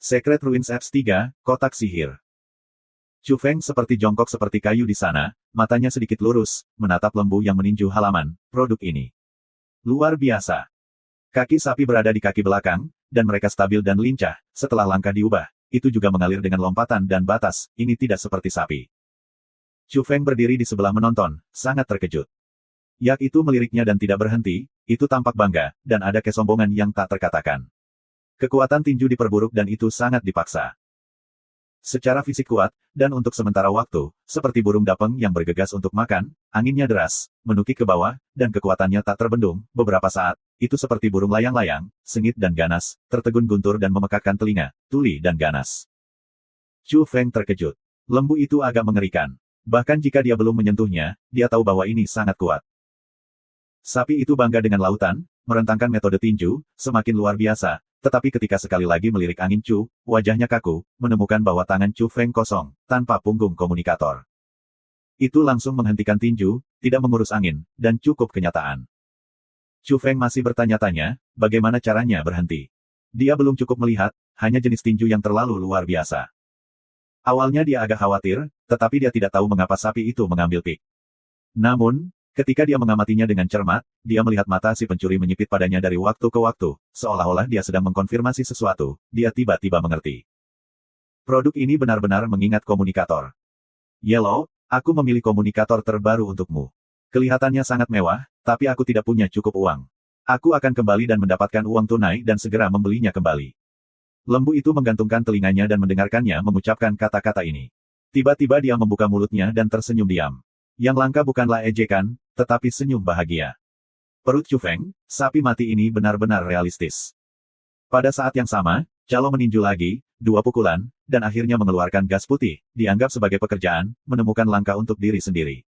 Secret Ruins Apps 3, Kotak Sihir. Chu Feng seperti jongkok seperti kayu di sana, matanya sedikit lurus, menatap lembu yang meninju halaman, produk ini. Luar biasa. Kaki sapi berada di kaki belakang, dan mereka stabil dan lincah, setelah langkah diubah, itu juga mengalir dengan lompatan dan batas, ini tidak seperti sapi. Chu Feng berdiri di sebelah menonton, sangat terkejut. Yak itu meliriknya dan tidak berhenti, itu tampak bangga, dan ada kesombongan yang tak terkatakan. Kekuatan tinju diperburuk dan itu sangat dipaksa. Secara fisik kuat, dan untuk sementara waktu, seperti burung dapeng yang bergegas untuk makan, anginnya deras, menukik ke bawah, dan kekuatannya tak terbendung, beberapa saat, itu seperti burung layang-layang, sengit dan ganas, tertegun guntur dan memekakkan telinga, tuli dan ganas. Chu Feng terkejut. Lembu itu agak mengerikan. Bahkan jika dia belum menyentuhnya, dia tahu bahwa ini sangat kuat. Sapi itu bangga dengan lautan, merentangkan metode tinju, semakin luar biasa, tetapi ketika sekali lagi melirik angin Chu, wajahnya kaku, menemukan bahwa tangan Chu Feng kosong, tanpa punggung komunikator. Itu langsung menghentikan tinju, tidak mengurus angin, dan cukup kenyataan. Chu Feng masih bertanya-tanya, bagaimana caranya berhenti. Dia belum cukup melihat, hanya jenis tinju yang terlalu luar biasa. Awalnya dia agak khawatir, tetapi dia tidak tahu mengapa sapi itu mengambil pik. Namun, ketika dia mengamatinya dengan cermat, dia melihat mata si pencuri menyipit padanya dari waktu ke waktu, seolah-olah dia sedang mengkonfirmasi sesuatu, dia tiba-tiba mengerti. Produk ini benar-benar mengingat komunikator. Yellow, aku memilih komunikator terbaru untukmu. Kelihatannya sangat mewah, tapi aku tidak punya cukup uang. Aku akan kembali dan mendapatkan uang tunai dan segera membelinya kembali. Lembu itu menggantungkan telinganya dan mendengarkannya mengucapkan kata-kata ini. Tiba-tiba dia membuka mulutnya dan tersenyum diam. Yang langka bukanlah ejekan, tetapi senyum bahagia. Perut Chu Feng, sapi mati ini benar-benar realistis. Pada saat yang sama, Calo meninju lagi, 2 pukulan, dan akhirnya mengeluarkan gas putih, dianggap sebagai pekerjaan, menemukan langkah untuk diri sendiri.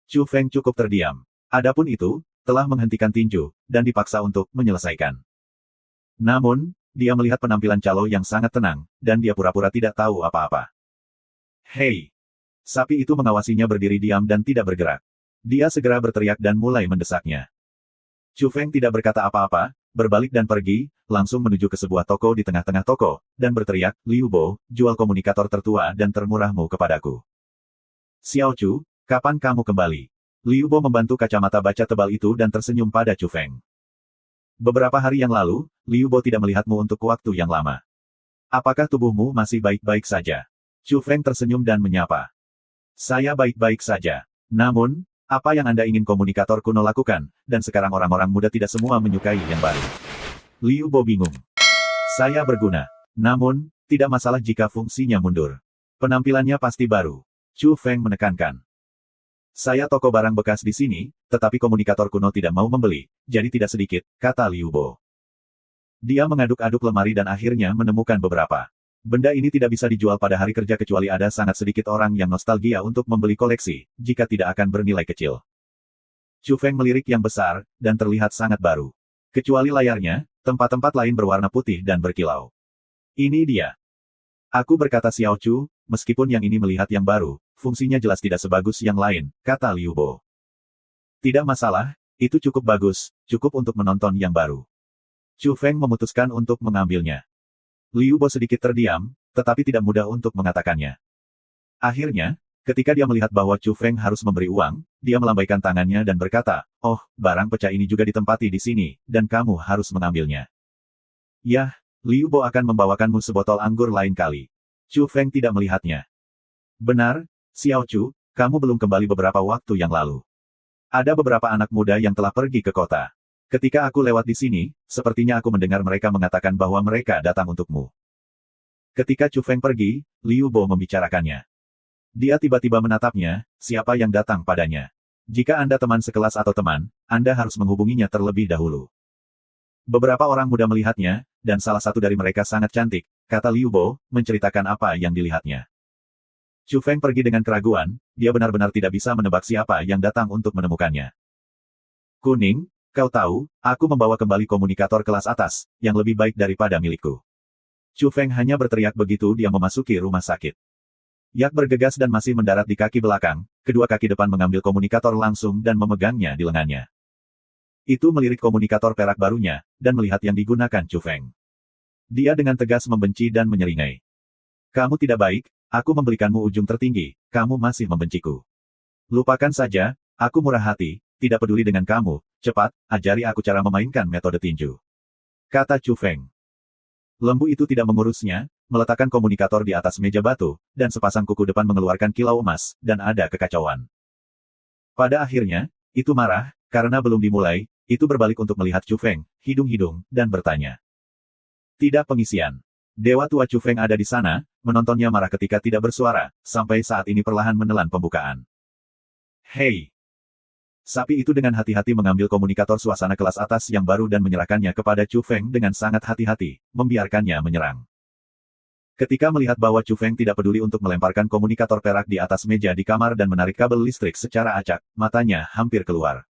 Chu Feng cukup terdiam. Adapun itu, telah menghentikan tinju, dan dipaksa untuk menyelesaikan. Namun, dia melihat penampilan Calo yang sangat tenang, dan dia pura-pura tidak tahu apa-apa. Hei! Sapi itu mengawasinya berdiri diam dan tidak bergerak. Dia segera berteriak dan mulai mendesaknya. Chu Feng tidak berkata apa-apa, berbalik dan pergi, langsung menuju ke sebuah toko di tengah-tengah toko, dan berteriak, Liu Bo, jual komunikator tertua dan termurahmu kepadaku. Xiao Chu, kapan kamu kembali? Liu Bo membantu kacamata baca tebal itu dan tersenyum pada Chu Feng. Beberapa hari yang lalu, Liu Bo tidak melihatmu untuk waktu yang lama. Apakah tubuhmu masih baik-baik saja? Chu Feng tersenyum dan menyapa. Saya baik-baik saja. Namun, apa yang Anda ingin komunikator kuno lakukan, dan sekarang orang-orang muda tidak semua menyukai yang baru. Liu Bo bingung. Saya berguna. Namun, tidak masalah jika fungsinya mundur. Penampilannya pasti baru. Chu Feng menekankan. Saya toko barang bekas di sini, tetapi komunikator kuno tidak mau membeli, jadi tidak sedikit, kata Liu Bo. Dia mengaduk-aduk lemari dan akhirnya menemukan beberapa. Benda ini tidak bisa dijual pada hari kerja kecuali ada sangat sedikit orang yang nostalgia untuk membeli koleksi, jika tidak akan bernilai kecil. Chu Feng melirik yang besar, dan terlihat sangat baru. Kecuali layarnya, tempat-tempat lain berwarna putih dan berkilau. Ini dia. Aku berkata Xiao Chu, meskipun yang ini melihat yang baru, fungsinya jelas tidak sebagus yang lain, kata Liu Bo. Tidak masalah, itu cukup bagus, cukup untuk menonton yang baru. Chu Feng memutuskan untuk mengambilnya. Liu Bo sedikit terdiam, tetapi tidak mudah untuk mengatakannya. Akhirnya, ketika dia melihat bahwa Chu Feng harus memberi uang, dia melambaikan tangannya dan berkata, oh, barang pecah ini juga ditempati di sini, dan kamu harus mengambilnya. Yah, Liu Bo akan membawakanmu sebotol anggur lain kali. Chu Feng tidak melihatnya. Benar, Xiao Chu, kamu belum kembali beberapa waktu yang lalu. Ada beberapa anak muda yang telah pergi ke kota. Ketika aku lewat di sini, sepertinya aku mendengar mereka mengatakan bahwa mereka datang untukmu. Ketika Chu Feng pergi, Liu Bo membicarakannya. Dia tiba-tiba menatapnya, siapa yang datang padanya. Jika Anda teman sekelas atau teman, Anda harus menghubunginya terlebih dahulu. Beberapa orang muda melihatnya, dan salah satu dari mereka sangat cantik, kata Liu Bo, menceritakan apa yang dilihatnya. Chu Feng pergi dengan keraguan, dia benar-benar tidak bisa menebak siapa yang datang untuk menemukannya. Kuning, kau tahu, aku membawa kembali komunikator kelas atas, yang lebih baik daripada milikku. Chu Feng hanya berteriak begitu dia memasuki rumah sakit. Yak bergegas dan masih mendarat di kaki belakang, kedua kaki depan mengambil komunikator langsung dan memegangnya di lengannya. Itu melirik komunikator perak barunya, dan melihat yang digunakan Chu Feng. Dia dengan tegas membenci dan menyeringai. Kamu tidak baik, aku memberikanmu ujung tertinggi, kamu masih membenciku. Lupakan saja, aku murah hati, tidak peduli dengan kamu, cepat, ajari aku cara memainkan metode tinju. Kata Chu Feng. Lembu itu tidak mengurusnya, meletakkan komunikator di atas meja batu, dan sepasang kuku depan mengeluarkan kilau emas, dan ada kekacauan. Pada akhirnya, itu marah, karena belum dimulai, itu berbalik untuk melihat Chu Feng, hidung-hidung, dan bertanya. Tidak pengisian. Dewa tua Chu Feng ada di sana, menontonnya marah ketika tidak bersuara, sampai saat ini perlahan menelan pembukaan. Hei! Sapi itu dengan hati-hati mengambil komunikator suasana kelas atas yang baru dan menyerahkannya kepada Chu Feng dengan sangat hati-hati, membiarkannya menyerang. Ketika melihat bahwa Chu Feng tidak peduli untuk melemparkan komunikator perak di atas meja di kamar dan menarik kabel listrik secara acak, matanya hampir keluar.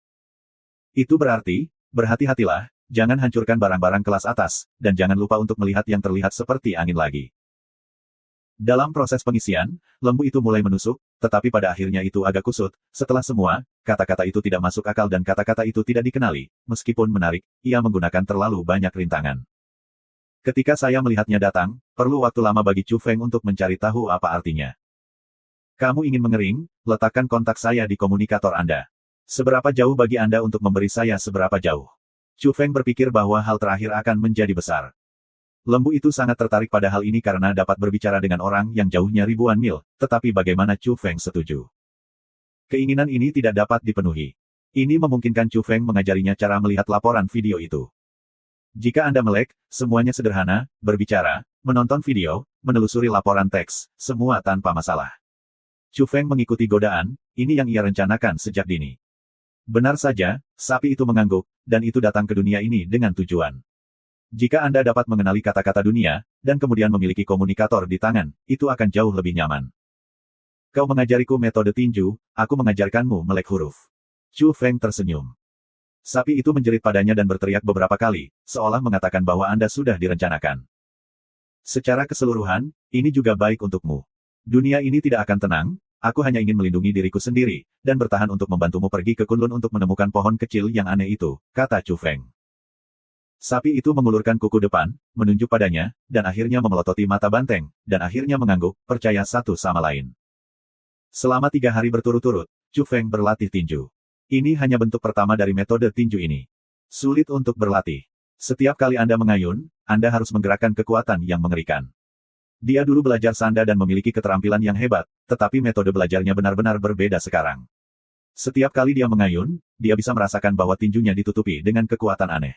Itu berarti, berhati-hatilah, jangan hancurkan barang-barang kelas atas, dan jangan lupa untuk melihat yang terlihat seperti angin lagi. Dalam proses pengisian, lembu itu mulai menusuk, tetapi pada akhirnya itu agak kusut. Setelah semua, kata-kata itu tidak masuk akal dan kata-kata itu tidak dikenali. Meskipun menarik, ia menggunakan terlalu banyak rintangan. Ketika saya melihatnya datang, perlu waktu lama bagi Chu Feng untuk mencari tahu apa artinya. Kamu ingin mengering, letakkan kontak saya di komunikator Anda. Seberapa jauh bagi Anda untuk memberi saya seberapa jauh? Chu Feng berpikir bahwa hal terakhir akan menjadi besar. Lembu itu sangat tertarik pada hal ini karena dapat berbicara dengan orang yang jauhnya ribuan mil, tetapi bagaimana Chu Feng setuju? Keinginan ini tidak dapat dipenuhi. Ini memungkinkan Chu Feng mengajarinya cara melihat laporan video itu. Jika Anda melek, semuanya sederhana, berbicara, menonton video, menelusuri laporan teks, semua tanpa masalah. Chu Feng mengikuti godaan, ini yang ia rencanakan sejak dini. Benar saja, sapi itu mengangguk, dan itu datang ke dunia ini dengan tujuan. Jika Anda dapat mengenali kata-kata dunia, dan kemudian memiliki komunikator di tangan, itu akan jauh lebih nyaman. Kau mengajariku metode tinju, aku mengajarkanmu melek huruf. Chu Feng tersenyum. Sapi itu menjerit padanya dan berteriak beberapa kali, seolah mengatakan bahwa Anda sudah direncanakan. Secara keseluruhan, ini juga baik untukmu. Dunia ini tidak akan tenang, aku hanya ingin melindungi diriku sendiri, dan bertahan untuk membantumu pergi ke Kunlun untuk menemukan pohon kecil yang aneh itu, kata Chu Feng. Sapi itu mengulurkan kuku depan, menunjuk padanya, dan akhirnya memelototi mata banteng, dan akhirnya mengangguk, percaya satu sama lain. Selama 3 hari berturut-turut, Chu Feng berlatih tinju. Ini hanya bentuk pertama dari metode tinju ini. Sulit untuk berlatih. Setiap kali Anda mengayun, Anda harus menggerakkan kekuatan yang mengerikan. Dia dulu belajar sanda dan memiliki keterampilan yang hebat, tetapi metode belajarnya benar-benar berbeda sekarang. Setiap kali dia mengayun, dia bisa merasakan bahwa tinjunya ditutupi dengan kekuatan aneh.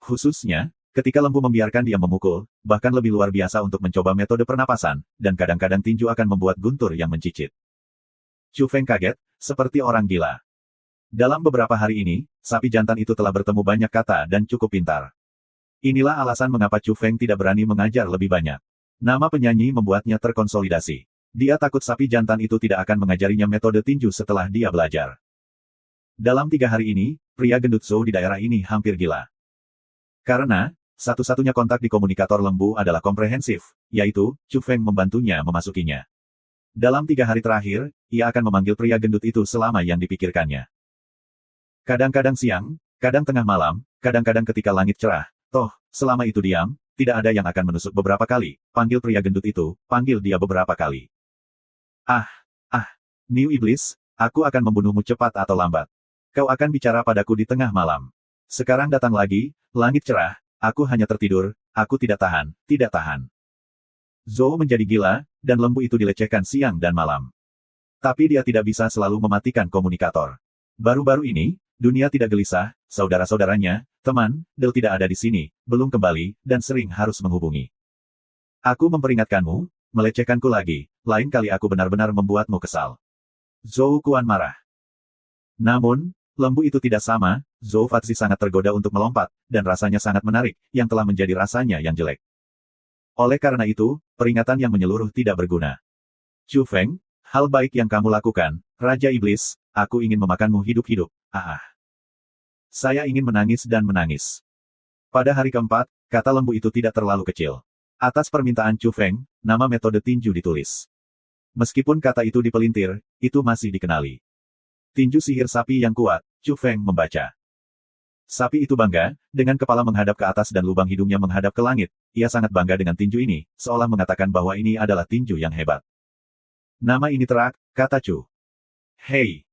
Khususnya, ketika lembu membiarkan dia memukul, bahkan lebih luar biasa untuk mencoba metode pernapasan, dan kadang-kadang tinju akan membuat guntur yang mencicit. Chu Feng kaget, seperti orang gila. Dalam beberapa hari ini, sapi jantan itu telah bertemu banyak kata dan cukup pintar. Inilah alasan mengapa Chu Feng tidak berani mengajar lebih banyak. Nama penyanyi membuatnya terkonsolidasi. Dia takut sapi jantan itu tidak akan mengajarinya metode tinju setelah dia belajar. Dalam 3 hari ini, pria gendut Zhou di daerah ini hampir gila. Karena, satu-satunya kontak di komunikator lembu adalah komprehensif, yaitu, Chu Feng membantunya memasukinya. Dalam 3 hari terakhir, ia akan memanggil pria gendut itu selama yang dipikirkannya. Kadang-kadang siang, kadang tengah malam, kadang-kadang ketika langit cerah, toh, selama itu diam, tidak ada yang akan menusuk beberapa kali, panggil pria gendut itu, panggil dia beberapa kali. Niu iblis, aku akan membunuhmu cepat atau lambat. Kau akan bicara padaku di tengah malam. Sekarang datang lagi, langit cerah, aku hanya tertidur, aku tidak tahan, tidak tahan. Zhou menjadi gila, dan lembu itu dilecehkan siang dan malam. Tapi dia tidak bisa selalu mematikan komunikator. Baru-baru ini, dunia tidak gelisah, saudara-saudaranya, teman, Del tidak ada di sini, belum kembali, dan sering harus menghubungi. Aku memperingatkanmu, melecehkanku lagi, lain kali aku benar-benar membuatmu kesal. Zhou Kuan marah. Namun, lembu itu tidak sama, Zhou Fatsi sangat tergoda untuk melompat, dan rasanya sangat menarik, yang telah menjadi rasanya yang jelek. Oleh karena itu, peringatan yang menyeluruh tidak berguna. Chu Feng, hal baik yang kamu lakukan, Raja Iblis, aku ingin memakanmu hidup-hidup, Saya ingin menangis dan menangis. Pada hari keempat, kata lembu itu tidak terlalu kecil. Atas permintaan Chu Feng, nama metode tinju ditulis. Meskipun kata itu dipelintir, itu masih dikenali. Tinju sihir sapi yang kuat, Chu Feng membaca. Sapi itu bangga, dengan kepala menghadap ke atas dan lubang hidungnya menghadap ke langit. Ia sangat bangga dengan tinju ini, seolah mengatakan bahwa ini adalah tinju yang hebat. Nama ini terak, kata Chu. Hei!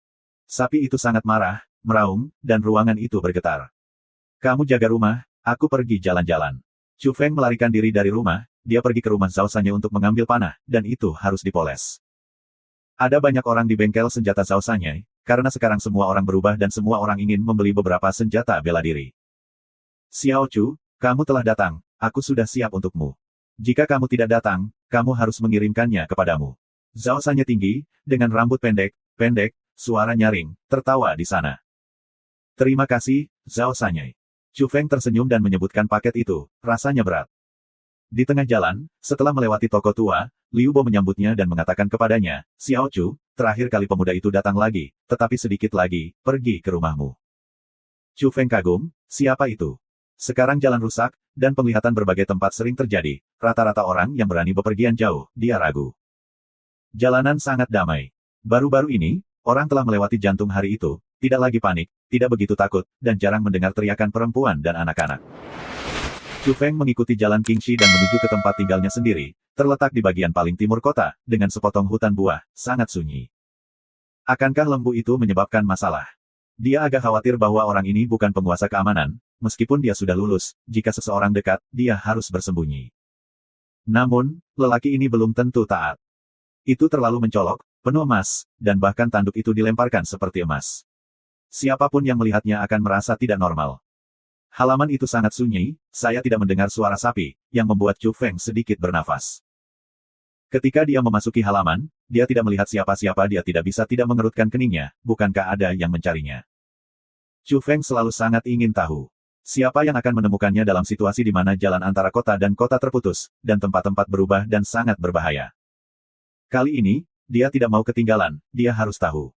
Sapi itu sangat marah, meraung, dan ruangan itu bergetar. Kamu jaga rumah, aku pergi jalan-jalan. Chu Feng melarikan diri dari rumah, dia pergi ke rumah Zhao Sanye untuk mengambil panah, dan itu harus dipoles. Ada banyak orang di bengkel senjata Zhao Sanye, karena sekarang semua orang berubah dan semua orang ingin membeli beberapa senjata bela diri. Xiao Chu, kamu telah datang, aku sudah siap untukmu. Jika kamu tidak datang, kamu harus mengirimkannya kepadamu. Zhao Sanye tinggi, dengan rambut pendek, suara nyaring, tertawa di sana. Terima kasih, Zhao Sanye. Chu Feng tersenyum dan menyebutkan paket itu, rasanya berat. Di tengah jalan, setelah melewati toko tua, Liu Bo menyambutnya dan mengatakan kepadanya, Xiao Chu, terakhir kali pemuda itu datang lagi, tetapi sedikit lagi, pergi ke rumahmu. Chu Feng kagum, siapa itu? Sekarang jalan rusak, dan penglihatan berbagai tempat sering terjadi, rata-rata orang yang berani bepergian jauh, dia ragu. Jalanan sangat damai. Baru-baru ini, orang telah melewati jantung hari itu, tidak lagi panik, tidak begitu takut, dan jarang mendengar teriakan perempuan dan anak-anak. Chu Feng mengikuti jalan Qingxi dan menuju ke tempat tinggalnya sendiri, terletak di bagian paling timur kota, dengan sepotong hutan buah, sangat sunyi. Akankah lembu itu menyebabkan masalah? Dia agak khawatir bahwa orang ini bukan penguasa keamanan, meskipun dia sudah lulus, jika seseorang dekat, dia harus bersembunyi. Namun, lelaki ini belum tentu taat. Itu terlalu mencolok, penuh emas, dan bahkan tanduk itu dilemparkan seperti emas. Siapapun yang melihatnya akan merasa tidak normal. Halaman itu sangat sunyi, saya tidak mendengar suara sapi, yang membuat Chu Feng sedikit bernafas. Ketika dia memasuki halaman, dia tidak melihat siapa-siapa, dia tidak bisa tidak mengerutkan keningnya, bukankah ada yang mencarinya? Chu Feng selalu sangat ingin tahu. Siapa yang akan menemukannya dalam situasi di mana jalan antara kota dan kota terputus, dan tempat-tempat berubah dan sangat berbahaya. Kali ini, dia tidak mau ketinggalan, dia harus tahu.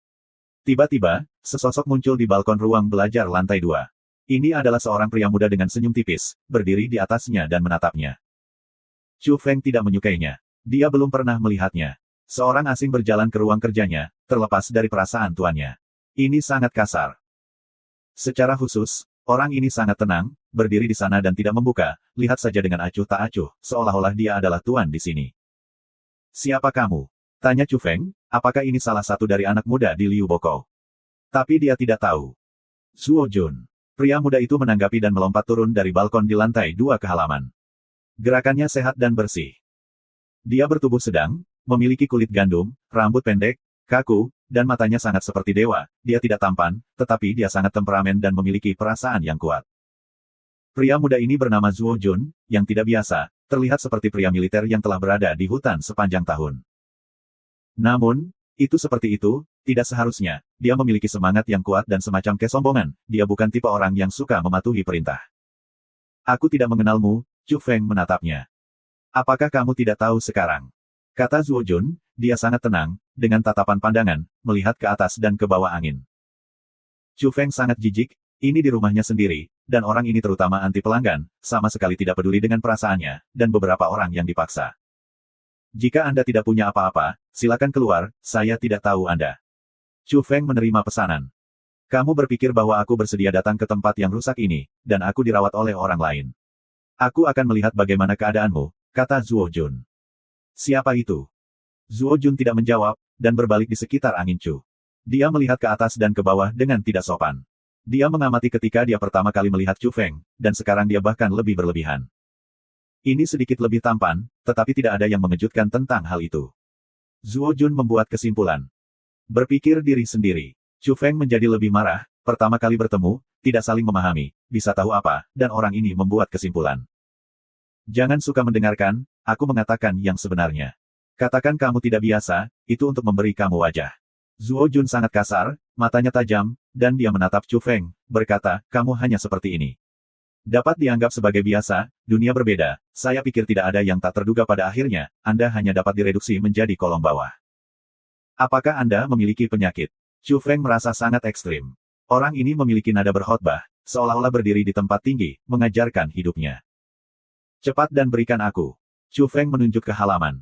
Tiba-tiba, sesosok muncul di balkon ruang belajar lantai 2. Ini adalah seorang pria muda dengan senyum tipis, berdiri di atasnya dan menatapnya. Chu Feng tidak menyukainya. Dia belum pernah melihatnya. Seorang asing berjalan ke ruang kerjanya, terlepas dari perasaan tuannya. Ini sangat kasar. Secara khusus, orang ini sangat tenang, berdiri di sana dan tidak membuka, lihat saja dengan acuh tak acuh, seolah-olah dia adalah tuan di sini. Siapa kamu? Tanya Chu Feng, apakah ini salah satu dari anak muda di Liu Boko? Tapi dia tidak tahu. Zuo Jun. Pria muda itu menanggapi dan melompat turun dari balkon di lantai 2 ke halaman. Gerakannya sehat dan bersih. Dia bertubuh sedang, memiliki kulit gandum, rambut pendek, kaku, dan matanya sangat seperti dewa. Dia tidak tampan, tetapi dia sangat temperamen dan memiliki perasaan yang kuat. Pria muda ini bernama Zuo Jun, yang tidak biasa, terlihat seperti pria militer yang telah berada di hutan sepanjang tahun. Namun, itu seperti itu, tidak seharusnya. Dia memiliki semangat yang kuat dan semacam kesombongan. Dia bukan tipe orang yang suka mematuhi perintah. Aku tidak mengenalmu, Chu Feng menatapnya. Apakah kamu tidak tahu sekarang? Kata Zuo Jun, dia sangat tenang, dengan tatapan pandangan, melihat ke atas dan ke bawah angin. Chu Feng sangat jijik, ini di rumahnya sendiri, dan orang ini terutama anti pelanggan, sama sekali tidak peduli dengan perasaannya, dan beberapa orang yang dipaksa. Jika Anda tidak punya apa-apa, silakan keluar, saya tidak tahu Anda. Chu Feng menerima pesanan. Kamu berpikir bahwa aku bersedia datang ke tempat yang rusak ini, dan aku dirawat oleh orang lain. Aku akan melihat bagaimana keadaanmu, kata Zuo Jun. Siapa itu? Zuo Jun tidak menjawab, dan berbalik di sekitar angin Chu. Dia melihat ke atas dan ke bawah dengan tidak sopan. Dia mengamati ketika dia pertama kali melihat Chu Feng, dan sekarang dia bahkan lebih berlebihan. Ini sedikit lebih tampan, tetapi tidak ada yang mengejutkan tentang hal itu. Zuo Jun membuat kesimpulan. Berpikir diri sendiri. Chu Feng menjadi lebih marah, pertama kali bertemu, tidak saling memahami, bisa tahu apa, dan orang ini membuat kesimpulan. Jangan suka mendengarkan, aku mengatakan yang sebenarnya. Katakan kamu tidak biasa, itu untuk memberi kamu wajah. Zuo Jun sangat kasar, matanya tajam, dan dia menatap Chu Feng, berkata, kamu hanya seperti ini. Dapat dianggap sebagai biasa, dunia berbeda, saya pikir tidak ada yang tak terduga pada akhirnya, Anda hanya dapat direduksi menjadi kolom bawah. Apakah Anda memiliki penyakit? Chu Feng merasa sangat ekstrim. Orang ini memiliki nada berkhotbah, seolah-olah berdiri di tempat tinggi, mengajarkan hidupnya. Cepat dan berikan aku. Chu Feng menunjuk ke halaman.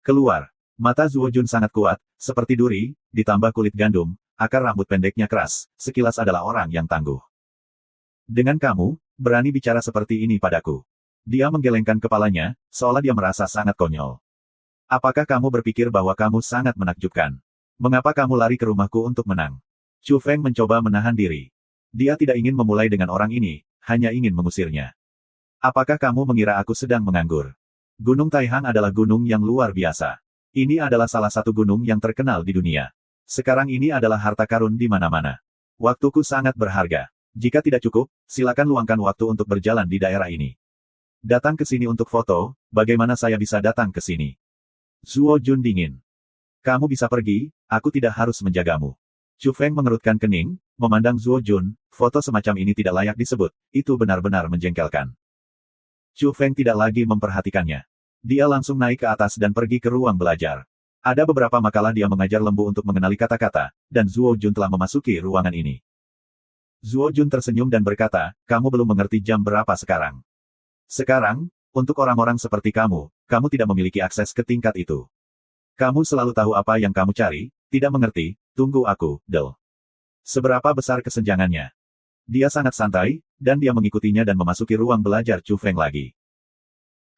Keluar. Mata Zuo Jun sangat kuat, seperti duri, ditambah kulit gandum, akar rambut pendeknya keras, sekilas adalah orang yang tangguh. Dengan kamu, berani bicara seperti ini padaku. Dia menggelengkan kepalanya, seolah dia merasa sangat konyol. Apakah kamu berpikir bahwa kamu sangat menakjubkan? Mengapa kamu lari ke rumahku untuk menang? Chu Feng mencoba menahan diri. Dia tidak ingin memulai dengan orang ini, hanya ingin mengusirnya. Apakah kamu mengira aku sedang menganggur? Gunung Taihang adalah gunung yang luar biasa. Ini adalah salah satu gunung yang terkenal di dunia. Sekarang ini adalah harta karun di mana-mana. Waktuku sangat berharga. Jika tidak cukup, silakan luangkan waktu untuk berjalan di daerah ini. Datang ke sini untuk foto, bagaimana saya bisa datang ke sini? Zuo Jun dingin. Kamu bisa pergi, aku tidak harus menjagamu. Chu Feng mengerutkan kening, memandang Zuo Jun, foto semacam ini tidak layak disebut, itu benar-benar menjengkelkan. Chu Feng tidak lagi memperhatikannya. Dia langsung naik ke atas dan pergi ke ruang belajar. Ada beberapa makalah dia mengajar lembu untuk mengenali kata-kata, dan Zuo Jun telah memasuki ruangan ini. Zuo Jun tersenyum dan berkata, kamu belum mengerti jam berapa sekarang. Sekarang, untuk orang-orang seperti kamu, kamu tidak memiliki akses ke tingkat itu. Kamu selalu tahu apa yang kamu cari, tidak mengerti, tunggu aku, Del. Seberapa besar kesenjangannya? Dia sangat santai, dan dia mengikutinya dan memasuki ruang belajar Chu Feng lagi.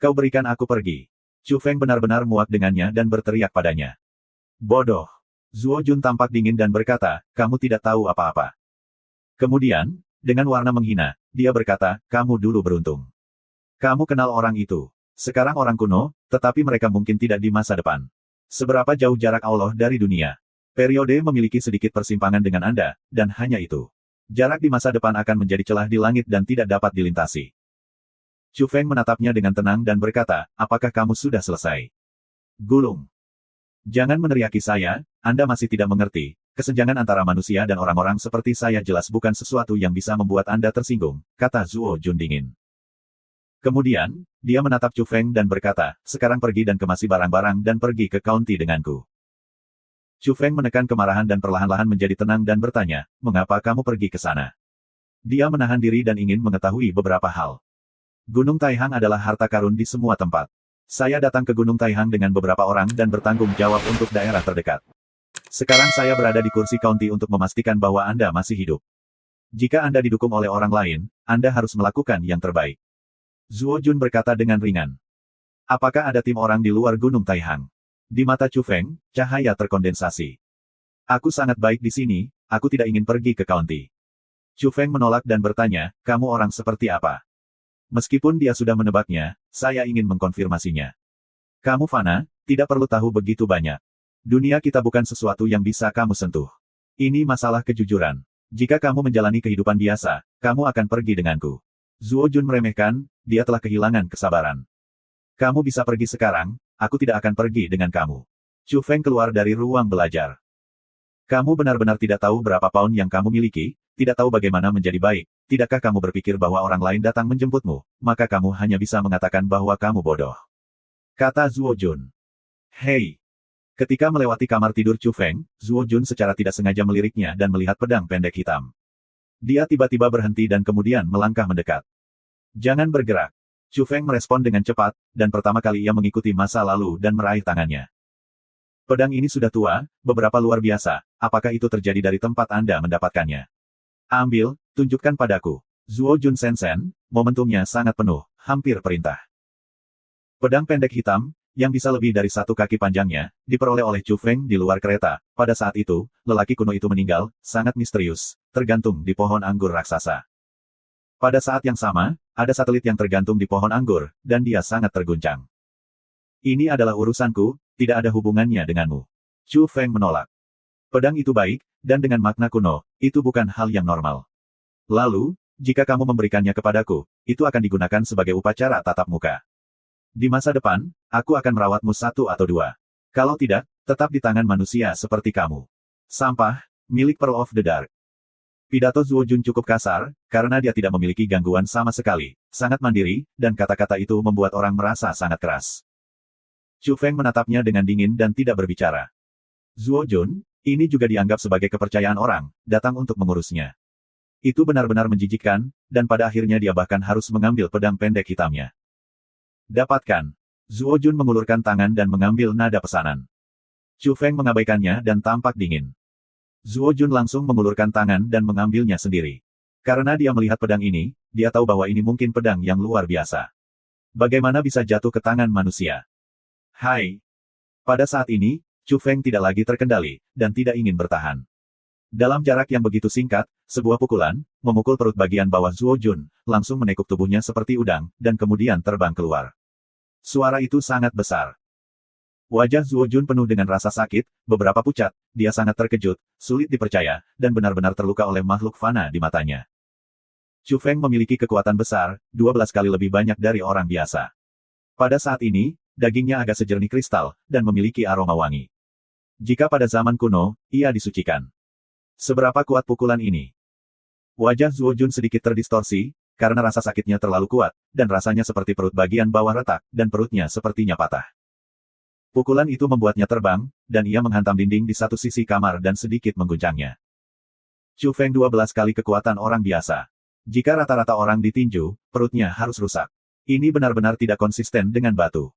Kau berikan aku pergi. Chu Feng benar-benar muak dengannya dan berteriak padanya. Bodoh. Zuo Jun tampak dingin dan berkata, kamu tidak tahu apa-apa. Kemudian, dengan warna menghina, dia berkata, kamu dulu beruntung. Kamu kenal orang itu. Sekarang orang kuno, tetapi mereka mungkin tidak di masa depan. Seberapa jauh jarak Allah dari dunia? Periode memiliki sedikit persimpangan dengan Anda, dan hanya itu. Jarak di masa depan akan menjadi celah di langit dan tidak dapat dilintasi. Chu Feng menatapnya dengan tenang dan berkata, apakah kamu sudah selesai? Gulung. Jangan meneriaki saya, Anda masih tidak mengerti. Kesenjangan antara manusia dan orang-orang seperti saya jelas bukan sesuatu yang bisa membuat Anda tersinggung, kata Zuo Jun dingin. Kemudian, dia menatap Chu Feng dan berkata, sekarang pergi dan kemasi barang-barang dan pergi ke county denganku. Chu Feng menekan kemarahan dan perlahan-lahan menjadi tenang dan bertanya, mengapa kamu pergi ke sana? Dia menahan diri dan ingin mengetahui beberapa hal. Gunung Taihang adalah harta karun di semua tempat. Saya datang ke Gunung Taihang dengan beberapa orang dan bertanggung jawab untuk daerah terdekat. Sekarang saya berada di kursi county untuk memastikan bahwa Anda masih hidup. Jika Anda didukung oleh orang lain, Anda harus melakukan yang terbaik. Zuo Jun berkata dengan ringan. Apakah ada tim orang di luar Gunung Taihang? Di mata Chu Feng, cahaya terkondensasi. Aku sangat baik di sini, aku tidak ingin pergi ke county. Chu Feng menolak dan bertanya, kamu orang seperti apa? Meskipun dia sudah menebaknya, saya ingin mengkonfirmasinya. Kamu fana, tidak perlu tahu begitu banyak. Dunia kita bukan sesuatu yang bisa kamu sentuh. Ini masalah kejujuran. Jika kamu menjalani kehidupan biasa, kamu akan pergi denganku. Zuo Jun meremehkan, dia telah kehilangan kesabaran. Kamu bisa pergi sekarang, aku tidak akan pergi dengan kamu. Chu Feng keluar dari ruang belajar. Kamu benar-benar tidak tahu berapa pound yang kamu miliki, tidak tahu bagaimana menjadi baik. Tidakkah kamu berpikir bahwa orang lain datang menjemputmu, maka kamu hanya bisa mengatakan bahwa kamu bodoh. Kata Zuo Jun. Hei! Ketika melewati kamar tidur Chu Feng, Zuo Jun secara tidak sengaja meliriknya dan melihat pedang pendek hitam. Dia tiba-tiba berhenti dan kemudian melangkah mendekat. Jangan bergerak. Chu Feng merespon dengan cepat, dan pertama kali ia mengikuti masa lalu dan meraih tangannya. Pedang ini sudah tua, beberapa luar biasa, apakah itu terjadi dari tempat Anda mendapatkannya? Ambil, tunjukkan padaku. Zuo Jun Sensen, momentumnya sangat penuh, hampir perintah. Pedang pendek hitam, yang bisa lebih dari 1 kaki panjangnya, diperoleh oleh Chu Feng di luar kereta. Pada saat itu, lelaki kuno itu meninggal, sangat misterius, tergantung di pohon anggur raksasa. Pada saat yang sama, ada satelit yang tergantung di pohon anggur, dan dia sangat terguncang. Ini adalah urusanku, tidak ada hubungannya denganmu. Chu Feng menolak. Pedang itu baik, dan dengan makna kuno, itu bukan hal yang normal. Lalu, jika kamu memberikannya kepadaku, itu akan digunakan sebagai upacara tatap muka. Di masa depan, aku akan merawatmu 1 atau 2. Kalau tidak, tetap di tangan manusia seperti kamu. Sampah, milik Pearl of the Dark. Pidato Zuo Jun cukup kasar, karena dia tidak memiliki gangguan sama sekali, sangat mandiri, dan kata-kata itu membuat orang merasa sangat keras. Chu Feng menatapnya dengan dingin dan tidak berbicara. Zuo Jun, ini juga dianggap sebagai kepercayaan orang, datang untuk mengurusnya. Itu benar-benar menjijikkan, dan pada akhirnya dia bahkan harus mengambil pedang pendek hitamnya. Dapatkan. Zuo Jun mengulurkan tangan dan mengambil nada pesanan. Chu Feng mengabaikannya dan tampak dingin. Zuo Jun langsung mengulurkan tangan dan mengambilnya sendiri. Karena dia melihat pedang ini, dia tahu bahwa ini mungkin pedang yang luar biasa. Bagaimana bisa jatuh ke tangan manusia? Hai! Pada saat ini, Chu Feng tidak lagi terkendali, dan tidak ingin bertahan. Dalam jarak yang begitu singkat, sebuah pukulan, memukul perut bagian bawah Zuo Jun, langsung menekuk tubuhnya seperti udang, dan kemudian terbang keluar. Suara itu sangat besar. Wajah Zuo Jun penuh dengan rasa sakit, beberapa pucat, dia sangat terkejut, sulit dipercaya, dan benar-benar terluka oleh makhluk fana di matanya. Chu Feng memiliki kekuatan besar, 12 kali lebih banyak dari orang biasa. Pada saat ini, dagingnya agak sejernih kristal, dan memiliki aroma wangi. Jika pada zaman kuno, ia disucikan. Seberapa kuat pukulan ini? Wajah Zuo Jun sedikit terdistorsi, karena rasa sakitnya terlalu kuat, dan rasanya seperti perut bagian bawah retak, dan perutnya sepertinya patah. Pukulan itu membuatnya terbang, dan ia menghantam dinding di satu sisi kamar dan sedikit mengguncangnya. Chu Feng 12 kali kekuatan orang biasa. Jika rata-rata orang ditinju, perutnya harus rusak. Ini benar-benar tidak konsisten dengan batu.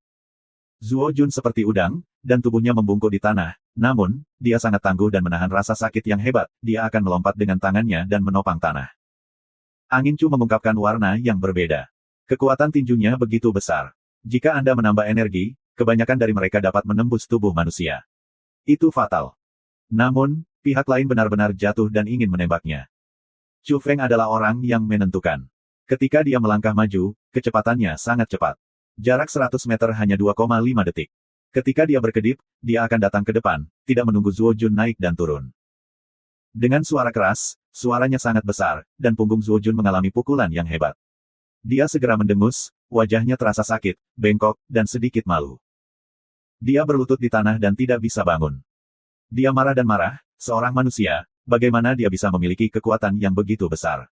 Zuo Jun seperti udang, dan tubuhnya membungkuk di tanah, namun, dia sangat tangguh dan menahan rasa sakit yang hebat, dia akan melompat dengan tangannya dan menopang tanah. Angin Chu mengungkapkan warna yang berbeda. Kekuatan tinjunya begitu besar. Jika Anda menambah energi, kebanyakan dari mereka dapat menembus tubuh manusia. Itu fatal. Namun, pihak lain benar-benar jatuh dan ingin menembaknya. Chu Feng adalah orang yang menentukan. Ketika dia melangkah maju, kecepatannya sangat cepat. Jarak 100 meter hanya 2,5 detik. Ketika dia berkedip, dia akan datang ke depan, tidak menunggu Zuo Jun naik dan turun. Dengan suara keras, suaranya sangat besar, dan punggung Zuo Jun mengalami pukulan yang hebat. Dia segera mendengus, wajahnya terasa sakit, bengkok, dan sedikit malu. Dia berlutut di tanah dan tidak bisa bangun. Dia marah dan marah, seorang manusia, bagaimana dia bisa memiliki kekuatan yang begitu besar.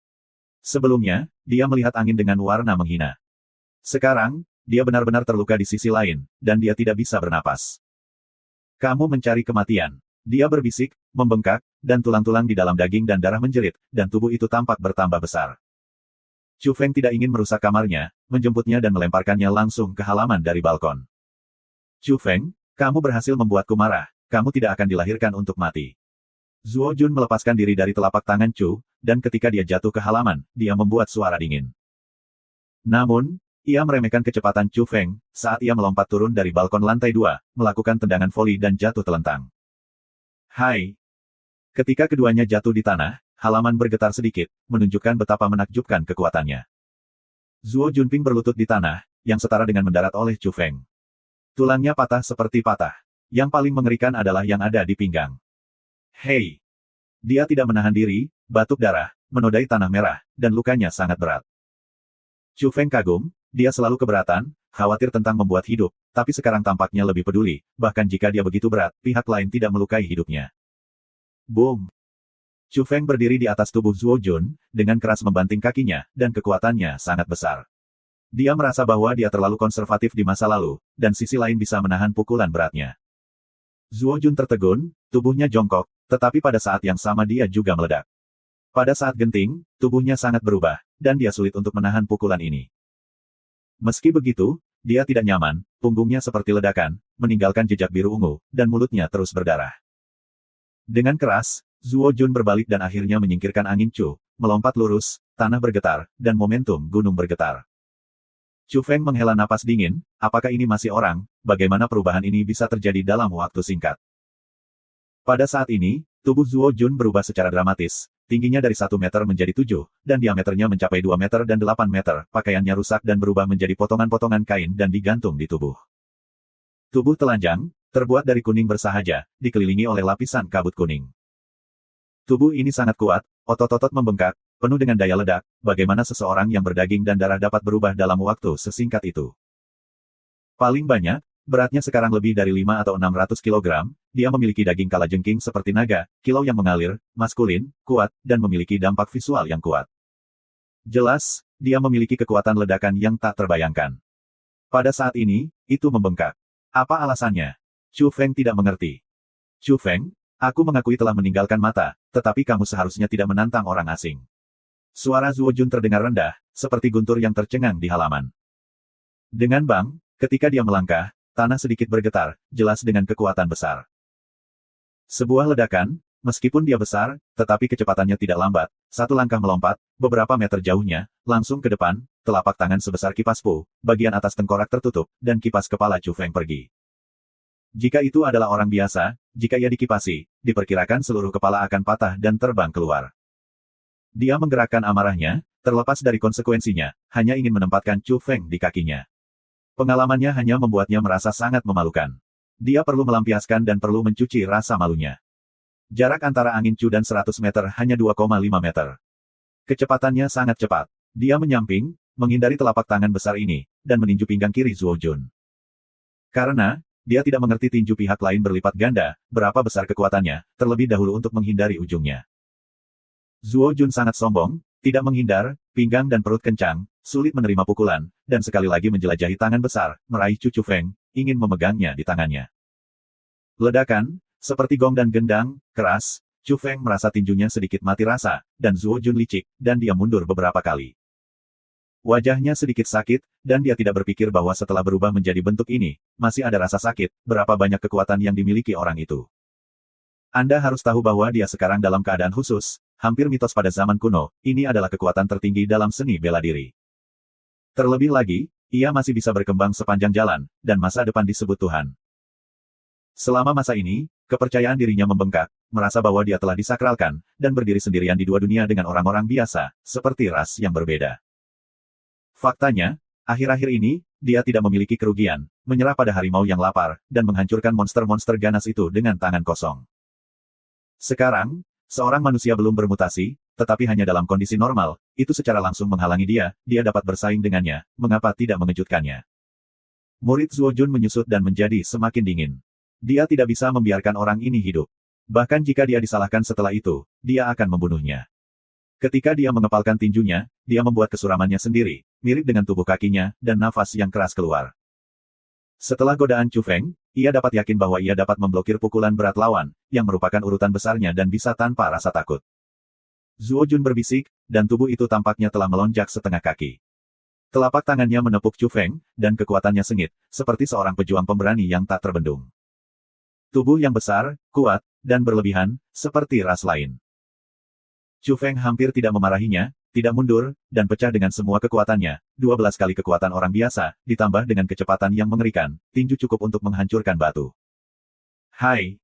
Sebelumnya, dia melihat angin dengan warna menghina. Sekarang, dia benar-benar terluka di sisi lain, dan dia tidak bisa bernapas. Kamu mencari kematian. Dia berbisik, membengkak, dan tulang-tulang di dalam daging dan darah menjerit, dan tubuh itu tampak bertambah besar. Chu Feng tidak ingin merusak kamarnya, menjemputnya dan melemparkannya langsung ke halaman dari balkon. Chu Feng, kamu berhasil membuatku marah, kamu tidak akan dilahirkan untuk mati. Zuo Jun melepaskan diri dari telapak tangan Chu, dan ketika dia jatuh ke halaman, dia membuat suara dingin. Namun, ia meremehkan kecepatan Chu Feng, saat ia melompat turun dari balkon lantai 2, melakukan tendangan voli dan jatuh telentang. Hai! Ketika keduanya jatuh di tanah, halaman bergetar sedikit, menunjukkan betapa menakjubkan kekuatannya. Zuo Junping berlutut di tanah, yang setara dengan mendarat oleh Chu Feng. Tulangnya patah seperti patah. Yang paling mengerikan adalah yang ada di pinggang. Hei! Dia tidak menahan diri, batuk darah, menodai tanah merah, dan lukanya sangat berat. Chu Feng kagum, dia selalu keberatan, khawatir tentang membuat hidup, tapi sekarang tampaknya lebih peduli, bahkan jika dia begitu berat, pihak lain tidak melukai hidupnya. Boom! Chu Feng berdiri di atas tubuh Zuo Jun, dengan keras membanting kakinya, dan kekuatannya sangat besar. Dia merasa bahwa dia terlalu konservatif di masa lalu, dan sisi lain bisa menahan pukulan beratnya. Zuo Jun tertegun, tubuhnya jongkok, tetapi pada saat yang sama dia juga meledak. Pada saat genting, tubuhnya sangat berubah, dan dia sulit untuk menahan pukulan ini. Meski begitu, dia tidak nyaman, punggungnya seperti ledakan, meninggalkan jejak biru ungu, dan mulutnya terus berdarah. Dengan keras, Zuo Jun berbalik dan akhirnya menyingkirkan angin Chu, melompat lurus, tanah bergetar, dan momentum gunung bergetar. Chu Feng menghela napas dingin, apakah ini masih orang, bagaimana perubahan ini bisa terjadi dalam waktu singkat. Pada saat ini, tubuh Zuo Jun berubah secara dramatis, tingginya dari 1 meter menjadi 7, dan diameternya mencapai 2 meter dan 8 meter, pakaiannya rusak dan berubah menjadi potongan-potongan kain dan digantung di tubuh. Tubuh telanjang, terbuat dari kuning bersahaja, dikelilingi oleh lapisan kabut kuning. Tubuh ini sangat kuat, otot-otot membengkak, penuh dengan daya ledak, bagaimana seseorang yang berdaging dan darah dapat berubah dalam waktu sesingkat itu. Paling banyak, beratnya sekarang lebih dari 5 atau 600 kg, dia memiliki daging kalajengking seperti naga, kilau yang mengalir, maskulin, kuat, dan memiliki dampak visual yang kuat. Jelas, dia memiliki kekuatan ledakan yang tak terbayangkan. Pada saat ini, itu membengkak. Apa alasannya? Chu Feng tidak mengerti. Chu Feng, aku mengakui telah meninggalkan mata, tetapi kamu seharusnya tidak menantang orang asing. Suara Zuo Jun terdengar rendah, seperti guntur yang tercengang di halaman. Dengan bang, ketika dia melangkah, tanah sedikit bergetar, jelas dengan kekuatan besar. Sebuah ledakan, Meskipun dia besar, tetapi kecepatannya tidak lambat. Satu langkah melompat, beberapa meter jauhnya, langsung ke depan, telapak tangan sebesar kipas Pu, bagian atas tengkorak tertutup, dan kipas kepala Chu Feng pergi. Jika itu adalah orang biasa, jika ia dikipasi, diperkirakan seluruh kepala akan patah dan terbang keluar. Dia menggerakkan amarahnya, terlepas dari konsekuensinya, hanya ingin menempatkan Chu Feng di kakinya. Pengalamannya hanya membuatnya merasa sangat memalukan. Dia perlu melampiaskan dan perlu mencuci rasa malunya. Jarak antara angin Chu dan 100 meter hanya 2,5 meter. Kecepatannya sangat cepat. Dia menyamping, menghindari telapak tangan besar ini, dan meninju pinggang kiri Zuo Jun. Karena, dia tidak mengerti tinju pihak lain berlipat ganda, berapa besar kekuatannya, terlebih dahulu untuk menghindari ujungnya. Zuo Jun sangat sombong, tidak menghindar, pinggang dan perut kencang, sulit menerima pukulan, dan sekali lagi menjelajahi tangan besar, meraih Chu Feng, ingin memegangnya di tangannya. Ledakan, seperti gong dan gendang, keras, Chu Feng merasa tinjunya sedikit mati rasa, dan Zuo Jun licik, dan dia mundur beberapa kali. Wajahnya sedikit sakit, dan dia tidak berpikir bahwa setelah berubah menjadi bentuk ini, masih ada rasa sakit, berapa banyak kekuatan yang dimiliki orang itu. Anda harus tahu bahwa dia sekarang dalam keadaan khusus, hampir mitos pada zaman kuno, ini adalah kekuatan tertinggi dalam seni bela diri. Terlebih lagi, ia masih bisa berkembang sepanjang jalan, dan masa depan disebut Tuhan. Selama masa ini, kepercayaan dirinya membengkak, merasa bahwa dia telah disakralkan, dan berdiri sendirian di dua dunia dengan orang-orang biasa, seperti ras yang berbeda. Faktanya, akhir-akhir ini, dia tidak memiliki kerugian, menyerah pada harimau yang lapar, dan menghancurkan monster-monster ganas itu dengan tangan kosong. Sekarang, seorang manusia belum bermutasi, tetapi hanya dalam kondisi normal, itu secara langsung menghalangi dia dapat bersaing dengannya, mengapa tidak mengejutkannya. Murid Zuo Jun menyusut dan menjadi semakin dingin. Dia tidak bisa membiarkan orang ini hidup. Bahkan jika dia disalahkan setelah itu, dia akan membunuhnya. Ketika dia mengepalkan tinjunya, dia membuat kesuramannya sendiri, mirip dengan tubuh kakinya, dan nafas yang keras keluar. Setelah godaan Chu Feng, ia dapat yakin bahwa ia dapat memblokir pukulan berat lawan, yang merupakan urutan besarnya dan bisa tanpa rasa takut. Zuo Jun berbisik, dan tubuh itu tampaknya telah melonjak setengah kaki. Telapak tangannya menepuk Chu Feng, dan kekuatannya sengit, seperti seorang pejuang pemberani yang tak terbendung. Tubuh yang besar, kuat, dan berlebihan, seperti ras lain. Chu Feng hampir tidak memarahinya, tidak mundur, dan pecah dengan semua kekuatannya, 12 kali kekuatan orang biasa, ditambah dengan kecepatan yang mengerikan, tinju cukup untuk menghancurkan batu. Hai!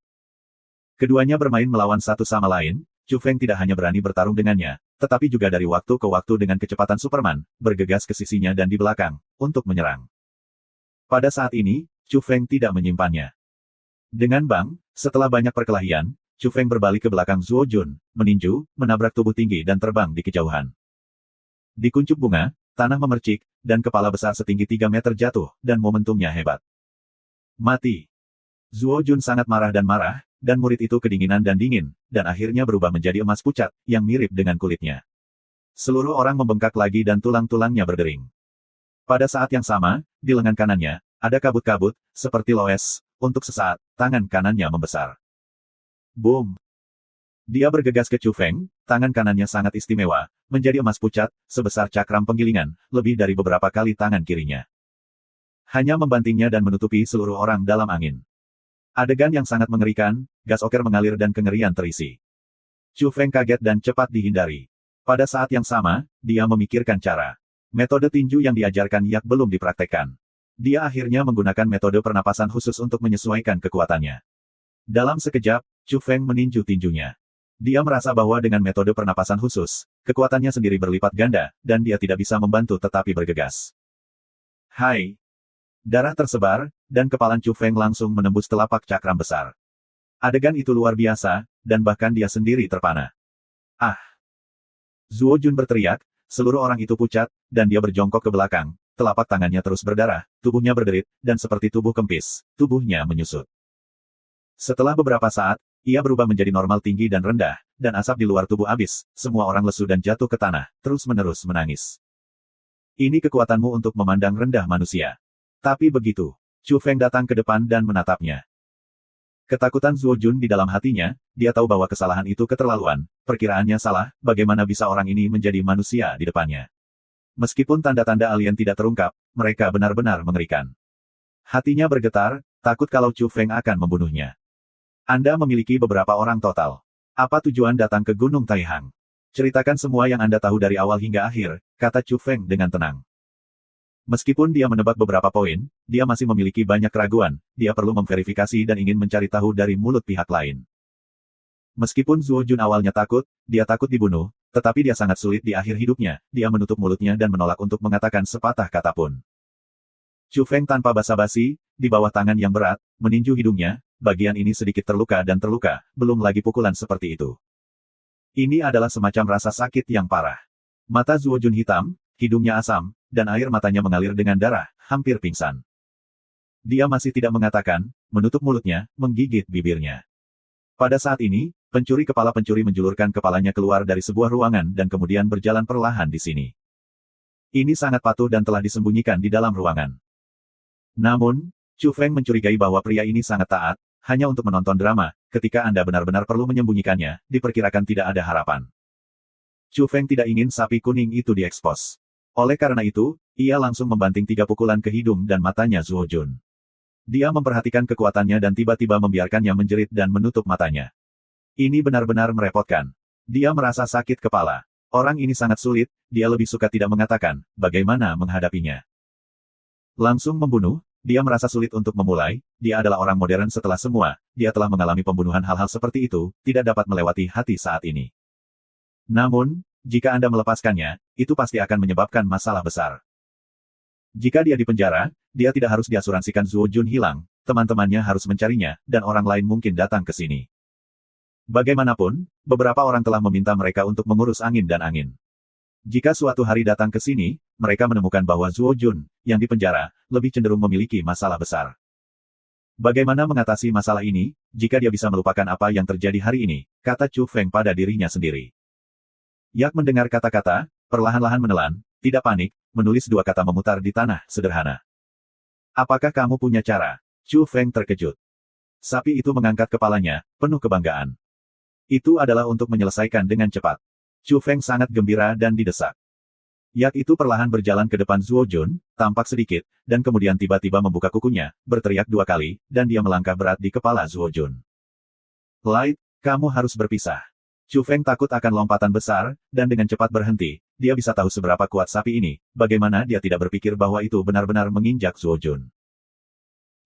Keduanya bermain melawan satu sama lain, Chu Feng tidak hanya berani bertarung dengannya, tetapi juga dari waktu ke waktu dengan kecepatan Superman, bergegas ke sisinya dan di belakang, untuk menyerang. Pada saat ini, Chu Feng tidak menyimpannya. Dengan bang, setelah banyak perkelahian, Chu Feng berbalik ke belakang Zuo Jun, meninju, menabrak tubuh tinggi dan terbang di kejauhan. Di kuncup bunga, tanah memercik, dan kepala besar setinggi 3 meter jatuh, dan momentumnya hebat. Mati. Zuo Jun sangat marah, dan murid itu kedinginan dan dingin, dan akhirnya berubah menjadi emas pucat, yang mirip dengan kulitnya. Seluruh orang membengkak lagi dan tulang-tulangnya berdering. Pada saat yang sama, di lengan kanannya, ada kabut-kabut, seperti loes, untuk sesaat, tangan kanannya membesar. Boom! Dia bergegas ke Chu Feng, tangan kanannya sangat istimewa, menjadi emas pucat, sebesar cakram penggilingan, lebih dari beberapa kali tangan kirinya. Hanya membantingnya dan menutupi seluruh orang dalam angin. Adegan yang sangat mengerikan, gas oker mengalir dan kengerian terisi. Chu Feng kaget dan cepat dihindari. Pada saat yang sama, dia memikirkan cara. Metode tinju yang diajarkan Yak belum dipraktekkan. Dia akhirnya menggunakan metode pernapasan khusus untuk menyesuaikan kekuatannya. Dalam sekejap, Chu Feng meninju tinjunya. Dia merasa bahwa dengan metode pernapasan khusus, kekuatannya sendiri berlipat ganda, dan dia tidak bisa membantu tetapi bergegas. Hai! Darah tersebar, dan kepalan Chu Feng langsung menembus telapak cakram besar. Adegan itu luar biasa, dan bahkan dia sendiri terpana. Ah! Zuo Jun berteriak, seluruh orang itu pucat, dan dia berjongkok ke belakang, telapak tangannya terus berdarah, tubuhnya berderit, dan seperti tubuh kempis, tubuhnya menyusut. Setelah beberapa saat, ia berubah menjadi normal tinggi dan rendah, dan asap di luar tubuh habis, semua orang lesu dan jatuh ke tanah, terus-menerus menangis. Ini kekuatanmu untuk memandang rendah manusia. Tapi begitu, Chu Feng datang ke depan dan menatapnya. Ketakutan Zuo Jun di dalam hatinya, dia tahu bahwa kesalahan itu keterlaluan, perkiraannya salah, bagaimana bisa orang ini menjadi manusia di depannya. Meskipun tanda-tanda alien tidak terungkap, mereka benar-benar mengerikan. Hatinya bergetar, takut kalau Chu Feng akan membunuhnya. Anda memiliki beberapa orang total. Apa tujuan datang ke Gunung Taihang? Ceritakan semua yang Anda tahu dari awal hingga akhir, kata Chu Feng dengan tenang. Meskipun dia menebak beberapa poin, dia masih memiliki banyak keraguan, dia perlu memverifikasi dan ingin mencari tahu dari mulut pihak lain. Meskipun Zuo Jun awalnya takut, dia takut dibunuh, tetapi dia sangat sulit di akhir hidupnya, dia menutup mulutnya dan menolak untuk mengatakan sepatah kata pun. Chu Feng tanpa basa-basi, di bawah tangan yang berat, meninju hidungnya, bagian ini sedikit terluka dan terluka, belum lagi pukulan seperti itu. Ini adalah semacam rasa sakit yang parah. Mata Zuo Jun hitam, hidungnya asam, dan air matanya mengalir dengan darah, hampir pingsan. Dia masih tidak mengatakan, menutup mulutnya, menggigit bibirnya. Pada saat ini, pencuri menjulurkan kepalanya keluar dari sebuah ruangan dan kemudian berjalan perlahan di sini. Ini sangat patuh dan telah disembunyikan di dalam ruangan. Namun, Chu Feng mencurigai bahwa pria ini sangat taat, hanya untuk menonton drama, ketika Anda benar-benar perlu menyembunyikannya, diperkirakan tidak ada harapan. Chu Feng tidak ingin sapi kuning itu diekspos. Oleh karena itu, ia langsung membanting 3 pukulan ke hidung dan matanya Zuo Jun. Dia memperhatikan kekuatannya dan tiba-tiba membiarkannya menjerit dan menutup matanya. Ini benar-benar merepotkan. Dia merasa sakit kepala. Orang ini sangat sulit, dia lebih suka tidak mengatakan, bagaimana menghadapinya. Langsung membunuh, dia merasa sulit untuk memulai, dia adalah orang modern setelah semua, dia telah mengalami pembunuhan hal-hal seperti itu, tidak dapat melewati hati saat ini. Namun, jika Anda melepaskannya, itu pasti akan menyebabkan masalah besar. Jika dia dipenjara, dia tidak harus diasuransikan Zuo Jun hilang, teman-temannya harus mencarinya, dan orang lain mungkin datang ke sini. Bagaimanapun, beberapa orang telah meminta mereka untuk mengurus angin dan angin. Jika suatu hari datang ke sini, mereka menemukan bahwa Zuo Jun, yang dipenjara, lebih cenderung memiliki masalah besar. Bagaimana mengatasi masalah ini, jika dia bisa melupakan apa yang terjadi hari ini, kata Chu Feng pada dirinya sendiri. Yak mendengar kata-kata, perlahan-lahan menelan, tidak panik, menulis 2 kata memutar di tanah, sederhana. Apakah kamu punya cara? Chu Feng terkejut. Sapi itu mengangkat kepalanya, penuh kebanggaan. Itu adalah untuk menyelesaikan dengan cepat. Chu Feng sangat gembira dan didesak. Yak itu perlahan berjalan ke depan Zuo Jun, tampak sedikit, dan kemudian tiba-tiba membuka kukunya, berteriak 2 kali, dan dia melangkah berat di kepala Zuo Jun. Light, kamu harus berpisah. Chu Feng takut akan lompatan besar, dan dengan cepat berhenti, dia bisa tahu seberapa kuat sapi ini, bagaimana dia tidak berpikir bahwa itu benar-benar menginjak Zuo Jun.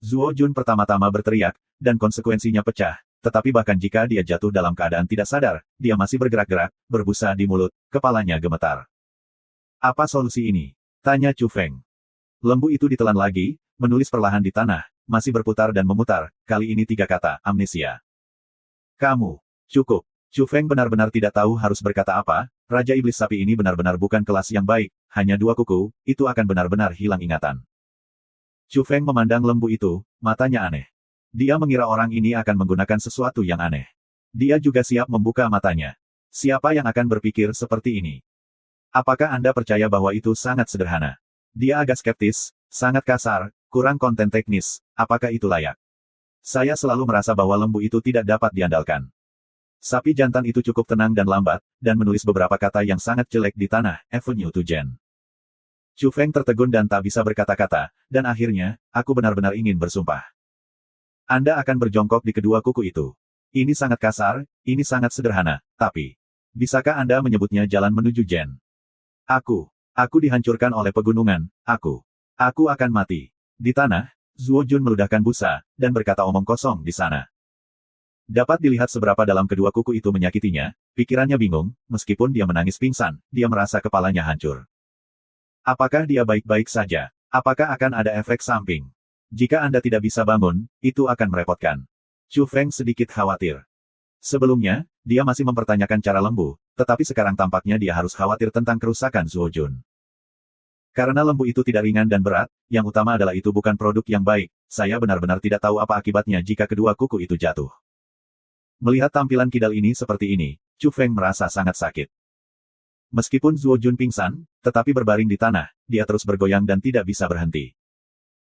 Zuo Jun pertama-tama berteriak, dan konsekuensinya pecah. Tetapi bahkan jika dia jatuh dalam keadaan tidak sadar, dia masih bergerak-gerak, berbusa di mulut, kepalanya gemetar. Apa solusi ini? Tanya Chu Feng. Lembu itu ditelan lagi, menulis perlahan di tanah, masih berputar dan memutar, kali ini 3 kata, amnesia. Kamu. Cukup. Chu Feng benar-benar tidak tahu harus berkata apa, Raja Iblis Sapi ini benar-benar bukan kelas yang baik, hanya 2 kuku, itu akan benar-benar hilang ingatan. Chu Feng memandang lembu itu, matanya aneh. Dia mengira orang ini akan menggunakan sesuatu yang aneh. Dia juga siap membuka matanya. Siapa yang akan berpikir seperti ini? Apakah Anda percaya bahwa itu sangat sederhana? Dia agak skeptis, sangat kasar, kurang konten teknis, apakah itu layak? Saya selalu merasa bahwa lembu itu tidak dapat diandalkan. Sapi jantan itu cukup tenang dan lambat, dan menulis beberapa kata yang sangat jelek di tanah, Avenue to Jen. Chu Feng tertegun dan tak bisa berkata-kata, dan akhirnya, aku benar-benar ingin bersumpah. Anda akan berjongkok di kedua kuku itu. Ini sangat kasar, ini sangat sederhana, tapi... Bisakah Anda menyebutnya jalan menuju Jen? Aku dihancurkan oleh pegunungan, aku akan mati. Di tanah, Zuo Jun meludahkan busa, dan berkata omong kosong di sana. Dapat dilihat seberapa dalam kedua kuku itu menyakitinya, pikirannya bingung, meskipun dia menangis pingsan, dia merasa kepalanya hancur. Apakah dia baik-baik saja? Apakah akan ada efek samping? Jika Anda tidak bisa bangun, itu akan merepotkan. Chu Feng sedikit khawatir. Sebelumnya, dia masih mempertanyakan cara lembu, tetapi sekarang tampaknya dia harus khawatir tentang kerusakan Zuo Jun. Karena lembu itu tidak ringan dan berat, yang utama adalah itu bukan produk yang baik, saya benar-benar tidak tahu apa akibatnya jika kedua kuku itu jatuh. Melihat tampilan kidal ini seperti ini, Chu Feng merasa sangat sakit. Meskipun Zuo Jun pingsan, tetapi berbaring di tanah, dia terus bergoyang dan tidak bisa berhenti.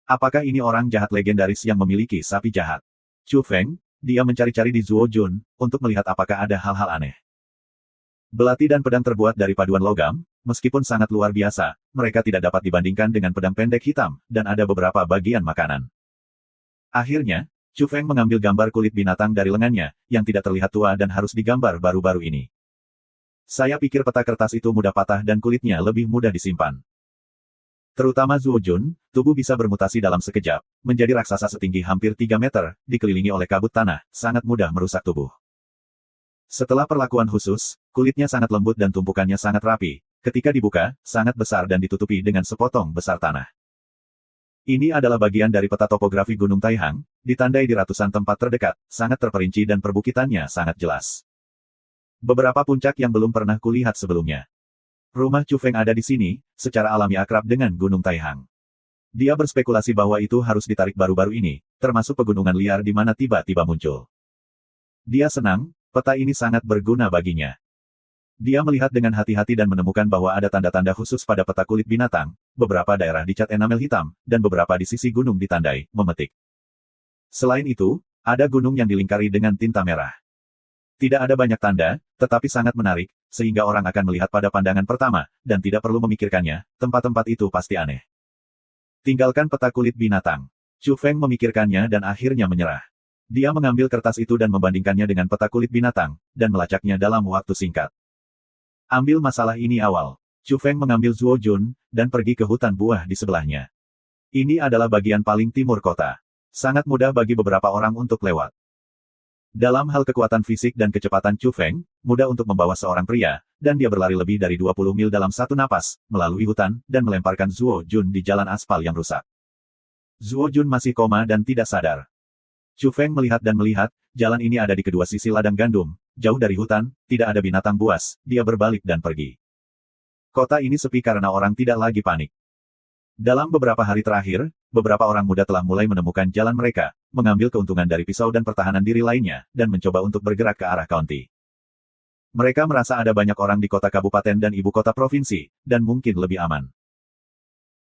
Apakah ini orang jahat legendaris yang memiliki sapi jahat? Chu Feng, dia mencari-cari di Zuo Jun, untuk melihat apakah ada hal-hal aneh. Belati dan pedang terbuat dari paduan logam, meskipun sangat luar biasa, mereka tidak dapat dibandingkan dengan pedang pendek hitam, dan ada beberapa bagian makanan. Akhirnya, Chu Feng mengambil gambar kulit binatang dari lengannya, yang tidak terlihat tua dan harus digambar baru-baru ini. Saya pikir peta kertas itu mudah patah dan kulitnya lebih mudah disimpan. Terutama Zuo Jun, tubuh bisa bermutasi dalam sekejap, menjadi raksasa setinggi hampir 3 meter, dikelilingi oleh kabut tanah, sangat mudah merusak tubuh. Setelah perlakuan khusus, kulitnya sangat lembut dan tumpukannya sangat rapi. Ketika dibuka, sangat besar dan ditutupi dengan sepotong besar tanah. Ini adalah bagian dari peta topografi Gunung Taihang, ditandai di ratusan tempat terdekat, sangat terperinci dan perbukitannya sangat jelas. Beberapa puncak yang belum pernah kulihat sebelumnya. Rumah Chu Feng ada di sini, secara alami akrab dengan Gunung Taihang. Dia berspekulasi bahwa itu harus ditarik baru-baru ini, termasuk pegunungan liar di mana tiba-tiba muncul. Dia senang, peta ini sangat berguna baginya. Dia melihat dengan hati-hati dan menemukan bahwa ada tanda-tanda khusus pada peta kulit binatang, beberapa daerah dicat enamel hitam, dan beberapa di sisi gunung ditandai, memetik. Selain itu, ada gunung yang dilingkari dengan tinta merah. Tidak ada banyak tanda, tetapi sangat menarik, sehingga orang akan melihat pada pandangan pertama, dan tidak perlu memikirkannya, tempat-tempat itu pasti aneh. Tinggalkan peta kulit binatang. Chu Feng memikirkannya dan akhirnya menyerah. Dia mengambil kertas itu dan membandingkannya dengan peta kulit binatang, dan melacaknya dalam waktu singkat. Ambil masalah ini awal. Chu Feng mengambil Zuo Jun, dan pergi ke hutan buah di sebelahnya. Ini adalah bagian paling timur kota. Sangat mudah bagi beberapa orang untuk lewat. Dalam hal kekuatan fisik dan kecepatan Chu Feng, mudah untuk membawa seorang pria, dan dia berlari lebih dari 20 mil dalam satu napas, melalui hutan, dan melemparkan Zuo Jun di jalan aspal yang rusak. Zuo Jun masih koma dan tidak sadar. Chu Feng melihat dan melihat, jalan ini ada di kedua sisi ladang gandum, jauh dari hutan, tidak ada binatang buas, dia berbalik dan pergi. Kota ini sepi karena orang tidak lagi panik. Dalam beberapa hari terakhir, beberapa orang muda telah mulai menemukan jalan mereka, mengambil keuntungan dari pisau dan pertahanan diri lainnya, dan mencoba untuk bergerak ke arah county. Mereka merasa ada banyak orang di kota kabupaten dan ibu kota provinsi, dan mungkin lebih aman.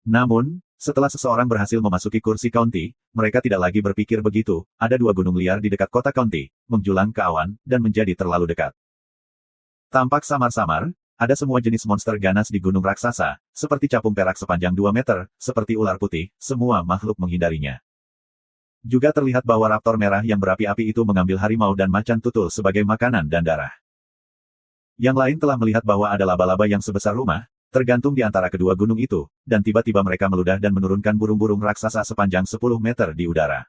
Namun, setelah seseorang berhasil memasuki kursi county, mereka tidak lagi berpikir begitu, ada 2 gunung liar di dekat kota county, menjulang ke awan, dan menjadi terlalu dekat. Tampak samar-samar, ada semua jenis monster ganas di gunung raksasa, seperti capung perak sepanjang 2 meter, seperti ular putih, semua makhluk menghindarinya. Juga terlihat bahwa raptor merah yang berapi-api itu mengambil harimau dan macan tutul sebagai makanan dan darah. Yang lain telah melihat bahwa ada laba-laba yang sebesar rumah, tergantung di antara kedua gunung itu, dan tiba-tiba mereka meludah dan menurunkan burung-burung raksasa sepanjang 10 meter di udara.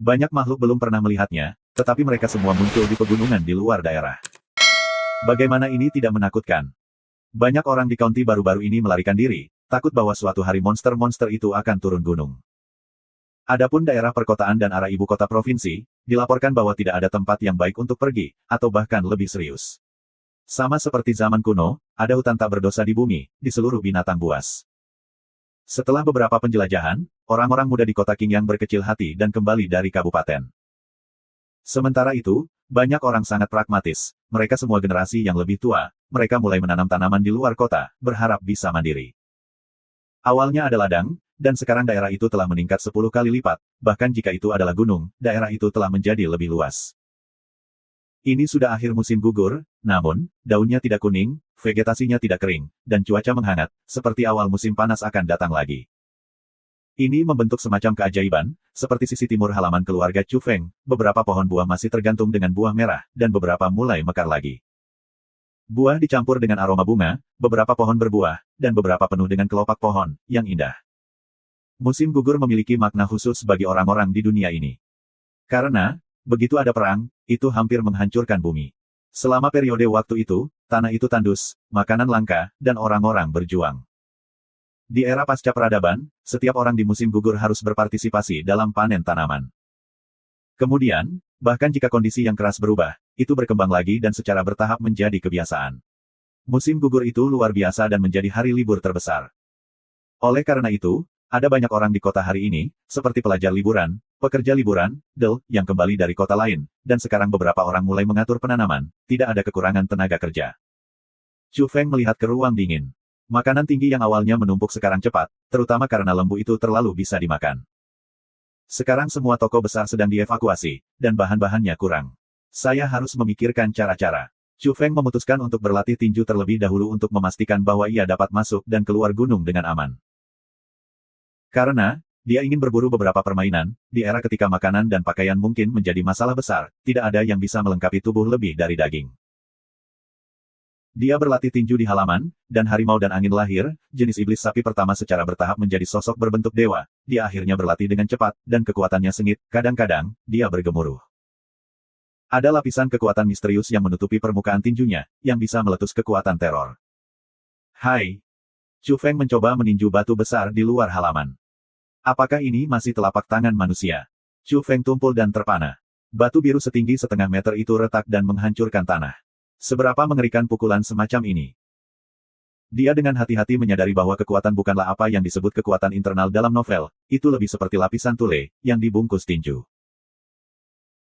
Banyak makhluk belum pernah melihatnya, tetapi mereka semua muncul di pegunungan di luar daerah. Bagaimana ini tidak menakutkan? Banyak orang di county baru-baru ini melarikan diri, takut bahwa suatu hari monster-monster itu akan turun gunung. Adapun daerah perkotaan dan arah ibu kota provinsi, dilaporkan bahwa tidak ada tempat yang baik untuk pergi, atau bahkan lebih serius. Sama seperti zaman kuno, ada hutan tak berdosa di bumi, di seluruh binatang buas. Setelah beberapa penjelajahan, orang-orang muda di kota Qingyang berkecil hati dan kembali dari kabupaten. Sementara itu, banyak orang sangat pragmatis, mereka semua generasi yang lebih tua, mereka mulai menanam tanaman di luar kota, berharap bisa mandiri. Awalnya ada ladang, dan sekarang daerah itu telah meningkat 10 kali lipat, bahkan jika itu adalah gunung, daerah itu telah menjadi lebih luas. Ini sudah akhir musim gugur, namun, daunnya tidak kuning, vegetasinya tidak kering, dan cuaca menghangat, seperti awal musim panas akan datang lagi. Ini membentuk semacam keajaiban, seperti sisi timur halaman keluarga Chu Feng, beberapa pohon buah masih tergantung dengan buah merah, dan beberapa mulai mekar lagi. Buah dicampur dengan aroma bunga, beberapa pohon berbuah, dan beberapa penuh dengan kelopak pohon, yang indah. Musim gugur memiliki makna khusus bagi orang-orang di dunia ini. Karena, begitu ada perang, itu hampir menghancurkan bumi. Selama periode waktu itu, tanah itu tandus, makanan langka, dan orang-orang berjuang. Di era pasca peradaban, setiap orang di musim gugur harus berpartisipasi dalam panen tanaman. Kemudian, bahkan jika kondisi yang keras berubah, itu berkembang lagi dan secara bertahap menjadi kebiasaan. Musim gugur itu luar biasa dan menjadi hari libur terbesar. Oleh karena itu, ada banyak orang di kota hari ini, seperti pelajar liburan, pekerja liburan, yang kembali dari kota lain, dan sekarang beberapa orang mulai mengatur penanaman, tidak ada kekurangan tenaga kerja. Chu Feng melihat ke ruang dingin. Makanan tinggi yang awalnya menumpuk sekarang cepat, terutama karena lembu itu terlalu bisa dimakan. Sekarang semua toko besar sedang dievakuasi, dan bahan-bahannya kurang. Saya harus memikirkan cara-cara. Chu Feng memutuskan untuk berlatih tinju terlebih dahulu untuk memastikan bahwa ia dapat masuk dan keluar gunung dengan aman. Karena, Dia ingin berburu beberapa permainan, di era ketika makanan dan pakaian mungkin menjadi masalah besar, tidak ada yang bisa melengkapi tubuh lebih dari daging. Dia berlatih tinju di halaman, dan harimau dan angin lahir, jenis iblis sapi pertama secara bertahap menjadi sosok berbentuk dewa. Dia akhirnya berlatih dengan cepat, dan kekuatannya sengit, kadang-kadang, dia bergemuruh. Ada lapisan kekuatan misterius yang menutupi permukaan tinjunya, yang bisa meletus kekuatan teror. Hai! Chu Feng mencoba meninju batu besar di luar halaman. Apakah ini masih telapak tangan manusia? Chu Feng tumpul dan terpana. Batu biru setinggi setengah meter itu retak dan menghancurkan tanah. Seberapa mengerikan pukulan semacam ini? Dia dengan hati-hati menyadari bahwa kekuatan bukanlah apa yang disebut kekuatan internal dalam novel, itu lebih seperti lapisan tule, yang dibungkus tinju.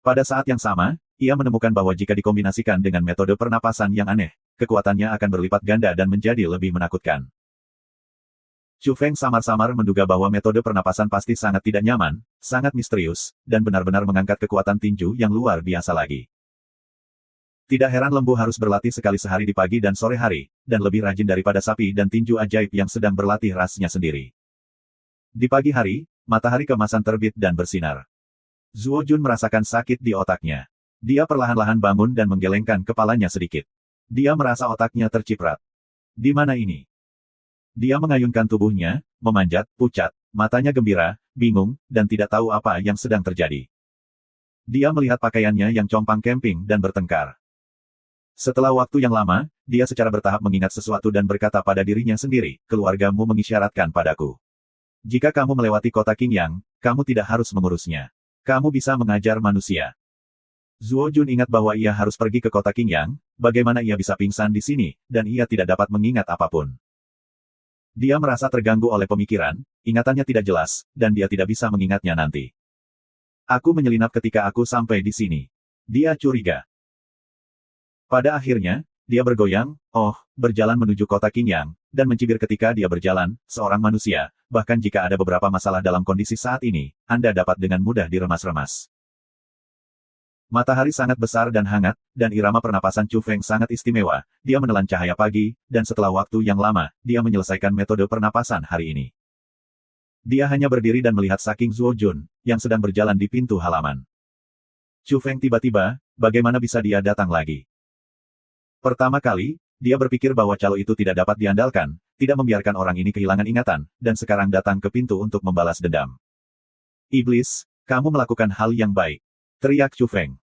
Pada saat yang sama, ia menemukan bahwa jika dikombinasikan dengan metode pernapasan yang aneh, kekuatannya akan berlipat ganda dan menjadi lebih menakutkan. Chu Feng samar-samar menduga bahwa metode pernapasan pasti sangat tidak nyaman, sangat misterius, dan benar-benar mengangkat kekuatan tinju yang luar biasa lagi. Tidak heran lembu harus berlatih sekali sehari di pagi dan sore hari, dan lebih rajin daripada sapi dan tinju ajaib yang sedang berlatih rasnya sendiri. Di pagi hari, matahari keemasan terbit dan bersinar. Zuo Jun merasakan sakit di otaknya. Dia perlahan-lahan bangun dan menggelengkan kepalanya sedikit. Dia merasa otaknya terciprat. Di mana ini? Dia mengayunkan tubuhnya, memanjat, pucat, matanya gembira, bingung, dan tidak tahu apa yang sedang terjadi. Dia melihat pakaiannya yang compang camping dan bertengkar. Setelah waktu yang lama, dia secara bertahap mengingat sesuatu dan berkata pada dirinya sendiri, keluargamu mengisyaratkan padaku. Jika kamu melewati kota Qingyang, kamu tidak harus mengurusnya. Kamu bisa mengajar manusia. Zuo Jun ingat bahwa ia harus pergi ke kota Qingyang, bagaimana ia bisa pingsan di sini, dan ia tidak dapat mengingat apapun. Dia merasa terganggu oleh pemikiran, ingatannya tidak jelas, dan dia tidak bisa mengingatnya nanti. Aku menyelinap ketika aku sampai di sini. Dia curiga. Pada akhirnya, dia bergoyang, berjalan menuju kota Qingyang, dan mencibir ketika dia berjalan, seorang manusia, bahkan jika ada beberapa masalah dalam kondisi saat ini, Anda dapat dengan mudah diremas-remas. Matahari sangat besar dan hangat, dan irama pernapasan Chu Feng sangat istimewa. Dia menelan cahaya pagi, dan setelah waktu yang lama, dia menyelesaikan metode pernapasan hari ini. Dia hanya berdiri dan melihat saking Zuo Jun, yang sedang berjalan di pintu halaman. Chu Feng tiba-tiba, bagaimana bisa dia datang lagi? Pertama kali, dia berpikir bahwa calo itu tidak dapat diandalkan, tidak membiarkan orang ini kehilangan ingatan, dan sekarang datang ke pintu untuk membalas dendam. Iblis, kamu melakukan hal yang baik. Teriak Chu Feng.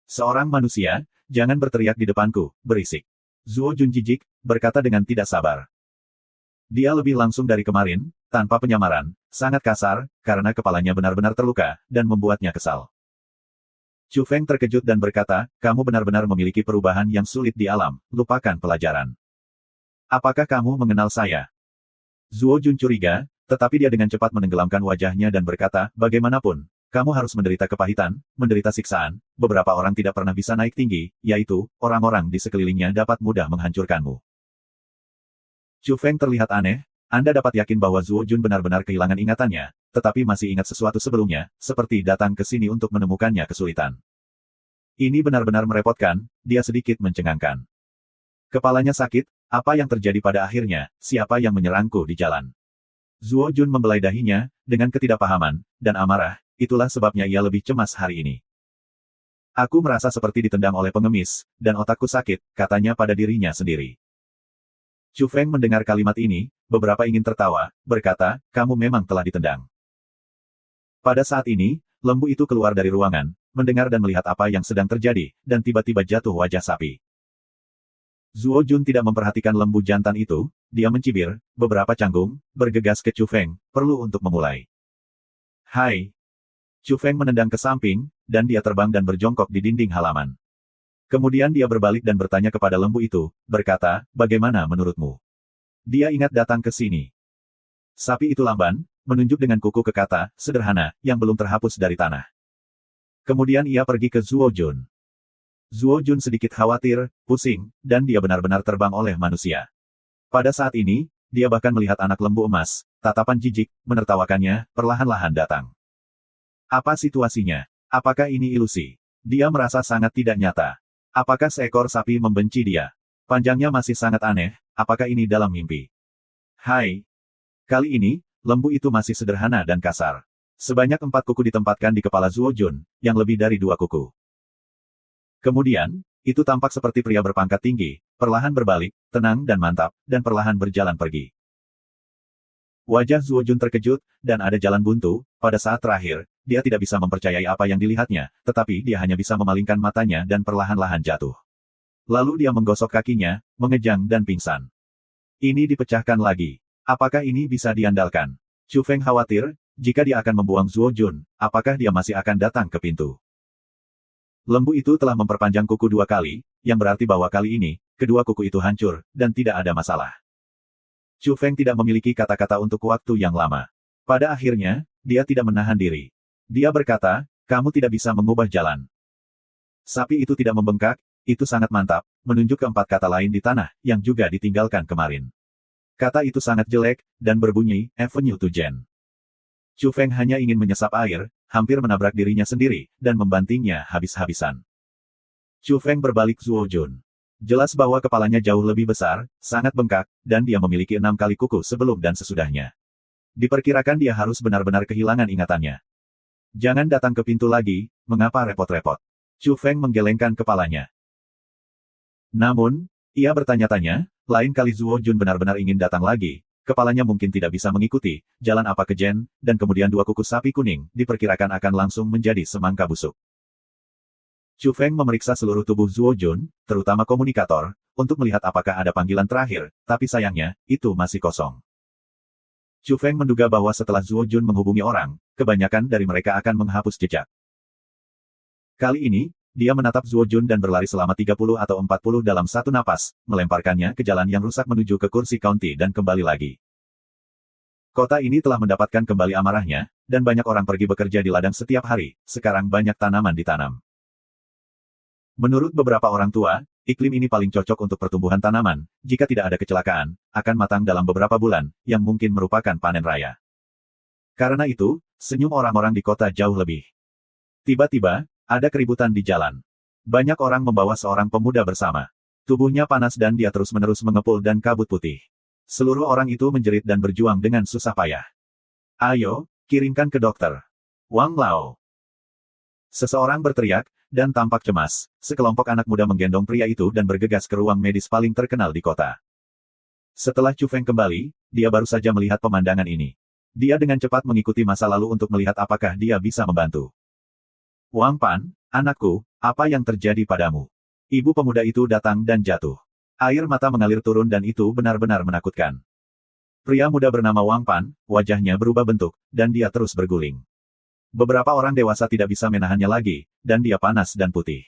Seorang manusia, jangan berteriak di depanku, berisik. Zuo Jun jijik, berkata dengan tidak sabar. Dia lebih langsung dari kemarin, tanpa penyamaran, sangat kasar, karena kepalanya benar-benar terluka, dan membuatnya kesal. Chu Feng terkejut dan berkata, kamu benar-benar memiliki perubahan yang sulit di alam, lupakan pelajaran. Apakah kamu mengenal saya? Zuo Jun curiga, tetapi dia dengan cepat menenggelamkan wajahnya dan berkata, bagaimanapun, kamu harus menderita kepahitan, menderita siksaan, beberapa orang tidak pernah bisa naik tinggi, yaitu, orang-orang di sekelilingnya dapat mudah menghancurkanmu. Chu Feng terlihat aneh, Anda dapat yakin bahwa Zuo Jun benar-benar kehilangan ingatannya, tetapi masih ingat sesuatu sebelumnya, seperti datang ke sini untuk menemukannya kesulitan. Ini benar-benar merepotkan, dia sedikit mencengangkan. Kepalanya sakit, apa yang terjadi pada akhirnya, siapa yang menyerangku di jalan? Zuo Jun membelai dahinya, dengan ketidakpahaman, dan amarah. Itulah sebabnya ia lebih cemas hari ini. Aku merasa seperti ditendang oleh pengemis, dan otakku sakit, katanya pada dirinya sendiri. Chu Feng mendengar kalimat ini, beberapa ingin tertawa, berkata, kamu memang telah ditendang. Pada saat ini, lembu itu keluar dari ruangan, mendengar dan melihat apa yang sedang terjadi, dan tiba-tiba jatuh wajah sapi. Zuo Jun tidak memperhatikan lembu jantan itu, dia mencibir, beberapa canggung, bergegas ke Chu Feng, perlu untuk memulai. Hai! Chu Feng menendang ke samping, dan dia terbang dan berjongkok di dinding halaman. Kemudian dia berbalik dan bertanya kepada lembu itu, berkata, bagaimana menurutmu? Dia ingat datang ke sini. Sapi itu lamban, menunjuk dengan kuku ke kata, sederhana, yang belum terhapus dari tanah. Kemudian ia pergi ke Zuo Jun. Zuo Jun sedikit khawatir, pusing, dan dia benar-benar terbang oleh manusia. Pada saat ini, dia bahkan melihat anak lembu emas, tatapan jijik, menertawakannya, perlahan-lahan datang. Apa situasinya? Apakah ini ilusi? Dia merasa sangat tidak nyata. Apakah seekor sapi membenci dia? Panjangnya masih sangat aneh, apakah ini dalam mimpi? Hai! Kali ini, lembu itu masih sederhana dan kasar. Sebanyak 4 kuku ditempatkan di kepala Zuo Jun, yang lebih dari 2 kuku. Kemudian, itu tampak seperti pria berpangkat tinggi, perlahan berbalik, tenang dan mantap, dan perlahan berjalan pergi. Wajah Zuo Jun terkejut, dan ada jalan buntu. Pada saat terakhir, dia tidak bisa mempercayai apa yang dilihatnya, tetapi dia hanya bisa memalingkan matanya dan perlahan-lahan jatuh. Lalu dia menggosok kakinya, mengejang dan pingsan. Ini dipecahkan lagi. Apakah ini bisa diandalkan? Chu Feng khawatir, jika dia akan membuang Zuo Jun, apakah dia masih akan datang ke pintu? Lembu itu telah memperpanjang kuku 2 kali, yang berarti bahwa kali ini, kedua kuku itu hancur, dan tidak ada masalah. Chu Feng tidak memiliki kata-kata untuk waktu yang lama. Pada akhirnya, dia tidak menahan diri. Dia berkata, kamu tidak bisa mengubah jalan. Sapi itu tidak membengkak, itu sangat mantap, menunjuk ke 4 kata lain di tanah, yang juga ditinggalkan kemarin. Kata itu sangat jelek, dan berbunyi, Avenue to Gen. Chu Feng hanya ingin menyesap air, hampir menabrak dirinya sendiri, dan membantingnya habis-habisan. Chu Feng berbalik Zuo Jun. Jelas bahwa kepalanya jauh lebih besar, sangat bengkak, dan dia memiliki 6 kali kuku sebelum dan sesudahnya. Diperkirakan dia harus benar-benar kehilangan ingatannya. Jangan datang ke pintu lagi, mengapa repot-repot? Chu Feng menggelengkan kepalanya. Namun, ia bertanya-tanya, lain kali Zuo Jun benar-benar ingin datang lagi, kepalanya mungkin tidak bisa mengikuti, jalan apa ke Gen, dan kemudian 2 kuku sapi kuning, diperkirakan akan langsung menjadi semangka busuk. Chu Feng memeriksa seluruh tubuh Zuo Jun, terutama komunikator, untuk melihat apakah ada panggilan terakhir, tapi sayangnya, itu masih kosong. Chu Feng menduga bahwa setelah Zuo Jun menghubungi orang, kebanyakan dari mereka akan menghapus jejak. Kali ini, dia menatap Zuo Jun dan berlari selama 30 atau 40 dalam satu napas, melemparkannya ke jalan yang rusak menuju ke kursi county dan kembali lagi. Kota ini telah mendapatkan kembali amarahnya, dan banyak orang pergi bekerja di ladang setiap hari, sekarang banyak tanaman ditanam. Menurut beberapa orang tua, iklim ini paling cocok untuk pertumbuhan tanaman, jika tidak ada kecelakaan, akan matang dalam beberapa bulan, yang mungkin merupakan panen raya. Karena itu, senyum orang-orang di kota jauh lebih. Tiba-tiba, ada keributan di jalan. Banyak orang membawa seorang pemuda bersama. Tubuhnya panas dan dia terus-menerus mengepul dan kabut putih. Seluruh orang itu menjerit dan berjuang dengan susah payah. Ayo, kirimkan ke dokter. Wang Lao. Seseorang berteriak, dan tampak cemas. Sekelompok anak muda menggendong pria itu dan bergegas ke ruang medis paling terkenal di kota. Setelah Chu Feng kembali, dia baru saja melihat pemandangan ini. Dia dengan cepat mengikuti masa lalu untuk melihat apakah dia bisa membantu. Wang Pan, anakku, apa yang terjadi padamu? Ibu pemuda itu datang dan jatuh. Air mata mengalir turun dan itu benar-benar menakutkan. Pria muda bernama Wang Pan, wajahnya berubah bentuk, dan dia terus berguling. Beberapa orang dewasa tidak bisa menahannya lagi, dan dia panas dan putih.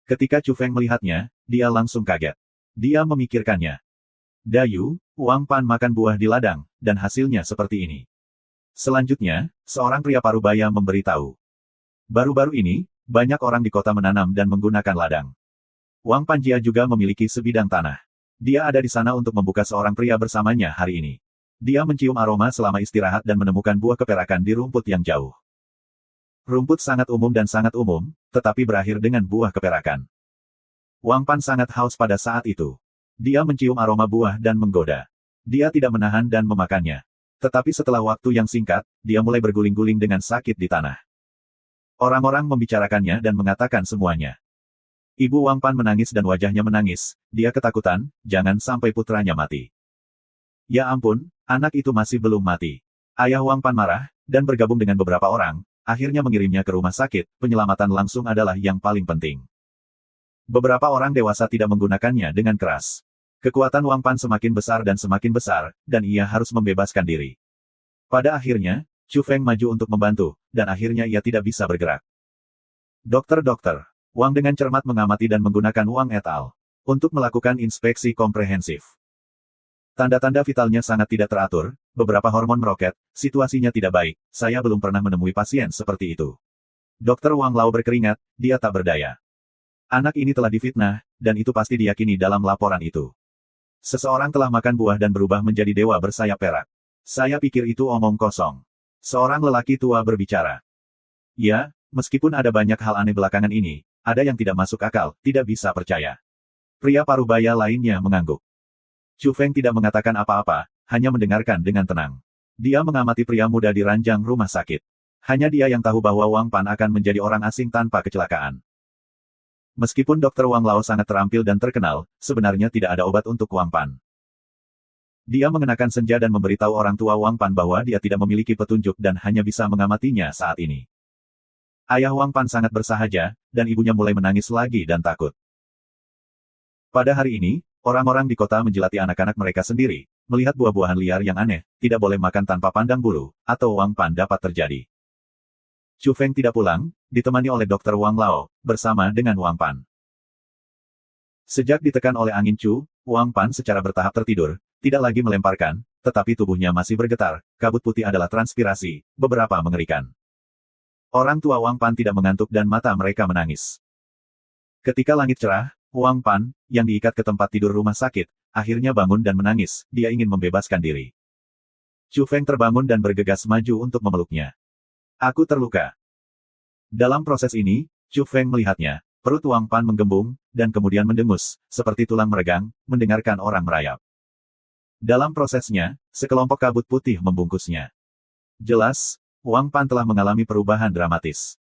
Ketika Chu Feng melihatnya, dia langsung kaget. Dia memikirkannya. Dayu, Wang Pan makan buah di ladang, dan hasilnya seperti ini. Selanjutnya, seorang pria parubaya memberitahu. Baru-baru ini, banyak orang di kota menanam dan menggunakan ladang. Wang Panjia juga memiliki sebidang tanah. Dia ada di sana untuk membuka seorang pria bersamanya hari ini. Dia mencium aroma selama istirahat dan menemukan buah keperakan di rumput yang jauh. Rumput sangat umum dan sangat umum, tetapi berakhir dengan buah keperakan. Wang Pan sangat haus pada saat itu. Dia mencium aroma buah dan menggoda. Dia tidak menahan dan memakannya. Tetapi setelah waktu yang singkat, dia mulai berguling-guling dengan sakit di tanah. Orang-orang membicarakannya dan mengatakan semuanya. Ibu Wang Pan menangis dan wajahnya menangis, dia ketakutan, jangan sampai putranya mati. Ya ampun, anak itu masih belum mati. Ayah Wang Pan marah, dan bergabung dengan beberapa orang, akhirnya mengirimnya ke rumah sakit, penyelamatan langsung adalah yang paling penting. Beberapa orang dewasa tidak menggunakannya dengan keras. Kekuatan Wang Pan semakin besar, dan ia harus membebaskan diri. Pada akhirnya, Chu Feng maju untuk membantu, dan akhirnya ia tidak bisa bergerak. Dokter, Wang dengan cermat mengamati dan menggunakan Wang et al. Untuk melakukan inspeksi komprehensif. Tanda-tanda vitalnya sangat tidak teratur, beberapa hormon meroket, situasinya tidak baik, saya belum pernah menemui pasien seperti itu. Dokter Wang Lao berkeringat, dia tak berdaya. Anak ini telah difitnah, dan itu pasti diyakini dalam laporan itu. Seseorang telah makan buah dan berubah menjadi dewa bersayap perak. Saya pikir itu omong kosong. Seorang lelaki tua berbicara. Ya, meskipun ada banyak hal aneh belakangan ini, ada yang tidak masuk akal, tidak bisa percaya. Pria parubaya lainnya mengangguk. Chu Feng tidak mengatakan apa-apa, hanya mendengarkan dengan tenang. Dia mengamati pria muda di ranjang rumah sakit. Hanya dia yang tahu bahwa Wang Pan akan menjadi orang asing tanpa kecelakaan. Meskipun Dr. Wang Lao sangat terampil dan terkenal, sebenarnya tidak ada obat untuk Wang Pan. Dia mengenakan senja dan memberitahu orang tua Wang Pan bahwa dia tidak memiliki petunjuk dan hanya bisa mengamatinya saat ini. Ayah Wang Pan sangat bersahaja, dan ibunya mulai menangis lagi dan takut. Pada hari ini, orang-orang di kota menjilati anak-anak mereka sendiri, melihat buah-buahan liar yang aneh, tidak boleh makan tanpa pandang bulu, atau Wang Pan dapat terjadi. Chu Feng tidak pulang, ditemani oleh Dr. Wang Lao, bersama dengan Wang Pan. Sejak ditekan oleh angin Chu, Wang Pan secara bertahap tertidur, tidak lagi melemparkan, tetapi tubuhnya masih bergetar, kabut putih adalah transpirasi, beberapa mengerikan. Orang tua Wang Pan tidak mengantuk dan mata mereka menangis. Ketika langit cerah, Wang Pan, yang diikat ke tempat tidur rumah sakit, akhirnya bangun dan menangis, dia ingin membebaskan diri. Chu Feng terbangun dan bergegas maju untuk memeluknya. Aku terluka. Dalam proses ini, Chu Feng melihatnya, perut Wang Pan menggembung, dan kemudian mendengus, seperti tulang meregang, mendengarkan orang merayap. Dalam prosesnya, sekelompok kabut putih membungkusnya. Jelas, Wang Pan telah mengalami perubahan dramatis.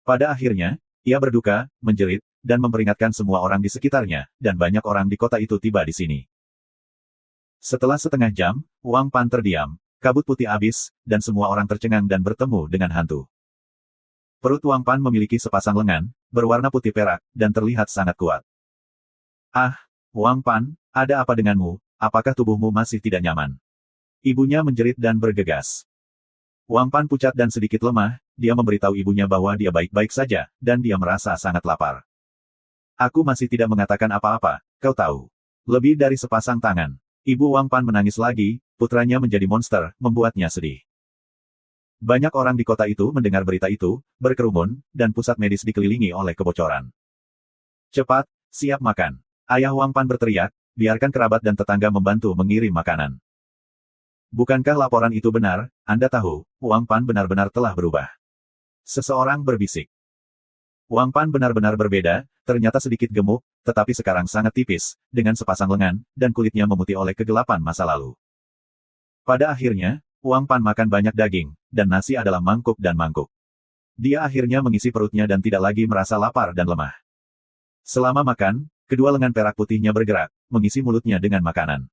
Pada akhirnya, ia berduka, menjerit, dan memperingatkan semua orang di sekitarnya, dan banyak orang di kota itu tiba di sini. Setelah setengah jam, Wang Pan terdiam. Kabut putih habis, dan semua orang tercengang dan bertemu dengan hantu. Perut Wang Pan memiliki sepasang lengan, berwarna putih perak, dan terlihat sangat kuat. Ah, Wang Pan, ada apa denganmu? Apakah tubuhmu masih tidak nyaman? Ibunya menjerit dan bergegas. Wang Pan pucat dan sedikit lemah, dia memberitahu ibunya bahwa dia baik-baik saja, dan dia merasa sangat lapar. Aku masih tidak mengatakan apa-apa, kau tahu. Lebih dari sepasang tangan. Ibu Wang Pan menangis lagi, putranya menjadi monster, membuatnya sedih. Banyak orang di kota itu mendengar berita itu, berkerumun, dan pusat medis dikelilingi oleh kebocoran. Cepat, siap makan. Ayah Wang Pan berteriak, biarkan kerabat dan tetangga membantu mengirim makanan. Bukankah laporan itu benar? Anda tahu, Wang Pan benar-benar telah berubah. Seseorang berbisik. Wang Pan benar-benar berbeda, ternyata sedikit gemuk, tetapi sekarang sangat tipis, dengan sepasang lengan, dan kulitnya memutih oleh kegelapan masa lalu. Pada akhirnya, Wang Pan makan banyak daging, dan nasi adalah mangkuk dan mangkuk. Dia akhirnya mengisi perutnya dan tidak lagi merasa lapar dan lemah. Selama makan, kedua lengan perak putihnya bergerak, mengisi mulutnya dengan makanan.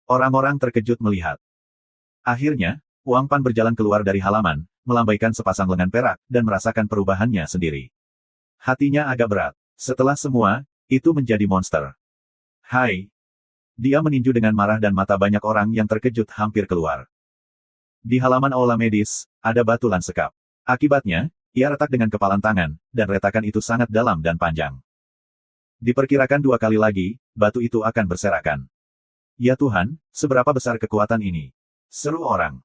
Orang-orang terkejut melihat. Akhirnya, Wang Pan berjalan keluar dari halaman, melambaikan sepasang lengan perak, dan merasakan perubahannya sendiri. Hatinya agak berat. Setelah semua, itu menjadi monster. Hai! Dia meninju dengan marah dan mata banyak orang yang terkejut hampir keluar. Di halaman aula medis, ada batu lansekap. Akibatnya, ia retak dengan kepalan tangan, dan retakan itu sangat dalam dan panjang. Diperkirakan 2 kali lagi, batu itu akan berserakan. Ya Tuhan, seberapa besar kekuatan ini? Seru orang.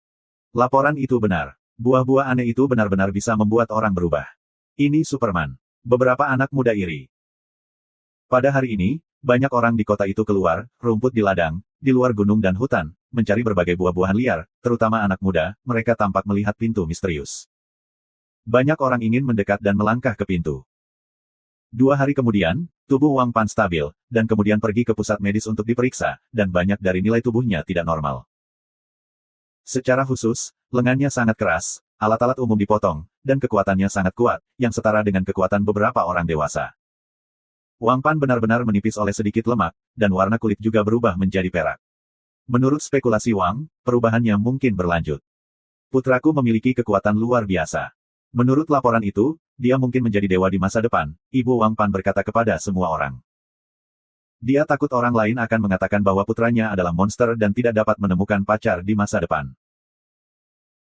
Laporan itu benar. Buah-buah aneh itu benar-benar bisa membuat orang berubah. Ini Superman. Beberapa anak muda iri. Pada hari ini, banyak orang di kota itu keluar, rumput di ladang, di luar gunung dan hutan, mencari berbagai buah-buahan liar, terutama anak muda, mereka tampak melihat pintu misterius. Banyak orang ingin mendekat dan melangkah ke pintu. 2 hari kemudian, tubuh Wang Pan stabil, dan kemudian pergi ke pusat medis untuk diperiksa, dan banyak dari nilai tubuhnya tidak normal. Secara khusus, lengannya sangat keras, alat-alat umum dipotong, dan kekuatannya sangat kuat, yang setara dengan kekuatan beberapa orang dewasa. Wang Pan benar-benar menipis oleh sedikit lemak, dan warna kulit juga berubah menjadi perak. Menurut spekulasi Wang, perubahannya mungkin berlanjut. Putraku memiliki kekuatan luar biasa. Menurut laporan itu, dia mungkin menjadi dewa di masa depan, Ibu Wang Pan berkata kepada semua orang. Dia takut orang lain akan mengatakan bahwa putranya adalah monster dan tidak dapat menemukan pacar di masa depan.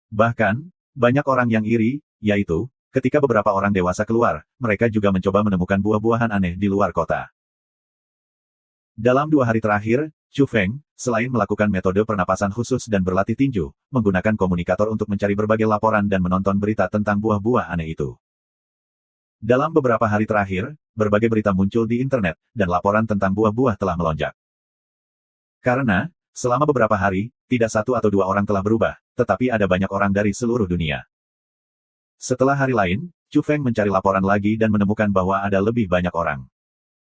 Bahkan, banyak orang yang iri, yaitu, ketika beberapa orang dewasa keluar, mereka juga mencoba menemukan buah-buahan aneh di luar kota. Dalam 2 hari terakhir, Chu Feng, selain melakukan metode pernapasan khusus dan berlatih tinju, menggunakan komunikator untuk mencari berbagai laporan dan menonton berita tentang buah-buah aneh itu. Dalam beberapa hari terakhir, berbagai berita muncul di internet, dan laporan tentang buah-buah telah melonjak. Karena, selama beberapa hari, tidak 1 atau 2 orang telah berubah, tetapi ada banyak orang dari seluruh dunia. Setelah hari lain, Chu Feng mencari laporan lagi dan menemukan bahwa ada lebih banyak orang.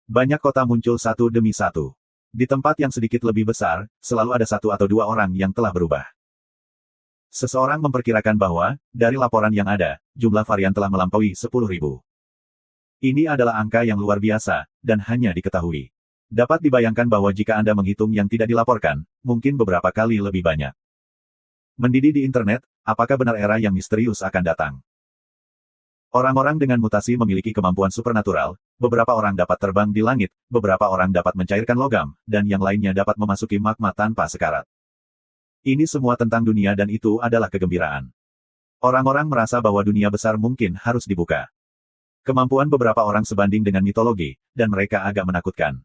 Banyak kota muncul satu demi satu. Di tempat yang sedikit lebih besar, selalu ada 1 atau 2 orang yang telah berubah. Seseorang memperkirakan bahwa, dari laporan yang ada, jumlah varian telah melampaui 10.000. Ini adalah angka yang luar biasa, dan hanya diketahui. Dapat dibayangkan bahwa jika Anda menghitung yang tidak dilaporkan, mungkin beberapa kali lebih banyak. Mendidih di internet, apakah benar era yang misterius akan datang? Orang-orang dengan mutasi memiliki kemampuan supernatural, beberapa orang dapat terbang di langit, beberapa orang dapat mencairkan logam, dan yang lainnya dapat memasuki magma tanpa sekarat. Ini semua tentang dunia dan itu adalah kegembiraan. Orang-orang merasa bahwa dunia besar mungkin harus dibuka. Kemampuan beberapa orang sebanding dengan mitologi, dan mereka agak menakutkan.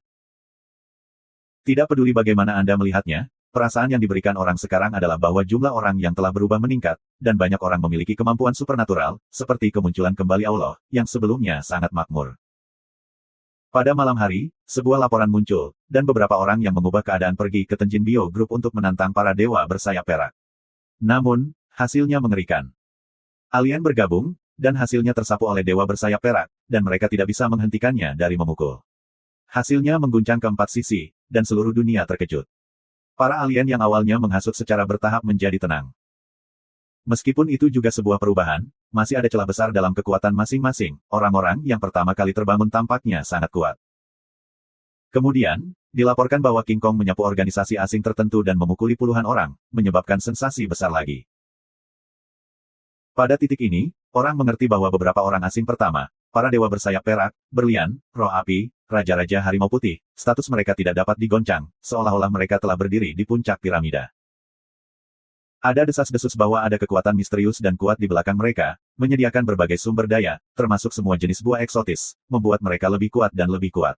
Tidak peduli bagaimana Anda melihatnya, perasaan yang diberikan orang sekarang adalah bahwa jumlah orang yang telah berubah meningkat, dan banyak orang memiliki kemampuan supernatural, seperti kemunculan kembali Allah, yang sebelumnya sangat makmur. Pada malam hari, sebuah laporan muncul, dan beberapa orang yang mengubah keadaan pergi ke Tenjin Bio Group untuk menantang para dewa bersayap perak. Namun, hasilnya mengerikan. Alien bergabung, dan hasilnya tersapu oleh dewa bersayap perak, dan mereka tidak bisa menghentikannya dari memukul. Hasilnya mengguncang keempat sisi, dan seluruh dunia terkejut. Para alien yang awalnya menghasut secara bertahap menjadi tenang. Meskipun itu juga sebuah perubahan, masih ada celah besar dalam kekuatan masing-masing. Orang-orang yang pertama kali terbangun tampaknya sangat kuat. Kemudian, dilaporkan bahwa King Kong menyapu organisasi asing tertentu dan memukuli puluhan orang, menyebabkan sensasi besar lagi. Pada titik ini, orang mengerti bahwa beberapa orang asing pertama, para dewa bersayap perak, berlian, roh api, raja-raja harimau putih, status mereka tidak dapat digoncang, seolah-olah mereka telah berdiri di puncak piramida. Ada desas-desus bahwa ada kekuatan misterius dan kuat di belakang mereka, menyediakan berbagai sumber daya, termasuk semua jenis buah eksotis, membuat mereka lebih kuat dan lebih kuat.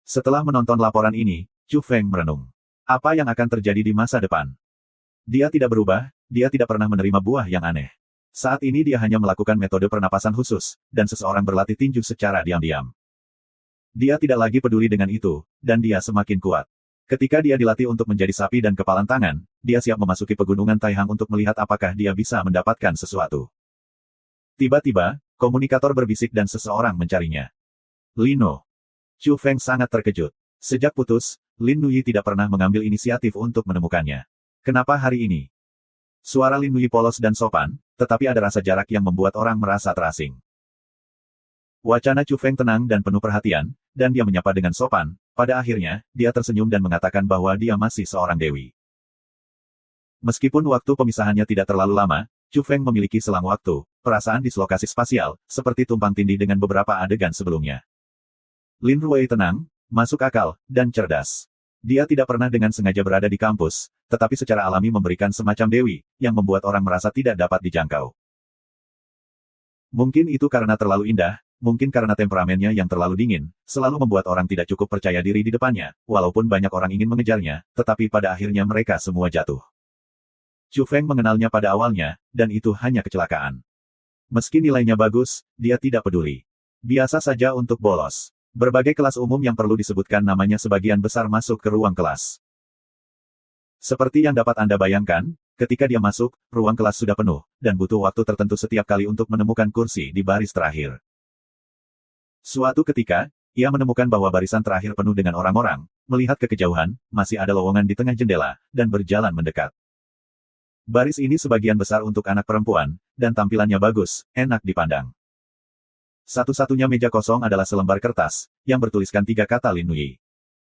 Setelah menonton laporan ini, Chu Feng merenung. Apa yang akan terjadi di masa depan? Dia tidak berubah, dia tidak pernah menerima buah yang aneh. Saat ini dia hanya melakukan metode pernapasan khusus, dan seseorang berlatih tinju secara diam-diam. Dia tidak lagi peduli dengan itu, dan dia semakin kuat. Ketika dia dilatih untuk menjadi sapi dan kepalan tangan, dia siap memasuki pegunungan Taihang untuk melihat apakah dia bisa mendapatkan sesuatu. Tiba-tiba, komunikator berbisik dan seseorang mencarinya. Lino. Chu Feng sangat terkejut. Sejak putus, Lin Nui tidak pernah mengambil inisiatif untuk menemukannya. Kenapa hari ini? Suara Lin Nui polos dan sopan, tetapi ada rasa jarak yang membuat orang merasa terasing. Wacana Chu Feng tenang dan penuh perhatian, dan dia menyapa dengan sopan. Pada akhirnya, dia tersenyum dan mengatakan bahwa dia masih seorang dewi. Meskipun waktu pemisahannya tidak terlalu lama, Chu Feng memiliki selang waktu, perasaan dislokasi spasial, seperti tumpang tindih dengan beberapa adegan sebelumnya. Lin Ruwei tenang, masuk akal, dan cerdas. Dia tidak pernah dengan sengaja berada di kampus, tetapi secara alami memberikan semacam dewi, yang membuat orang merasa tidak dapat dijangkau. Mungkin itu karena terlalu indah, mungkin karena temperamennya yang terlalu dingin, selalu membuat orang tidak cukup percaya diri di depannya, walaupun banyak orang ingin mengejarnya, tetapi pada akhirnya mereka semua jatuh. Chu Feng mengenalnya pada awalnya, dan itu hanya kecelakaan. Meski nilainya bagus, dia tidak peduli. Biasa saja untuk bolos. Berbagai kelas umum yang perlu disebutkan namanya sebagian besar masuk ke ruang kelas. Seperti yang dapat Anda bayangkan, ketika dia masuk, ruang kelas sudah penuh, dan butuh waktu tertentu setiap kali untuk menemukan kursi di baris terakhir. Suatu ketika, ia menemukan bahwa barisan terakhir penuh dengan orang-orang, melihat ke kejauhan, masih ada lowongan di tengah jendela, dan berjalan mendekat. Baris ini sebagian besar untuk anak perempuan, dan tampilannya bagus, enak dipandang. Satu-satunya meja kosong adalah selembar kertas, yang bertuliskan 3 kata Lin Nui.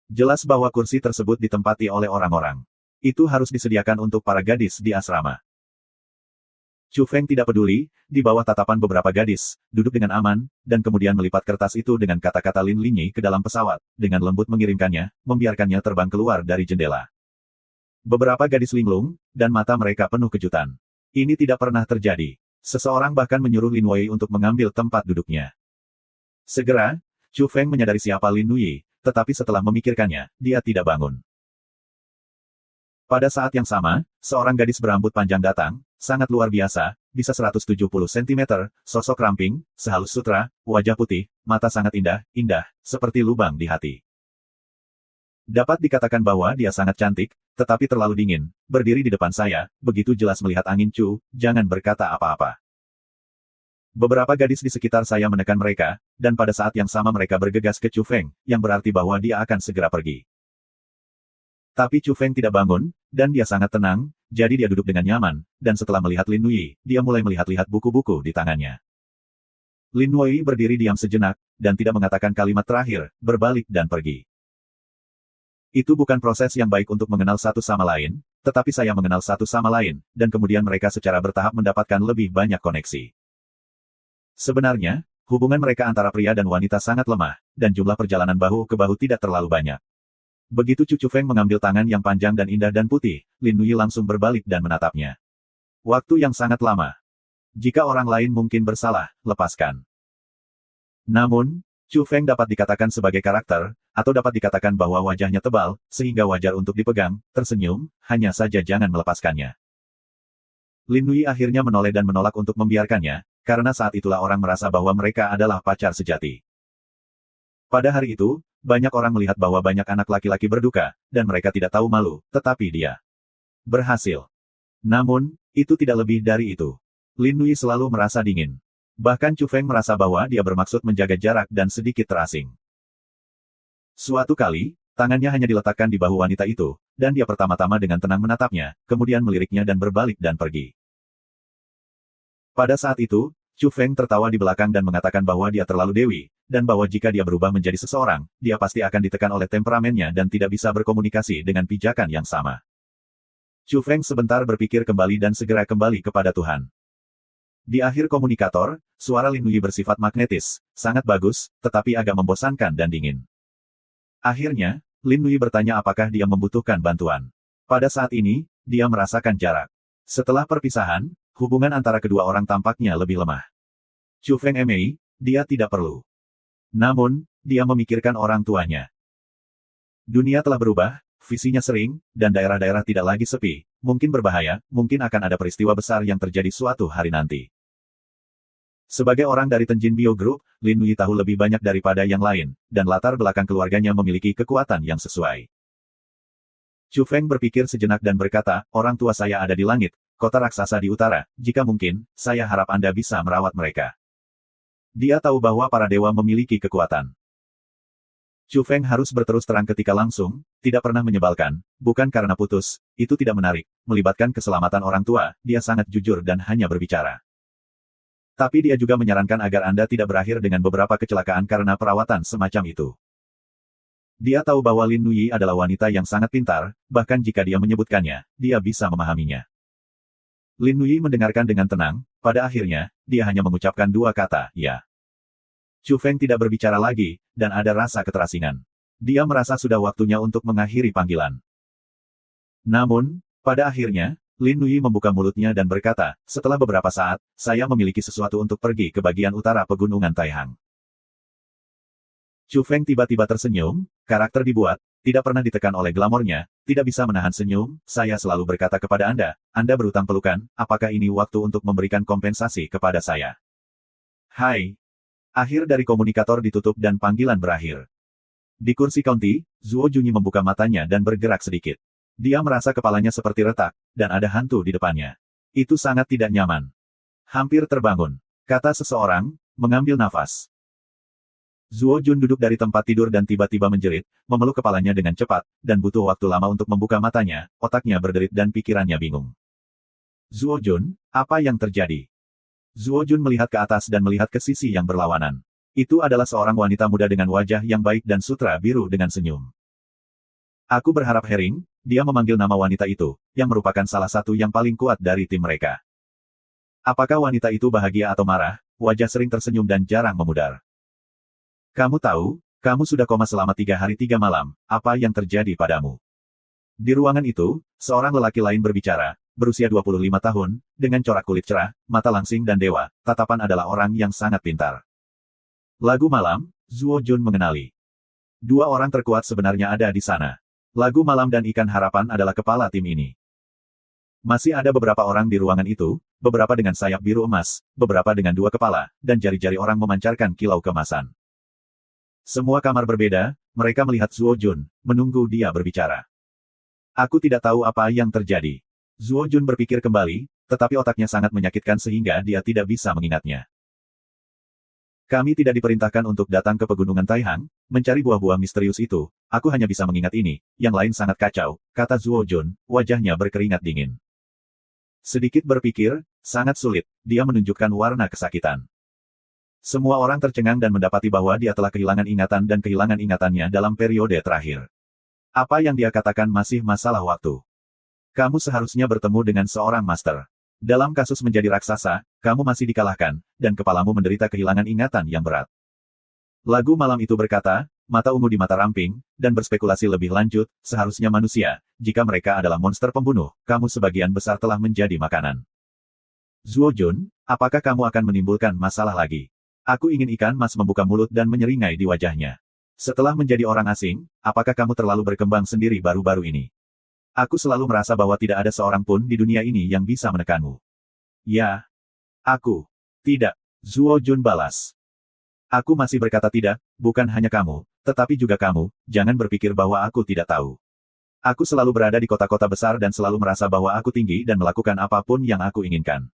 Jelas bahwa kursi tersebut ditempati oleh orang-orang. Itu harus disediakan untuk para gadis di asrama. Chu Feng tidak peduli, di bawah tatapan beberapa gadis, duduk dengan aman, dan kemudian melipat kertas itu dengan kata-kata Lin Linyi ke dalam pesawat, dengan lembut mengirimkannya, membiarkannya terbang keluar dari jendela. Beberapa gadis linglung, dan mata mereka penuh kejutan. Ini tidak pernah terjadi. Seseorang bahkan menyuruh Lin Wei untuk mengambil tempat duduknya. Segera, Chu Feng menyadari siapa Lin Nui, tetapi setelah memikirkannya, dia tidak bangun. Pada saat yang sama, seorang gadis berambut panjang datang, sangat luar biasa, bisa 170 cm, sosok ramping, sehalus sutra, wajah putih, mata sangat indah, seperti lubang di hati. Dapat dikatakan bahwa dia sangat cantik, tetapi terlalu dingin, berdiri di depan saya, begitu jelas melihat angin Chu, jangan berkata apa-apa. Beberapa gadis di sekitar saya menekan mereka, dan pada saat yang sama mereka bergegas ke Chu Feng, yang berarti bahwa dia akan segera pergi. Tapi Chu Feng tidak bangun, dan dia sangat tenang, jadi dia duduk dengan nyaman, dan setelah melihat Lin Nui, dia mulai melihat-lihat buku-buku di tangannya. Lin Nui berdiri diam sejenak, dan tidak mengatakan kalimat terakhir, berbalik dan pergi. Itu bukan proses yang baik untuk mengenal satu sama lain, tetapi saya mengenal satu sama lain, dan kemudian mereka secara bertahap mendapatkan lebih banyak koneksi. Sebenarnya, hubungan mereka antara pria dan wanita sangat lemah, dan jumlah perjalanan bahu ke bahu tidak terlalu banyak. Begitu Chu Feng mengambil tangan yang panjang dan indah dan putih, Lin Nui langsung berbalik dan menatapnya. Waktu yang sangat lama. Jika orang lain mungkin bersalah, lepaskan. Namun, Chu Feng dapat dikatakan sebagai karakter, atau dapat dikatakan bahwa wajahnya tebal, sehingga wajar untuk dipegang, tersenyum, hanya saja jangan melepaskannya. Lin Nui akhirnya menoleh dan menolak untuk membiarkannya, karena saat itulah orang merasa bahwa mereka adalah pacar sejati. Pada hari itu, banyak orang melihat bahwa banyak anak laki-laki berduka, dan mereka tidak tahu malu, tetapi dia berhasil. Namun, itu tidak lebih dari itu. Lin Nui selalu merasa dingin. Bahkan Chu Feng merasa bahwa dia bermaksud menjaga jarak dan sedikit terasing. Suatu kali, tangannya hanya diletakkan di bahu wanita itu, dan dia pertama-tama dengan tenang menatapnya, kemudian meliriknya dan berbalik dan pergi. Pada saat itu, Chu Feng tertawa di belakang dan mengatakan bahwa dia terlalu dewi, dan bahwa jika dia berubah menjadi seseorang, dia pasti akan ditekan oleh temperamennya dan tidak bisa berkomunikasi dengan pijakan yang sama. Chu Feng sebentar berpikir kembali dan segera kembali kepada Tuhan. Di akhir komunikator, suara Lin Nui bersifat magnetis, sangat bagus, tetapi agak membosankan dan dingin. Akhirnya, Lin Nui bertanya apakah dia membutuhkan bantuan. Pada saat ini, dia merasakan jarak. Setelah perpisahan, hubungan antara kedua orang tampaknya lebih lemah. Chu Feng Mei, dia tidak perlu. Namun, dia memikirkan orang tuanya. Dunia telah berubah, visinya sering, dan daerah-daerah tidak lagi sepi, mungkin berbahaya, mungkin akan ada peristiwa besar yang terjadi suatu hari nanti. Sebagai orang dari Tenjin Bio Group, Lin Nui tahu lebih banyak daripada yang lain, dan latar belakang keluarganya memiliki kekuatan yang sesuai. Chu Feng berpikir sejenak dan berkata, orang tua saya ada di langit, kota raksasa di utara, jika mungkin, saya harap Anda bisa merawat mereka. Dia tahu bahwa para dewa memiliki kekuatan. Chu Feng harus berterus terang ketika langsung, tidak pernah menyebalkan, bukan karena putus, itu tidak menarik, melibatkan keselamatan orang tua, dia sangat jujur dan hanya berbicara. Tapi dia juga menyarankan agar Anda tidak berakhir dengan beberapa kecelakaan karena perawatan semacam itu. Dia tahu bahwa Lin Nui adalah wanita yang sangat pintar, bahkan jika dia menyebutkannya, dia bisa memahaminya. Lin Nui mendengarkan dengan tenang, pada akhirnya, dia hanya mengucapkan dua kata, ya. Chu Feng tidak berbicara lagi, dan ada rasa keterasingan. Dia merasa sudah waktunya untuk mengakhiri panggilan. Namun, pada akhirnya, Lin Nui membuka mulutnya dan berkata, setelah beberapa saat, saya memiliki sesuatu untuk pergi ke bagian utara pegunungan Taihang. Chu Feng tiba-tiba tersenyum, karakter dibuat, tidak pernah ditekan oleh glamornya, tidak bisa menahan senyum, saya selalu berkata kepada Anda berutang pelukan, apakah ini waktu untuk memberikan kompensasi kepada saya? Hai. Akhir dari komunikator ditutup dan panggilan berakhir. Di kursi County, Zuo Junyi membuka matanya dan bergerak sedikit. Dia merasa kepalanya seperti retak, dan ada hantu di depannya. Itu sangat tidak nyaman. Hampir terbangun, kata seseorang, mengambil nafas. Zuo Jun duduk dari tempat tidur dan tiba-tiba menjerit, memeluk kepalanya dengan cepat, dan butuh waktu lama untuk membuka matanya, otaknya berderit dan pikirannya bingung. Zuo Jun, apa yang terjadi? Zuo Jun melihat ke atas dan melihat ke sisi yang berlawanan. Itu adalah seorang wanita muda dengan wajah yang baik dan sutra biru dengan senyum. Aku berharap Hering, dia memanggil nama wanita itu, yang merupakan salah satu yang paling kuat dari tim mereka. Apakah wanita itu bahagia atau marah, wajah sering tersenyum dan jarang memudar. Kamu tahu, kamu sudah koma selama 3 hari 3 malam, apa yang terjadi padamu? Di ruangan itu, seorang lelaki lain berbicara, berusia 25 tahun, dengan corak kulit cerah, mata langsing dan dewa, tatapan adalah orang yang sangat pintar. Lagu malam, Zuo Jun mengenali. 2 orang terkuat sebenarnya ada di sana. Lagu malam dan ikan harapan adalah kepala tim ini. Masih ada beberapa orang di ruangan itu, beberapa dengan sayap biru emas, beberapa dengan 2 kepala, dan jari-jari orang memancarkan kilau kemasan. Semua kamar berbeda, mereka melihat Zuo Jun, menunggu dia berbicara. Aku tidak tahu apa yang terjadi. Zuo Jun berpikir kembali, tetapi otaknya sangat menyakitkan sehingga dia tidak bisa mengingatnya. Kami tidak diperintahkan untuk datang ke pegunungan Taihang, mencari buah-buah misterius itu, aku hanya bisa mengingat ini, yang lain sangat kacau, kata Zuo Jun, wajahnya berkeringat dingin. Sedikit berpikir, sangat sulit, dia menunjukkan warna kesakitan. Semua orang tercengang dan mendapati bahwa dia telah kehilangan ingatan dan kehilangan ingatannya dalam periode terakhir. Apa yang dia katakan masih masalah waktu. Kamu seharusnya bertemu dengan seorang master. Dalam kasus menjadi raksasa, kamu masih dikalahkan, dan kepalamu menderita kehilangan ingatan yang berat. Lagu malam itu berkata, mata ungu di mata ramping, dan berspekulasi lebih lanjut, seharusnya manusia, jika mereka adalah monster pembunuh, kamu sebagian besar telah menjadi makanan. Zuo Jun, apakah kamu akan menimbulkan masalah lagi? Aku ingin ikan mas membuka mulut dan menyeringai di wajahnya. Setelah menjadi orang asing, apakah kamu terlalu berkembang sendiri baru-baru ini? Aku selalu merasa bahwa tidak ada seorang pun di dunia ini yang bisa menekanmu. Ya. Aku. Tidak. Zuo Jun balas. Aku masih berkata tidak, bukan hanya kamu, tetapi juga kamu, jangan berpikir bahwa aku tidak tahu. Aku selalu berada di kota-kota besar dan selalu merasa bahwa aku tinggi dan melakukan apapun yang aku inginkan.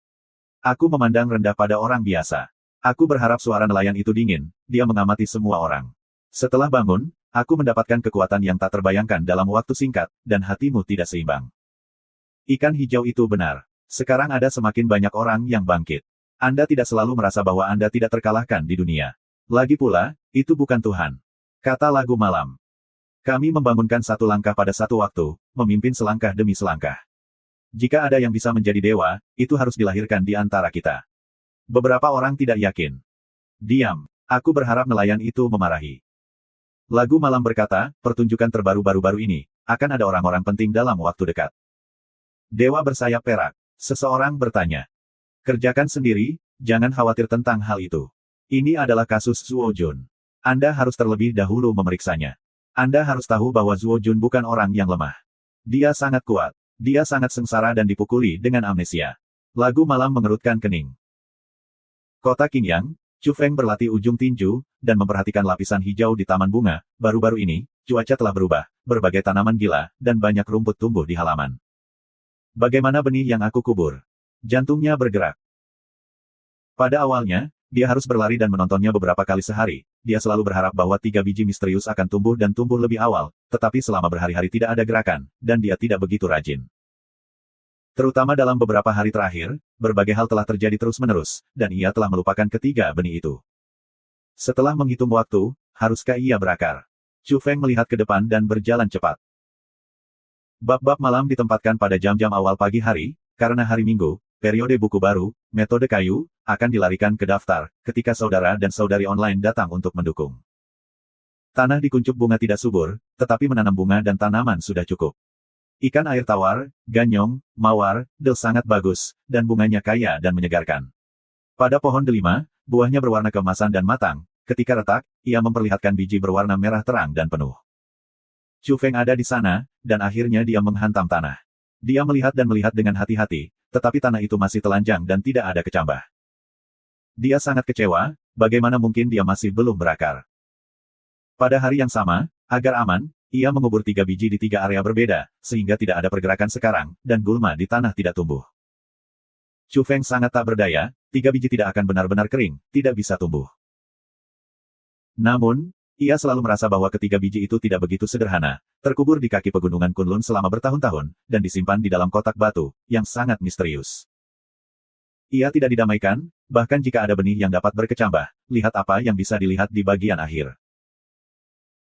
Aku memandang rendah pada orang biasa. Aku berharap suara nelayan itu dingin, dia mengamati semua orang. Setelah bangun, aku mendapatkan kekuatan yang tak terbayangkan dalam waktu singkat, dan hatimu tidak seimbang. Ikan hijau itu benar. Sekarang ada semakin banyak orang yang bangkit. Anda tidak selalu merasa bahwa Anda tidak terkalahkan di dunia. Lagi pula, itu bukan Tuhan. Kata lagu malam. Kami membangunkan satu langkah pada satu waktu, memimpin selangkah demi selangkah. Jika ada yang bisa menjadi dewa, itu harus dilahirkan di antara kita. Beberapa orang tidak yakin. Diam. Aku berharap nelayan itu memarahi. Lagu malam berkata, pertunjukan terbaru baru-baru ini, akan ada orang-orang penting dalam waktu dekat. Dewa bersayap perak. Seseorang bertanya. Kerjakan sendiri, jangan khawatir tentang hal itu. Ini adalah kasus Zuo Jun. Anda harus terlebih dahulu memeriksanya. Anda harus tahu bahwa Zuo Jun bukan orang yang lemah. Dia sangat kuat. Dia sangat sengsara dan dipukuli dengan amnesia. Lagu malam mengerutkan kening. Kota Qingyang, Chu Feng berlatih ujung tinju, dan memperhatikan lapisan hijau di taman bunga. Baru-baru ini, cuaca telah berubah, berbagai tanaman gila, dan banyak rumput tumbuh di halaman. Bagaimana benih yang aku kubur? Jantungnya bergerak. Pada awalnya, dia harus berlari dan menontonnya beberapa kali sehari. Dia selalu berharap bahwa 3 biji misterius akan tumbuh dan tumbuh lebih awal, tetapi selama berhari-hari tidak ada gerakan, dan dia tidak begitu rajin. Terutama dalam beberapa hari terakhir, berbagai hal telah terjadi terus-menerus, dan ia telah melupakan ketiga benih itu. Setelah menghitung waktu, haruskah ia berakar? Chu Feng melihat ke depan dan berjalan cepat. Bab-bab malam ditempatkan pada jam-jam awal pagi hari, karena hari Minggu, periode buku baru, metode kayu, akan dilarikan ke daftar, ketika saudara dan saudari online datang untuk mendukung. Tanah di kuncup bunga tidak subur, tetapi menanam bunga dan tanaman sudah cukup. Ikan air tawar, ganyong, mawar, del sangat bagus, dan bunganya kaya dan menyegarkan. Pada pohon delima, buahnya berwarna keemasan dan matang. Ketika retak, ia memperlihatkan biji berwarna merah terang dan penuh. Chu Feng ada di sana, dan akhirnya dia menghantam tanah. Dia melihat dan melihat dengan hati-hati, tetapi tanah itu masih telanjang dan tidak ada kecambah. Dia sangat kecewa, bagaimana mungkin dia masih belum berakar. Pada hari yang sama, agar aman, ia mengubur 3 biji di 3 area berbeda, sehingga tidak ada pergerakan sekarang, dan gulma di tanah tidak tumbuh. Chu Feng sangat tak berdaya, 3 biji tidak akan benar-benar kering, tidak bisa tumbuh. Namun, ia selalu merasa bahwa ketiga biji itu tidak begitu sederhana, terkubur di kaki pegunungan Kunlun selama bertahun-tahun, dan disimpan di dalam kotak batu, yang sangat misterius. Ia tidak didamaikan, bahkan jika ada benih yang dapat berkecambah, lihat apa yang bisa dilihat di bagian akhir.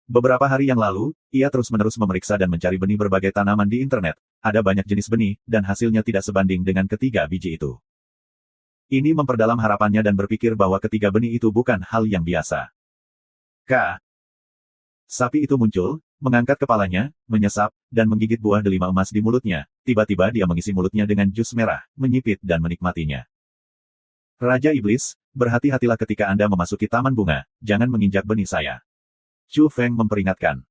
Beberapa hari yang lalu, ia terus-menerus memeriksa dan mencari benih berbagai tanaman di internet. Ada banyak jenis benih, dan hasilnya tidak sebanding dengan ketiga biji itu. Ini memperdalam harapannya dan berpikir bahwa ketiga benih itu bukan hal yang biasa. Sapi itu muncul, mengangkat kepalanya, menyesap, dan menggigit buah delima emas di mulutnya. Tiba-tiba dia mengisi mulutnya dengan jus merah, menyipit dan menikmatinya. Raja Iblis, berhati-hatilah ketika Anda memasuki taman bunga, jangan menginjak benih saya. Chu Feng memperingatkan.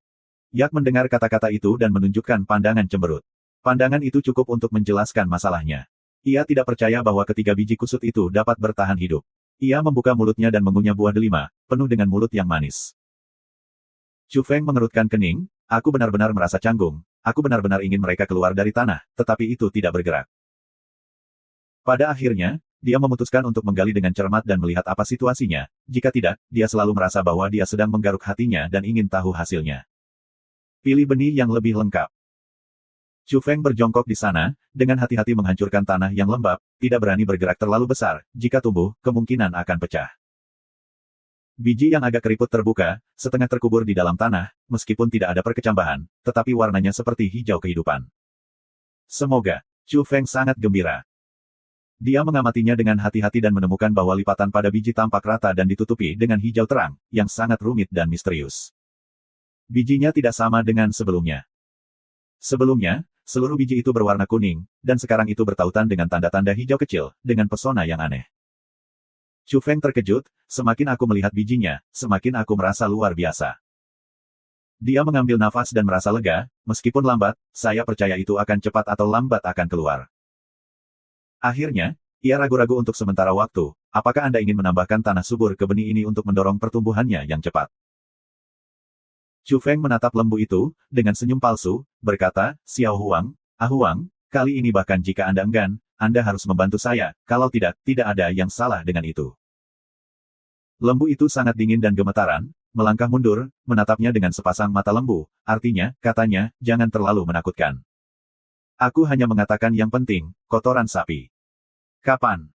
Yak mendengar kata-kata itu dan menunjukkan pandangan cemberut. Pandangan itu cukup untuk menjelaskan masalahnya. Ia tidak percaya bahwa ketiga biji kusut itu dapat bertahan hidup. Ia membuka mulutnya dan mengunyah buah delima, penuh dengan mulut yang manis. Chu Feng mengerutkan kening, aku benar-benar merasa canggung, aku benar-benar ingin mereka keluar dari tanah, tetapi itu tidak bergerak. Pada akhirnya, dia memutuskan untuk menggali dengan cermat dan melihat apa situasinya, jika tidak, dia selalu merasa bahwa dia sedang menggaruk hatinya dan ingin tahu hasilnya. Pilih benih yang lebih lengkap. Chu Feng berjongkok di sana, dengan hati-hati menghancurkan tanah yang lembab, tidak berani bergerak terlalu besar, jika tumbuh, kemungkinan akan pecah. Biji yang agak keriput terbuka, setengah terkubur di dalam tanah, meskipun tidak ada perkecambahan, tetapi warnanya seperti hijau kehidupan. Semoga, Chu Feng sangat gembira. Dia mengamatinya dengan hati-hati dan menemukan bahwa lipatan pada biji tampak rata dan ditutupi dengan hijau terang, yang sangat rumit dan misterius. Bijinya tidak sama dengan sebelumnya. Sebelumnya, seluruh biji itu berwarna kuning, dan sekarang itu bertautan dengan tanda-tanda hijau kecil, dengan pesona yang aneh. Chu Feng terkejut, semakin aku melihat bijinya, semakin aku merasa luar biasa. Dia mengambil nafas dan merasa lega, meskipun lambat, saya percaya itu akan cepat atau lambat akan keluar. Akhirnya, ia ragu-ragu untuk sementara waktu, apakah Anda ingin menambahkan tanah subur ke benih ini untuk mendorong pertumbuhannya yang cepat? Chu Feng menatap lembu itu, dengan senyum palsu, berkata, Xiao Huang, Huang, kali ini bahkan jika Anda enggan, Anda harus membantu saya, kalau tidak, tidak ada yang salah dengan itu. Lembu itu sangat dingin dan gemetaran, melangkah mundur, menatapnya dengan sepasang mata lembu, artinya, katanya, jangan terlalu menakutkan. Aku hanya mengatakan yang penting, kotoran sapi. Kapan?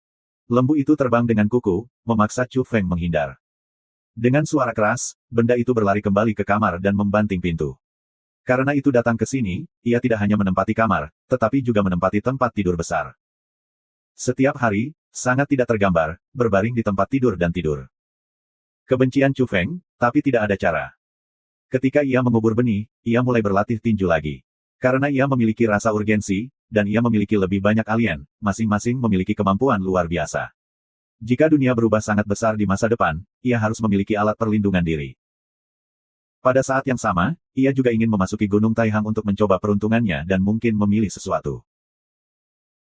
Lembu itu terbang dengan kuku, memaksa Chu Feng menghindar. Dengan suara keras, benda itu berlari kembali ke kamar dan membanting pintu. Karena itu datang ke sini, ia tidak hanya menempati kamar, tetapi juga menempati tempat tidur besar. Setiap hari, sangat tidak tergambar, berbaring di tempat tidur dan tidur. Kebencian Chu Feng, tapi tidak ada cara. Ketika ia mengubur benih, ia mulai berlatih tinju lagi. Karena ia memiliki rasa urgensi, dan ia memiliki lebih banyak alien, masing-masing memiliki kemampuan luar biasa. Jika dunia berubah sangat besar di masa depan, ia harus memiliki alat perlindungan diri. Pada saat yang sama, ia juga ingin memasuki Gunung Taihang untuk mencoba peruntungannya dan mungkin memilih sesuatu.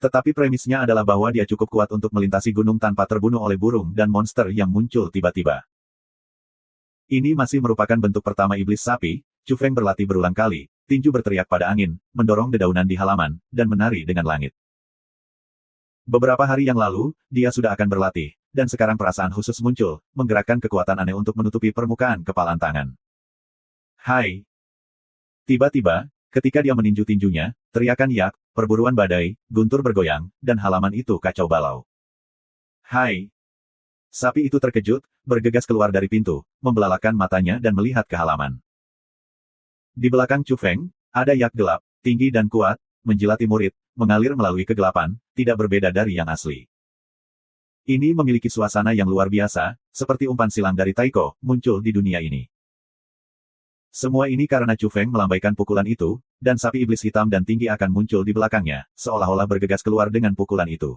Tetapi premisnya adalah bahwa dia cukup kuat untuk melintasi gunung tanpa terbunuh oleh burung dan monster yang muncul tiba-tiba. Ini masih merupakan bentuk pertama iblis sapi. Chu Feng berlatih berulang kali, tinju berteriak pada angin, mendorong dedaunan di halaman, dan menari dengan langit. Beberapa hari yang lalu, dia sudah akan berlatih, dan sekarang perasaan khusus muncul, menggerakkan kekuatan aneh untuk menutupi permukaan kepalan tangan. Hai! Tiba-tiba, ketika dia meninju tinjunya, teriakan yak, perburuan badai, guntur bergoyang, dan halaman itu kacau balau. Hai! Sapi itu terkejut, bergegas keluar dari pintu, membelalakan matanya dan melihat ke halaman. Di belakang Chu Feng, ada yak gelap, tinggi dan kuat, menjilati murid, mengalir melalui kegelapan, tidak berbeda dari yang asli. Ini memiliki suasana yang luar biasa, seperti umpan silang dari Taiko, muncul di dunia ini. Semua ini karena Chu Feng melambaikan pukulan itu, dan sapi iblis hitam dan tinggi akan muncul di belakangnya, seolah-olah bergegas keluar dengan pukulan itu.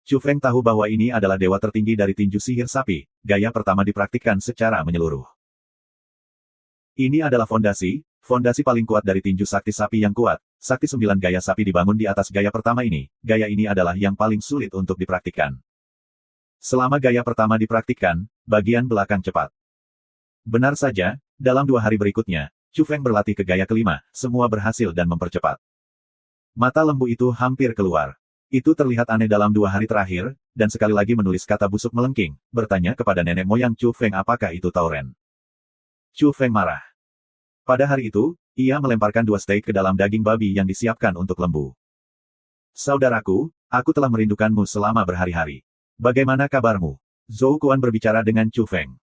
Chu Feng tahu bahwa ini adalah dewa tertinggi dari tinju sihir sapi, gaya pertama dipraktikkan secara menyeluruh. Ini adalah fondasi paling kuat dari tinju sakti sapi yang kuat. Sakti 9 gaya sapi dibangun di atas gaya pertama ini. Gaya ini adalah yang paling sulit untuk dipraktikkan. Selama gaya pertama dipraktikkan, bagian belakang cepat. Benar saja, dalam 2 hari berikutnya, Chu Feng berlatih ke gaya kelima, semua berhasil dan mempercepat. Mata lembu itu hampir keluar. Itu terlihat aneh dalam 2 hari terakhir, dan sekali lagi menulis kata busuk melengking, bertanya kepada nenek moyang Chu Feng apakah itu tauren. Chu Feng marah. Pada hari itu, ia melemparkan 2 steak ke dalam daging babi yang disiapkan untuk lembu. Saudaraku, aku telah merindukanmu selama berhari-hari. Bagaimana kabarmu? Zhou Kuan berbicara dengan Chu Feng.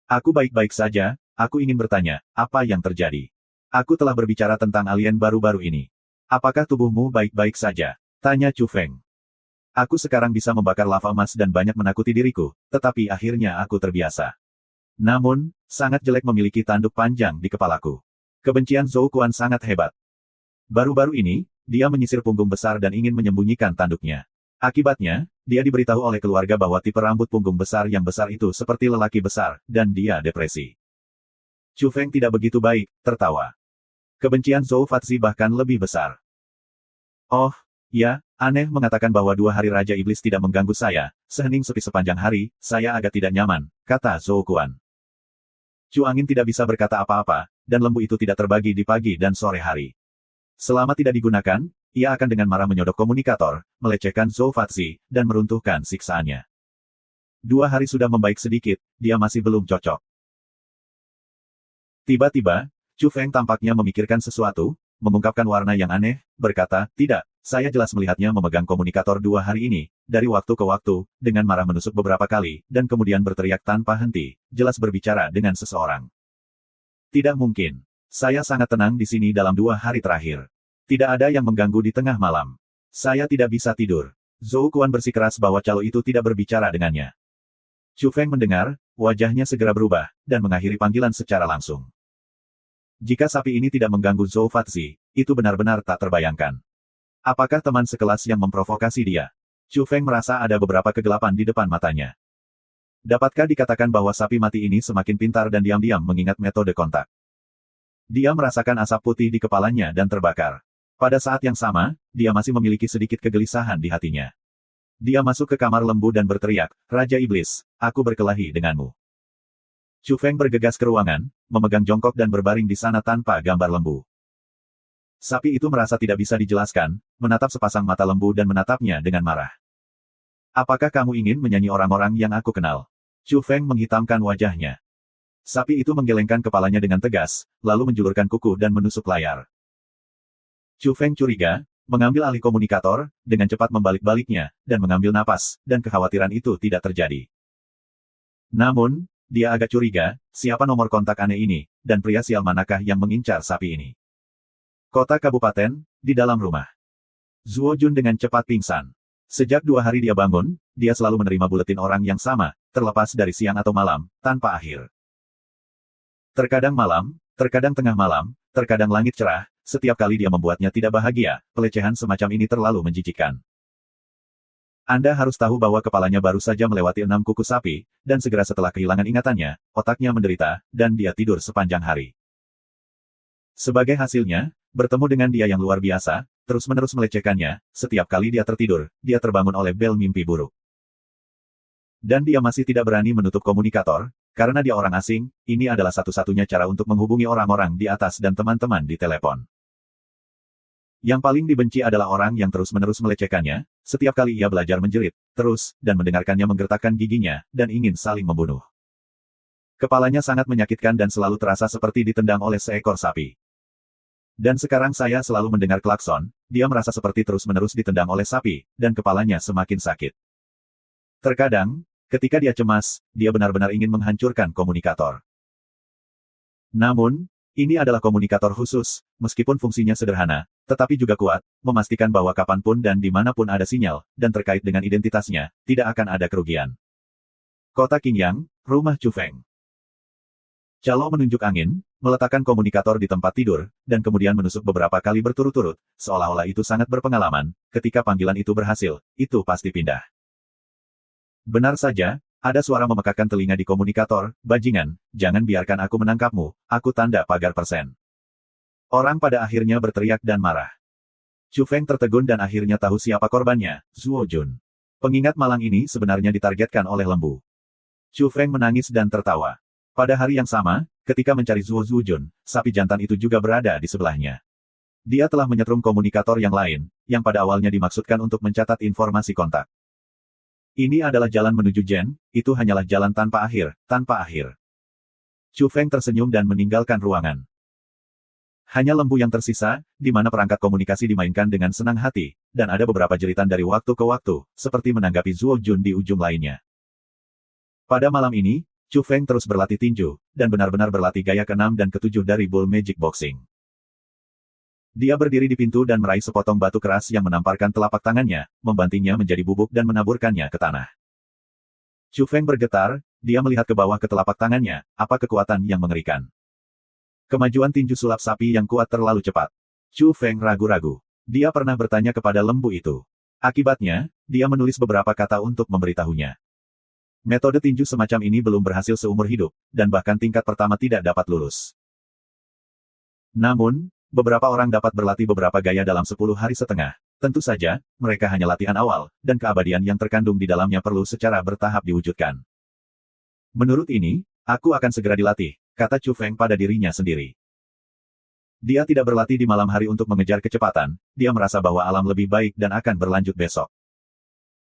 Aku baik-baik saja, aku ingin bertanya, apa yang terjadi? Aku telah berbicara tentang alien baru-baru ini. Apakah tubuhmu baik-baik saja? Tanya Chu Feng. Aku sekarang bisa membakar lava emas dan banyak menakuti diriku, tetapi akhirnya aku terbiasa. Namun, sangat jelek memiliki tanduk panjang di kepalaku. Kebencian Zhou Kuan sangat hebat. Baru-baru ini, dia menyisir punggung besar dan ingin menyembunyikan tanduknya. Akibatnya, dia diberitahu oleh keluarga bahwa tipe rambut punggung besar yang besar itu seperti lelaki besar, dan dia depresi. Chu Feng tidak begitu baik, tertawa. Kebencian Zhou Fatzi bahkan lebih besar. Oh, ya, aneh mengatakan bahwa 2 hari Raja Iblis tidak mengganggu saya, sehening sepi sepanjang hari, saya agak tidak nyaman, kata Zhou Kuan. Chu Angin tidak bisa berkata apa-apa, dan lembu itu tidak terbagi di pagi dan sore hari. Selama tidak digunakan, ia akan dengan marah menyodok komunikator, melecehkan Zhou Fatzi, dan meruntuhkan siksaannya. 2 hari sudah membaik sedikit, dia masih belum cocok. Tiba-tiba, Chu Feng tampaknya memikirkan sesuatu, mengungkapkan warna yang aneh, berkata, tidak, saya jelas melihatnya memegang komunikator 2 hari ini, dari waktu ke waktu, dengan marah menusuk beberapa kali, dan kemudian berteriak tanpa henti, jelas berbicara dengan seseorang. Tidak mungkin. Saya sangat tenang di sini dalam 2 hari terakhir. Tidak ada yang mengganggu di tengah malam. Saya tidak bisa tidur. Zhou Kuan bersikeras bahwa calo itu tidak berbicara dengannya. Chu Feng mendengar, wajahnya segera berubah, dan mengakhiri panggilan secara langsung. Jika sapi ini tidak mengganggu Zhou Fatzi, itu benar-benar tak terbayangkan. Apakah teman sekelas yang memprovokasi dia? Chu Feng merasa ada beberapa kegelapan di depan matanya. Dapatkah dikatakan bahwa sapi mati ini semakin pintar dan diam-diam mengingat metode kontak? Dia merasakan asap putih di kepalanya dan terbakar. Pada saat yang sama, dia masih memiliki sedikit kegelisahan di hatinya. Dia masuk ke kamar lembu dan berteriak, Raja Iblis, aku berkelahi denganmu. Chu Feng bergegas ke ruangan, memegang jongkok dan berbaring di sana tanpa gambar lembu. Sapi itu merasa tidak bisa dijelaskan, menatap sepasang mata lembu dan menatapnya dengan marah. Apakah kamu ingin menyanyi orang-orang yang aku kenal? Chu Feng menghitamkan wajahnya. Sapi itu menggelengkan kepalanya dengan tegas, lalu menjulurkan kuku dan menusuk layar. Chu Feng curiga, mengambil alih komunikator, dengan cepat membalik-baliknya, dan mengambil napas, dan kekhawatiran itu tidak terjadi. Namun, dia agak curiga, siapa nomor kontak aneh ini, dan pria sial manakah yang mengincar sapi ini. Kota kabupaten, di dalam rumah. Zuo Jun dengan cepat pingsan. Sejak 2 hari dia bangun, dia selalu menerima buletin orang yang sama, terlepas dari siang atau malam, tanpa akhir. Terkadang malam, terkadang tengah malam, terkadang langit cerah, setiap kali dia membuatnya tidak bahagia, pelecehan semacam ini terlalu menjijikkan. Anda harus tahu bahwa kepalanya baru saja melewati 6 kuku sapi, dan segera setelah kehilangan ingatannya, otaknya menderita, dan dia tidur sepanjang hari. Sebagai hasilnya, bertemu dengan dia yang luar biasa, terus-menerus melecehkannya, setiap kali dia tertidur, dia terbangun oleh bel mimpi buruk. Dan dia masih tidak berani menutup komunikator, karena dia orang asing, ini adalah satu-satunya cara untuk menghubungi orang-orang di atas dan teman-teman di telepon. Yang paling dibenci adalah orang yang terus-menerus melecehkannya, setiap kali ia belajar menjerit, terus, dan mendengarkannya menggertakkan giginya, dan ingin saling membunuh. Kepalanya sangat menyakitkan dan selalu terasa seperti ditendang oleh seekor sapi. Dan sekarang saya selalu mendengar klakson, dia merasa seperti terus-menerus ditendang oleh sapi, dan kepalanya semakin sakit. Terkadang, ketika dia cemas, dia benar-benar ingin menghancurkan komunikator. Namun, ini adalah komunikator khusus, meskipun fungsinya sederhana, tetapi juga kuat, memastikan bahwa kapanpun dan dimanapun ada sinyal, dan terkait dengan identitasnya, tidak akan ada kerugian. Kota Qingyang, rumah Chu Feng. Calo menunjuk angin, meletakkan komunikator di tempat tidur, dan kemudian menusuk beberapa kali berturut-turut, seolah-olah itu sangat berpengalaman, ketika panggilan itu berhasil, itu pasti pindah. Benar saja, ada suara memekakkan telinga di komunikator, bajingan, jangan biarkan aku menangkapmu, aku tanda pagar persen. Orang pada akhirnya berteriak dan marah. Chu Feng tertegun dan akhirnya tahu siapa korbannya, Zuo Jun. Pengingat malang ini sebenarnya ditargetkan oleh lembu. Chu Feng menangis dan tertawa. Pada hari yang sama, ketika mencari Zuo Jun, sapi jantan itu juga berada di sebelahnya. Dia telah menyetrum komunikator yang lain, yang pada awalnya dimaksudkan untuk mencatat informasi kontak. Ini adalah jalan menuju Jen, itu hanyalah jalan tanpa akhir, tanpa akhir. Chu Feng tersenyum dan meninggalkan ruangan. Hanya lembu yang tersisa, di mana perangkat komunikasi dimainkan dengan senang hati, dan ada beberapa jeritan dari waktu ke waktu, seperti menanggapi Zuo Jun di ujung lainnya. Pada malam ini, Chu Feng terus berlatih tinju, dan benar-benar berlatih gaya ke-6 dan ke-7 dari Bull Magic Boxing. Dia berdiri di pintu dan meraih sepotong batu keras yang menamparkan telapak tangannya, membantingnya menjadi bubuk dan menaburkannya ke tanah. Chu Feng bergetar, dia melihat ke bawah ke telapak tangannya, apa kekuatan yang mengerikan. Kemajuan tinju sulap sapi yang kuat terlalu cepat. Chu Feng ragu-ragu. Dia pernah bertanya kepada lembu itu. Akibatnya, dia menulis beberapa kata untuk memberitahunya. Metode tinju semacam ini belum berhasil seumur hidup, dan bahkan tingkat pertama tidak dapat lulus. Namun, beberapa orang dapat berlatih beberapa gaya dalam 10 hari setengah. Tentu saja, mereka hanya latihan awal, dan keabadian yang terkandung di dalamnya perlu secara bertahap diwujudkan. Menurut ini, aku akan segera dilatih, kata Chu Feng pada dirinya sendiri. Dia tidak berlatih di malam hari untuk mengejar kecepatan, dia merasa bahwa alam lebih baik dan akan berlanjut besok.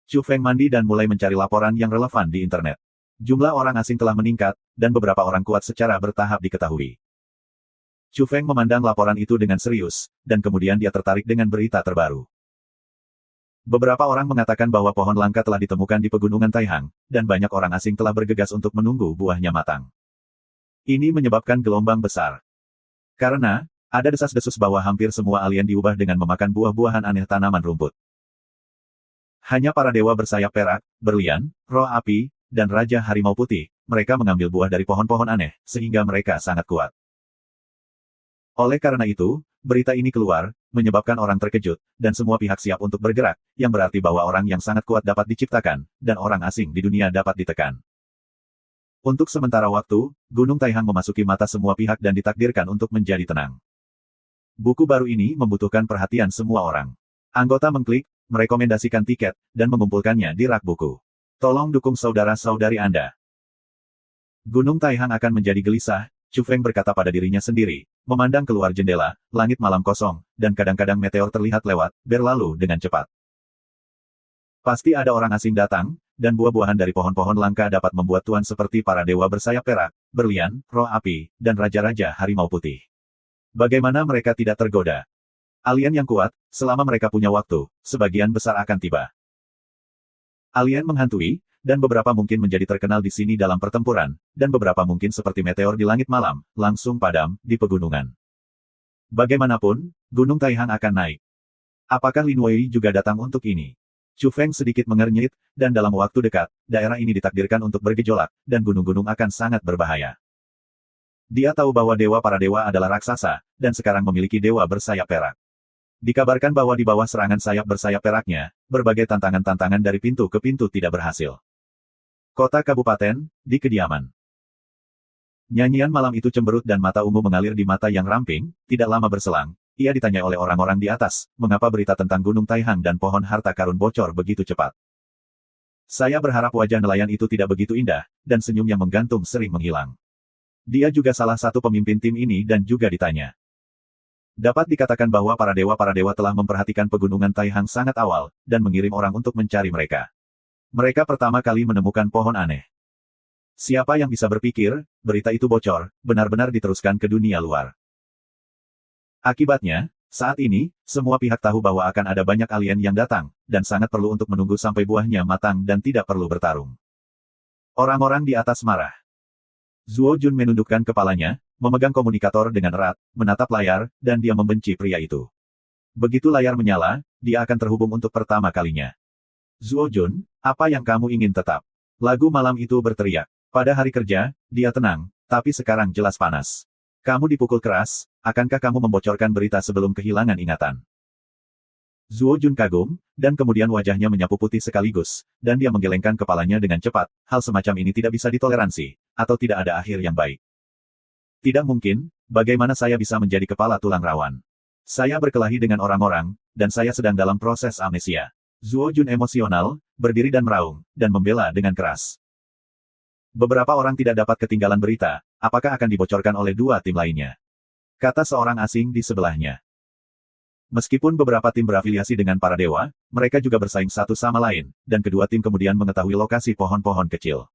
Chu Feng mandi dan mulai mencari laporan yang relevan di internet. Jumlah orang asing telah meningkat, dan beberapa orang kuat secara bertahap diketahui. Chu Feng memandang laporan itu dengan serius, dan kemudian dia tertarik dengan berita terbaru. Beberapa orang mengatakan bahwa pohon langka telah ditemukan di pegunungan Taihang, dan banyak orang asing telah bergegas untuk menunggu buahnya matang. Ini menyebabkan gelombang besar. Karena, ada desas-desus bahwa hampir semua alien diubah dengan memakan buah-buahan aneh tanaman rumput. Hanya para dewa bersayap perak, berlian, roh api, dan Raja Harimau Putih, mereka mengambil buah dari pohon-pohon aneh, sehingga mereka sangat kuat. Oleh karena itu, berita ini keluar, menyebabkan orang terkejut, dan semua pihak siap untuk bergerak, yang berarti bahwa orang yang sangat kuat dapat diciptakan, dan orang asing di dunia dapat ditekan. Untuk sementara waktu, Gunung Taihang memasuki mata semua pihak dan ditakdirkan untuk menjadi tenang. Buku baru ini membutuhkan perhatian semua orang. Anggota mengklik, merekomendasikan tiket, dan mengumpulkannya di rak buku. Tolong dukung saudara-saudari Anda. Gunung Taihang akan menjadi gelisah, Chu Feng berkata pada dirinya sendiri, memandang keluar jendela, langit malam kosong, dan kadang-kadang meteor terlihat lewat, berlalu dengan cepat. Pasti ada orang asing datang, dan buah-buahan dari pohon-pohon langka dapat membuat tuan seperti para dewa bersayap perak, berlian, roh api, dan raja-raja harimau putih. Bagaimana mereka tidak tergoda? Alien yang kuat, selama mereka punya waktu, sebagian besar akan tiba. Alien menghantui, dan beberapa mungkin menjadi terkenal di sini dalam pertempuran, dan beberapa mungkin seperti meteor di langit malam, langsung padam, di pegunungan. Bagaimanapun, Gunung Taihang akan naik. Apakah Lin Wei juga datang untuk ini? Chu Feng sedikit mengernyit, dan dalam waktu dekat, daerah ini ditakdirkan untuk bergejolak, dan gunung-gunung akan sangat berbahaya. Dia tahu bahwa dewa para dewa adalah raksasa, dan sekarang memiliki dewa bersayap perak. Dikabarkan bahwa di bawah serangan sayap bersayap peraknya, berbagai tantangan-tantangan dari pintu ke pintu tidak berhasil. Kota kabupaten, di kediaman. Nyanyian malam itu cemberut dan mata ungu mengalir di mata yang ramping, tidak lama berselang. Ia ditanya oleh orang-orang di atas, mengapa berita tentang Gunung Taihang dan pohon harta karun bocor begitu cepat. Saya berharap wajah nelayan itu tidak begitu indah, dan senyum yang menggantung sering menghilang. Dia juga salah satu pemimpin tim ini dan juga ditanya. Dapat dikatakan bahwa para dewa telah memperhatikan pegunungan Taihang sangat awal, dan mengirim orang untuk mencari mereka. Mereka pertama kali menemukan pohon aneh. Siapa yang bisa berpikir, berita itu bocor, benar-benar diteruskan ke dunia luar. Akibatnya, saat ini, semua pihak tahu bahwa akan ada banyak alien yang datang, dan sangat perlu untuk menunggu sampai buahnya matang dan tidak perlu bertarung. Orang-orang di atas marah. Zuo Jun menundukkan kepalanya, memegang komunikator dengan erat, menatap layar, dan dia membenci pria itu. Begitu layar menyala, dia akan terhubung untuk pertama kalinya. Zuo Jun, apa yang kamu ingin tetap? Lagu malam itu berteriak. Pada hari kerja, dia tenang, tapi sekarang jelas panas. Kamu dipukul keras, akankah kamu membocorkan berita sebelum kehilangan ingatan? Zuo Jun kagum, dan kemudian wajahnya menyapu putih sekaligus, dan dia menggelengkan kepalanya dengan cepat. Hal semacam ini tidak bisa ditoleransi, atau tidak ada akhir yang baik. Tidak mungkin, bagaimana saya bisa menjadi kepala tulang rawan? Saya berkelahi dengan orang-orang, dan saya sedang dalam proses amnesia. Zuo Jun emosional, berdiri dan meraung, dan membela dengan keras. Beberapa orang tidak dapat ketinggalan berita, apakah akan dibocorkan oleh dua tim lainnya? Kata seorang asing di sebelahnya. Meskipun beberapa tim berafiliasi dengan para dewa, mereka juga bersaing satu sama lain, dan kedua tim kemudian mengetahui lokasi pohon-pohon kecil.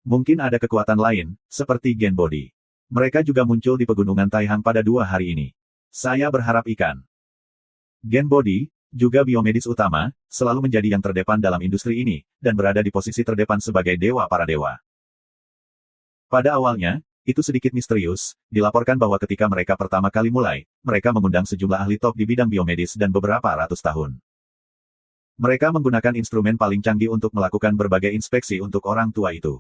Mungkin ada kekuatan lain, seperti Gen Body. Mereka juga muncul di pegunungan Taihang pada 2 hari ini. Saya berharap ikan. Gen Body, juga biomedis utama, selalu menjadi yang terdepan dalam industri ini, dan berada di posisi terdepan sebagai dewa para dewa. Pada awalnya, itu sedikit misterius, dilaporkan bahwa ketika mereka pertama kali mulai, mereka mengundang sejumlah ahli top di bidang biomedis dan beberapa ratus tahun. Mereka menggunakan instrumen paling canggih untuk melakukan berbagai inspeksi untuk orang tua itu.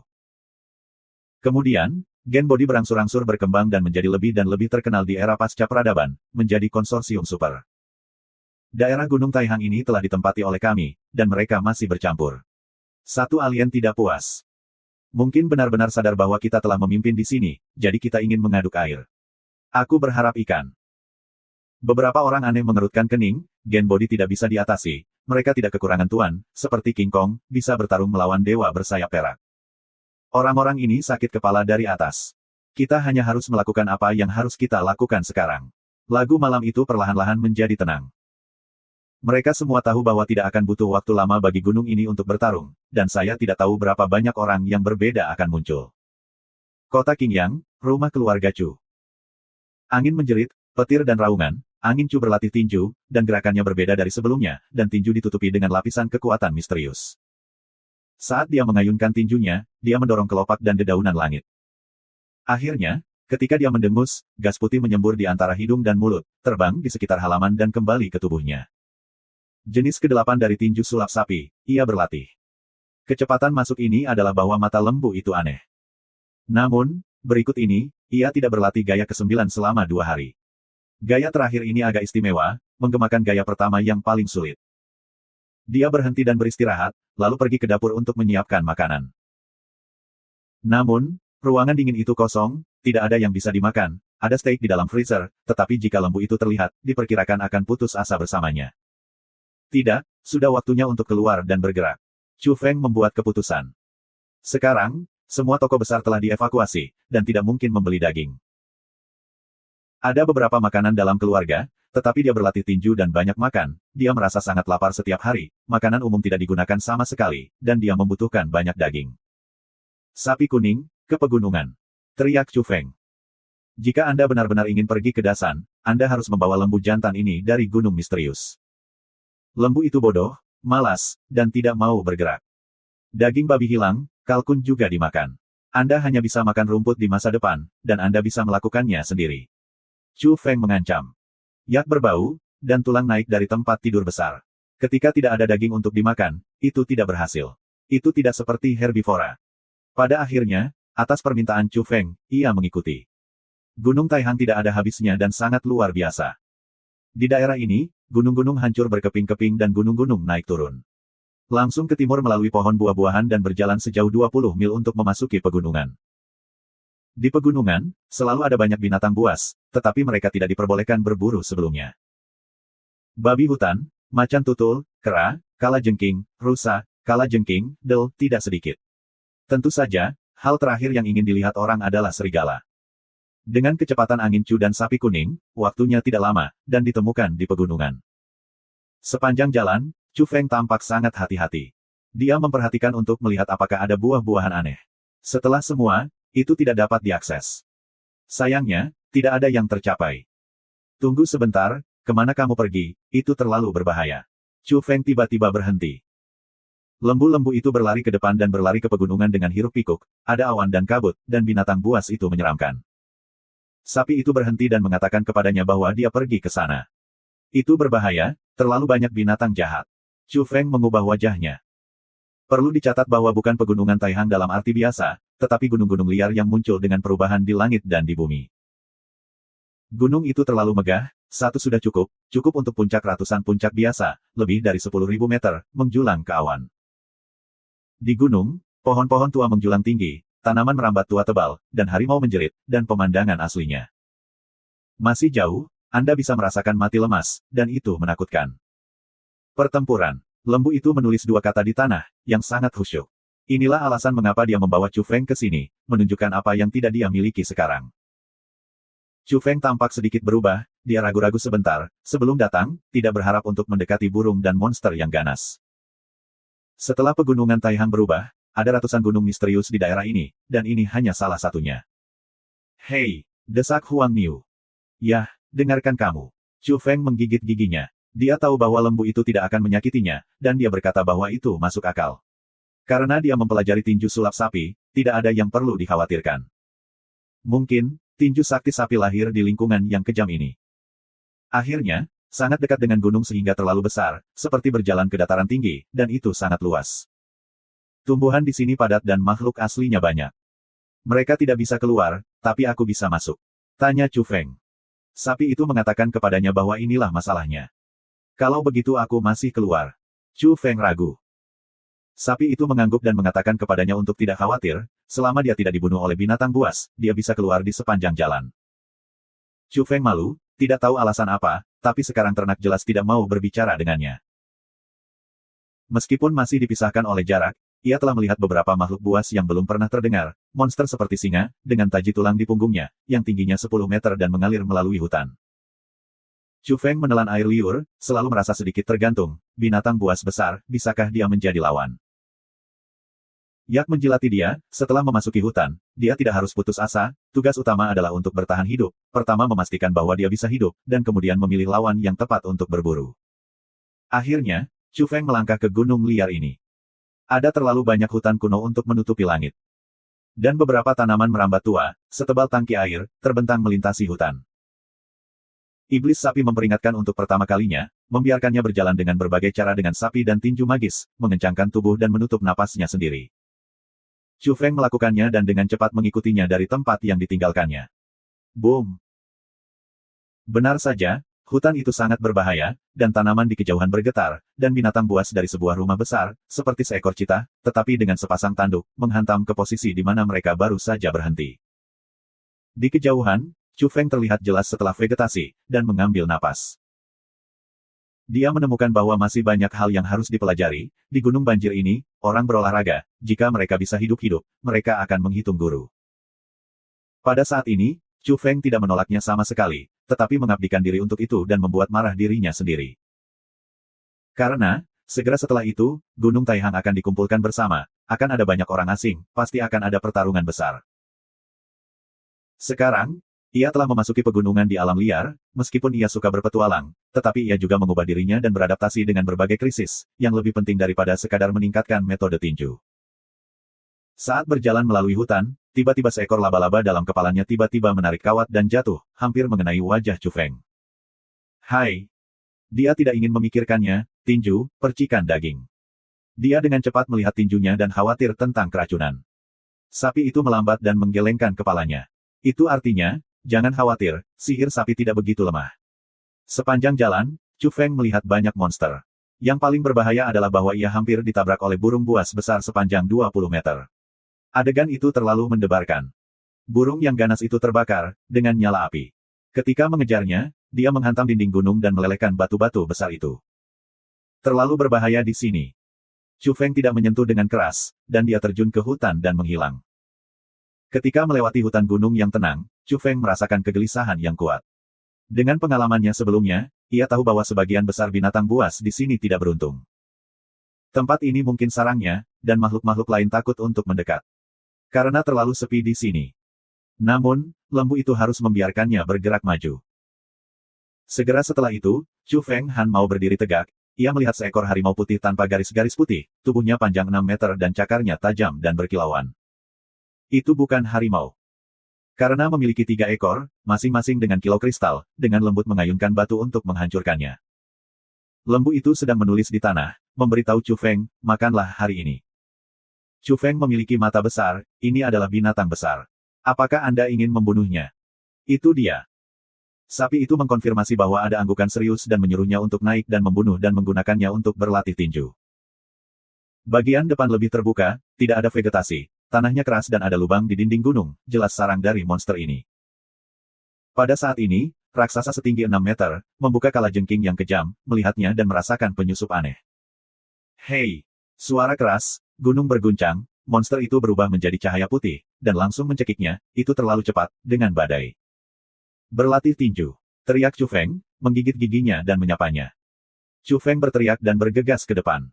Kemudian, Gen Body berangsur-angsur berkembang dan menjadi lebih dan lebih terkenal di era pasca peradaban, menjadi konsorsium super. Daerah Gunung Taihang ini telah ditempati oleh kami, dan mereka masih bercampur. Satu alien tidak puas. Mungkin benar-benar sadar bahwa kita telah memimpin di sini, jadi kita ingin mengaduk air. Aku berharap ikan. Beberapa orang aneh mengerutkan kening, Gen Body tidak bisa diatasi, mereka tidak kekurangan tuan, seperti King Kong, bisa bertarung melawan dewa bersayap perak. Orang-orang ini sakit kepala dari atas. Kita hanya harus melakukan apa yang harus kita lakukan sekarang. Lagu malam itu perlahan-lahan menjadi tenang. Mereka semua tahu bahwa tidak akan butuh waktu lama bagi gunung ini untuk bertarung, dan saya tidak tahu berapa banyak orang yang berbeda akan muncul. Kota Qingyang, rumah keluarga Chu. Angin menjerit, petir dan raungan, angin Chu berlatih tinju, dan gerakannya berbeda dari sebelumnya, dan tinju ditutupi dengan lapisan kekuatan misterius. Saat dia mengayunkan tinjunya, dia mendorong kelopak dan dedaunan langit. Akhirnya, ketika dia mendengus, gas putih menyembur di antara hidung dan mulut, terbang di sekitar halaman dan kembali ke tubuhnya. Jenis ke-8 dari tinju sulap sapi, ia berlatih. Kecepatan masuk ini adalah bahwa mata lembu itu aneh. Namun, berikut ini, ia tidak berlatih gaya ke-9 selama 2 hari. Gaya terakhir ini agak istimewa, menggemakan gaya pertama yang paling sulit. Dia berhenti dan beristirahat, lalu pergi ke dapur untuk menyiapkan makanan. Namun, ruangan dingin itu kosong, tidak ada yang bisa dimakan, ada steak di dalam freezer, tetapi jika lembu itu terlihat, diperkirakan akan putus asa bersamanya. Tidak, sudah waktunya untuk keluar dan bergerak. Chu Feng membuat keputusan. Sekarang, semua toko besar telah dievakuasi, dan tidak mungkin membeli daging. Ada beberapa makanan dalam keluarga, tetapi dia berlatih tinju dan banyak makan, dia merasa sangat lapar setiap hari, makanan umum tidak digunakan sama sekali, dan dia membutuhkan banyak daging. Sapi kuning, ke pegunungan. Teriak Chu Feng. Jika Anda benar-benar ingin pergi ke Dasan, Anda harus membawa lembu jantan ini dari gunung misterius. Lembu itu bodoh, malas, dan tidak mau bergerak. Daging babi hilang, kalkun juga dimakan. Anda hanya bisa makan rumput di masa depan, dan Anda bisa melakukannya sendiri. Chu Feng mengancam. Yak berbau, dan tulang naik dari tempat tidur besar. Ketika tidak ada daging untuk dimakan, itu tidak berhasil. Itu tidak seperti herbivora. Pada akhirnya, atas permintaan Chu Feng, ia mengikuti. Gunung Taihang tidak ada habisnya dan sangat luar biasa. Di daerah ini, gunung-gunung hancur berkeping-keping dan gunung-gunung naik turun. Langsung ke timur melalui pohon buah-buahan dan berjalan sejauh 20 mil untuk memasuki pegunungan. Di pegunungan, selalu ada banyak binatang buas, tetapi mereka tidak diperbolehkan berburu sebelumnya. Babi hutan, macan tutul, kera, kalajengking, rusa, kalajengking, del, tidak sedikit. Tentu saja, hal terakhir yang ingin dilihat orang adalah serigala. Dengan kecepatan angin Chu dan sapi kuning, waktunya tidak lama, dan ditemukan di pegunungan. Sepanjang jalan, Chu Feng tampak sangat hati-hati. Dia memperhatikan untuk melihat apakah ada buah-buahan aneh. Setelah semua, itu tidak dapat diakses. Sayangnya, tidak ada yang tercapai. Tunggu sebentar, kemana kamu pergi, itu terlalu berbahaya. Chu Feng tiba-tiba berhenti. Lembu-lembu itu berlari ke depan dan berlari ke pegunungan dengan hiruk-pikuk, ada awan dan kabut, dan binatang buas itu menyeramkan. Sapi itu berhenti dan mengatakan kepadanya bahwa dia pergi ke sana. Itu berbahaya, terlalu banyak binatang jahat. Chu Feng mengubah wajahnya. Perlu dicatat bahwa bukan pegunungan Taihang dalam arti biasa, tetapi gunung-gunung liar yang muncul dengan perubahan di langit dan di bumi. Gunung itu terlalu megah, satu sudah cukup, cukup untuk puncak ratusan puncak biasa, lebih dari 10.000 meter, menjulang ke awan. Di gunung, pohon-pohon tua menjulang tinggi, tanaman merambat tua tebal, dan harimau menjerit, dan pemandangan aslinya. Masih jauh, Anda bisa merasakan mati lemas, dan itu menakutkan. Pertempuran. Lembu itu menulis 2 kata di tanah, yang sangat khusyuk. Inilah alasan mengapa dia membawa Chu Feng ke sini, menunjukkan apa yang tidak dia miliki sekarang. Chu Feng tampak sedikit berubah, dia ragu-ragu sebentar, sebelum datang, tidak berharap untuk mendekati burung dan monster yang ganas. Setelah pegunungan Taihang berubah, ada ratusan gunung misterius di daerah ini, dan ini hanya salah satunya. Hei, desak Huang Niu. Yah, dengarkan kamu. Chu Feng menggigit giginya. Dia tahu bahwa lembu itu tidak akan menyakitinya, dan dia berkata bahwa itu masuk akal. Karena dia mempelajari tinju sulap sapi, tidak ada yang perlu dikhawatirkan. Mungkin, tinju sakti sapi lahir di lingkungan yang kejam ini. Akhirnya, sangat dekat dengan gunung sehingga terlalu besar, seperti berjalan ke dataran tinggi, dan itu sangat luas. Tumbuhan di sini padat dan makhluk aslinya banyak. Mereka tidak bisa keluar, tapi aku bisa masuk. Tanya Chu Feng. Sapi itu mengatakan kepadanya bahwa inilah masalahnya. Kalau begitu aku masih keluar. Chu Feng ragu. Sapi itu mengangguk dan mengatakan kepadanya untuk tidak khawatir, selama dia tidak dibunuh oleh binatang buas, dia bisa keluar di sepanjang jalan. Chu Feng malu, tidak tahu alasan apa, tapi sekarang ternak jelas tidak mau berbicara dengannya. Meskipun masih dipisahkan oleh jarak, ia telah melihat beberapa makhluk buas yang belum pernah terdengar, monster seperti singa, dengan taji tulang di punggungnya, yang tingginya 10 meter dan mengalir melalui hutan. Chu Feng menelan air liur, selalu merasa sedikit tergantung, binatang buas besar, bisakah dia menjadi lawan? Yak menjilati dia. Setelah memasuki hutan, dia tidak harus putus asa. Tugas utama adalah untuk bertahan hidup. Pertama memastikan bahwa dia bisa hidup, dan kemudian memilih lawan yang tepat untuk berburu. Akhirnya, Chu Feng melangkah ke gunung liar ini. Ada terlalu banyak hutan kuno untuk menutupi langit. Dan beberapa tanaman merambat tua, setebal tangki air, terbentang melintasi hutan. Iblis sapi memperingatkan untuk pertama kalinya, membiarkannya berjalan dengan berbagai cara dengan sapi dan tinju magis, mengencangkan tubuh dan menutup napasnya sendiri. Chu Feng melakukannya dan dengan cepat mengikutinya dari tempat yang ditinggalkannya. Boom! Benar saja, hutan itu sangat berbahaya, dan tanaman di kejauhan bergetar, dan binatang buas dari sebuah rumah besar, seperti seekor citah, tetapi dengan sepasang tanduk, menghantam ke posisi di mana mereka baru saja berhenti. Di kejauhan, Chu Feng terlihat jelas setelah vegetasi, dan mengambil napas. Dia menemukan bahwa masih banyak hal yang harus dipelajari. Di gunung banjir ini, orang berolahraga. Jika mereka bisa hidup-hidup, mereka akan menghitung guru. Pada saat ini, Chu Feng tidak menolaknya sama sekali, tetapi mengabdikan diri untuk itu dan membuat marah dirinya sendiri. Karena, segera setelah itu, Gunung Taihang akan dikumpulkan bersama, akan ada banyak orang asing, pasti akan ada pertarungan besar. Sekarang, ia telah memasuki pegunungan di alam liar, meskipun ia suka berpetualang, tetapi ia juga mengubah dirinya dan beradaptasi dengan berbagai krisis, yang lebih penting daripada sekadar meningkatkan metode tinju. Saat berjalan melalui hutan, tiba-tiba seekor laba-laba dalam kepalanya tiba-tiba menarik kawat dan jatuh, hampir mengenai wajah Chu Feng. Hai! Dia tidak ingin memikirkannya, tinju, percikan daging. Dia dengan cepat melihat tinjunya dan khawatir tentang keracunan. Sapi itu melambat dan menggelengkan kepalanya. Itu artinya, jangan khawatir, sihir sapi tidak begitu lemah. Sepanjang jalan, Chu Feng melihat banyak monster. Yang paling berbahaya adalah bahwa ia hampir ditabrak oleh burung buas besar sepanjang 20 meter. Adegan itu terlalu mendebarkan. Burung yang ganas itu terbakar, dengan nyala api. Ketika mengejarnya, dia menghantam dinding gunung dan melelehkan batu-batu besar itu. Terlalu berbahaya di sini. Chu Feng tidak menyentuh dengan keras, dan dia terjun ke hutan dan menghilang. Ketika melewati hutan gunung yang tenang, Chu Feng merasakan kegelisahan yang kuat. Dengan pengalamannya sebelumnya, ia tahu bahwa sebagian besar binatang buas di sini tidak beruntung. Tempat ini mungkin sarangnya, dan makhluk-makhluk lain takut untuk mendekat. Karena terlalu sepi di sini. Namun, lembu itu harus membiarkannya bergerak maju. Segera setelah itu, Chu Feng Han mau berdiri tegak, ia melihat seekor harimau putih tanpa garis-garis putih, tubuhnya panjang 6 meter dan cakarnya tajam dan berkilauan. Itu bukan harimau. Karena memiliki 3 ekor, masing-masing dengan kilau kristal, dengan lembut mengayunkan batu untuk menghancurkannya. Lembu itu sedang menulis di tanah, memberitahu Chu Feng, makanlah hari ini. Chu Feng memiliki mata besar, ini adalah binatang besar. Apakah Anda ingin membunuhnya? Itu dia. Sapi itu mengkonfirmasi bahwa ada anggukan serius dan menyuruhnya untuk naik dan membunuh dan menggunakannya untuk berlatih tinju. Bagian depan lebih terbuka, tidak ada vegetasi, tanahnya keras dan ada lubang di dinding gunung, jelas sarang dari monster ini. Pada saat ini, raksasa setinggi 6 meter, membuka kalajengking yang kejam, melihatnya dan merasakan penyusup aneh. Hei! Suara keras, gunung berguncang, monster itu berubah menjadi cahaya putih, dan langsung mencekiknya, itu terlalu cepat, dengan badai. Berlatih tinju. Teriak Chu Feng, menggigit giginya dan menyapanya. Chu Feng berteriak dan bergegas ke depan.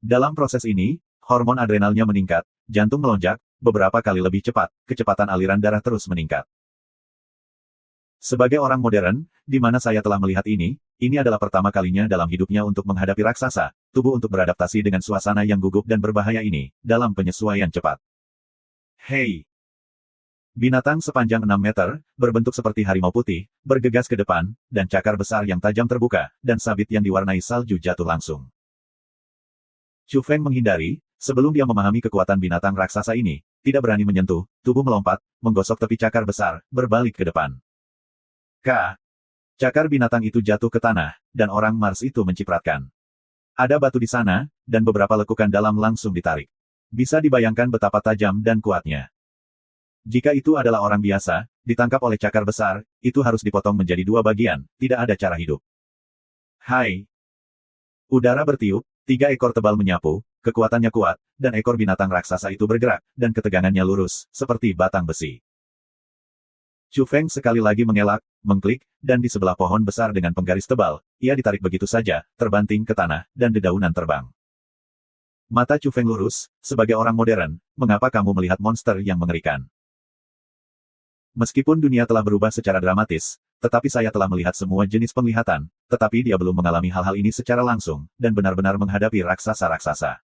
Dalam proses ini, hormon adrenalnya meningkat, jantung melonjak, beberapa kali lebih cepat, kecepatan aliran darah terus meningkat. Sebagai orang modern, di mana saya telah melihat ini adalah pertama kalinya dalam hidupnya untuk menghadapi raksasa, tubuh untuk beradaptasi dengan suasana yang gugup dan berbahaya ini, dalam penyesuaian cepat. Hei! Binatang sepanjang 6 meter, berbentuk seperti harimau putih, bergegas ke depan, dan cakar besar yang tajam terbuka, dan sabit yang diwarnai salju jatuh langsung. Chu Feng menghindari, sebelum dia memahami kekuatan binatang raksasa ini, tidak berani menyentuh, tubuh melompat, menggosok tepi cakar besar, berbalik ke depan. Cakar binatang itu jatuh ke tanah, dan orang Mars itu mencipratkan. Ada batu di sana, dan beberapa lekukan dalam langsung ditarik. Bisa dibayangkan betapa tajam dan kuatnya. Jika itu adalah orang biasa, ditangkap oleh cakar besar, itu harus dipotong menjadi 2 bagian, tidak ada cara hidup. Hai! Udara bertiup, 3 ekor tebal menyapu, kekuatannya kuat, dan ekor binatang raksasa itu bergerak, dan ketegangannya lurus, seperti batang besi. Chu Feng sekali lagi mengelak, mengklik, dan di sebelah pohon besar dengan penggaris tebal, ia ditarik begitu saja, terbanting ke tanah, dan dedaunan terbang. Mata Chu Feng lurus, sebagai orang modern, mengapa kamu melihat monster yang mengerikan? Meskipun dunia telah berubah secara dramatis, tetapi saya telah melihat semua jenis penglihatan, tetapi dia belum mengalami hal-hal ini secara langsung, dan benar-benar menghadapi raksasa-raksasa.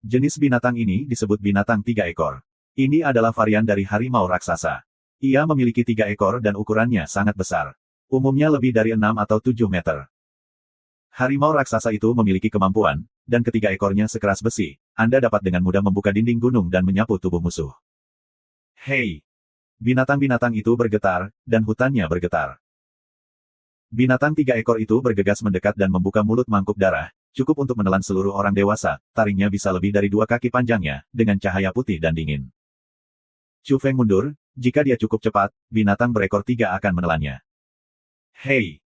Jenis binatang ini disebut binatang 3 ekor. Ini adalah varian dari harimau raksasa. Ia memiliki 3 ekor dan ukurannya sangat besar. Umumnya lebih dari 6 atau 7 meter. Harimau raksasa itu memiliki kemampuan, dan ketiga ekornya sekeras besi, Anda dapat dengan mudah membuka dinding gunung dan menyapu tubuh musuh. Hei! Binatang-binatang itu bergetar, dan hutannya bergetar. Binatang 3 ekor itu bergegas mendekat dan membuka mulut mangkuk darah, cukup untuk menelan seluruh orang dewasa, taringnya bisa lebih dari 2 kaki panjangnya, dengan cahaya putih dan dingin. Chu Feng mundur, jika dia cukup cepat, binatang berekor 3 akan menelannya. Hei!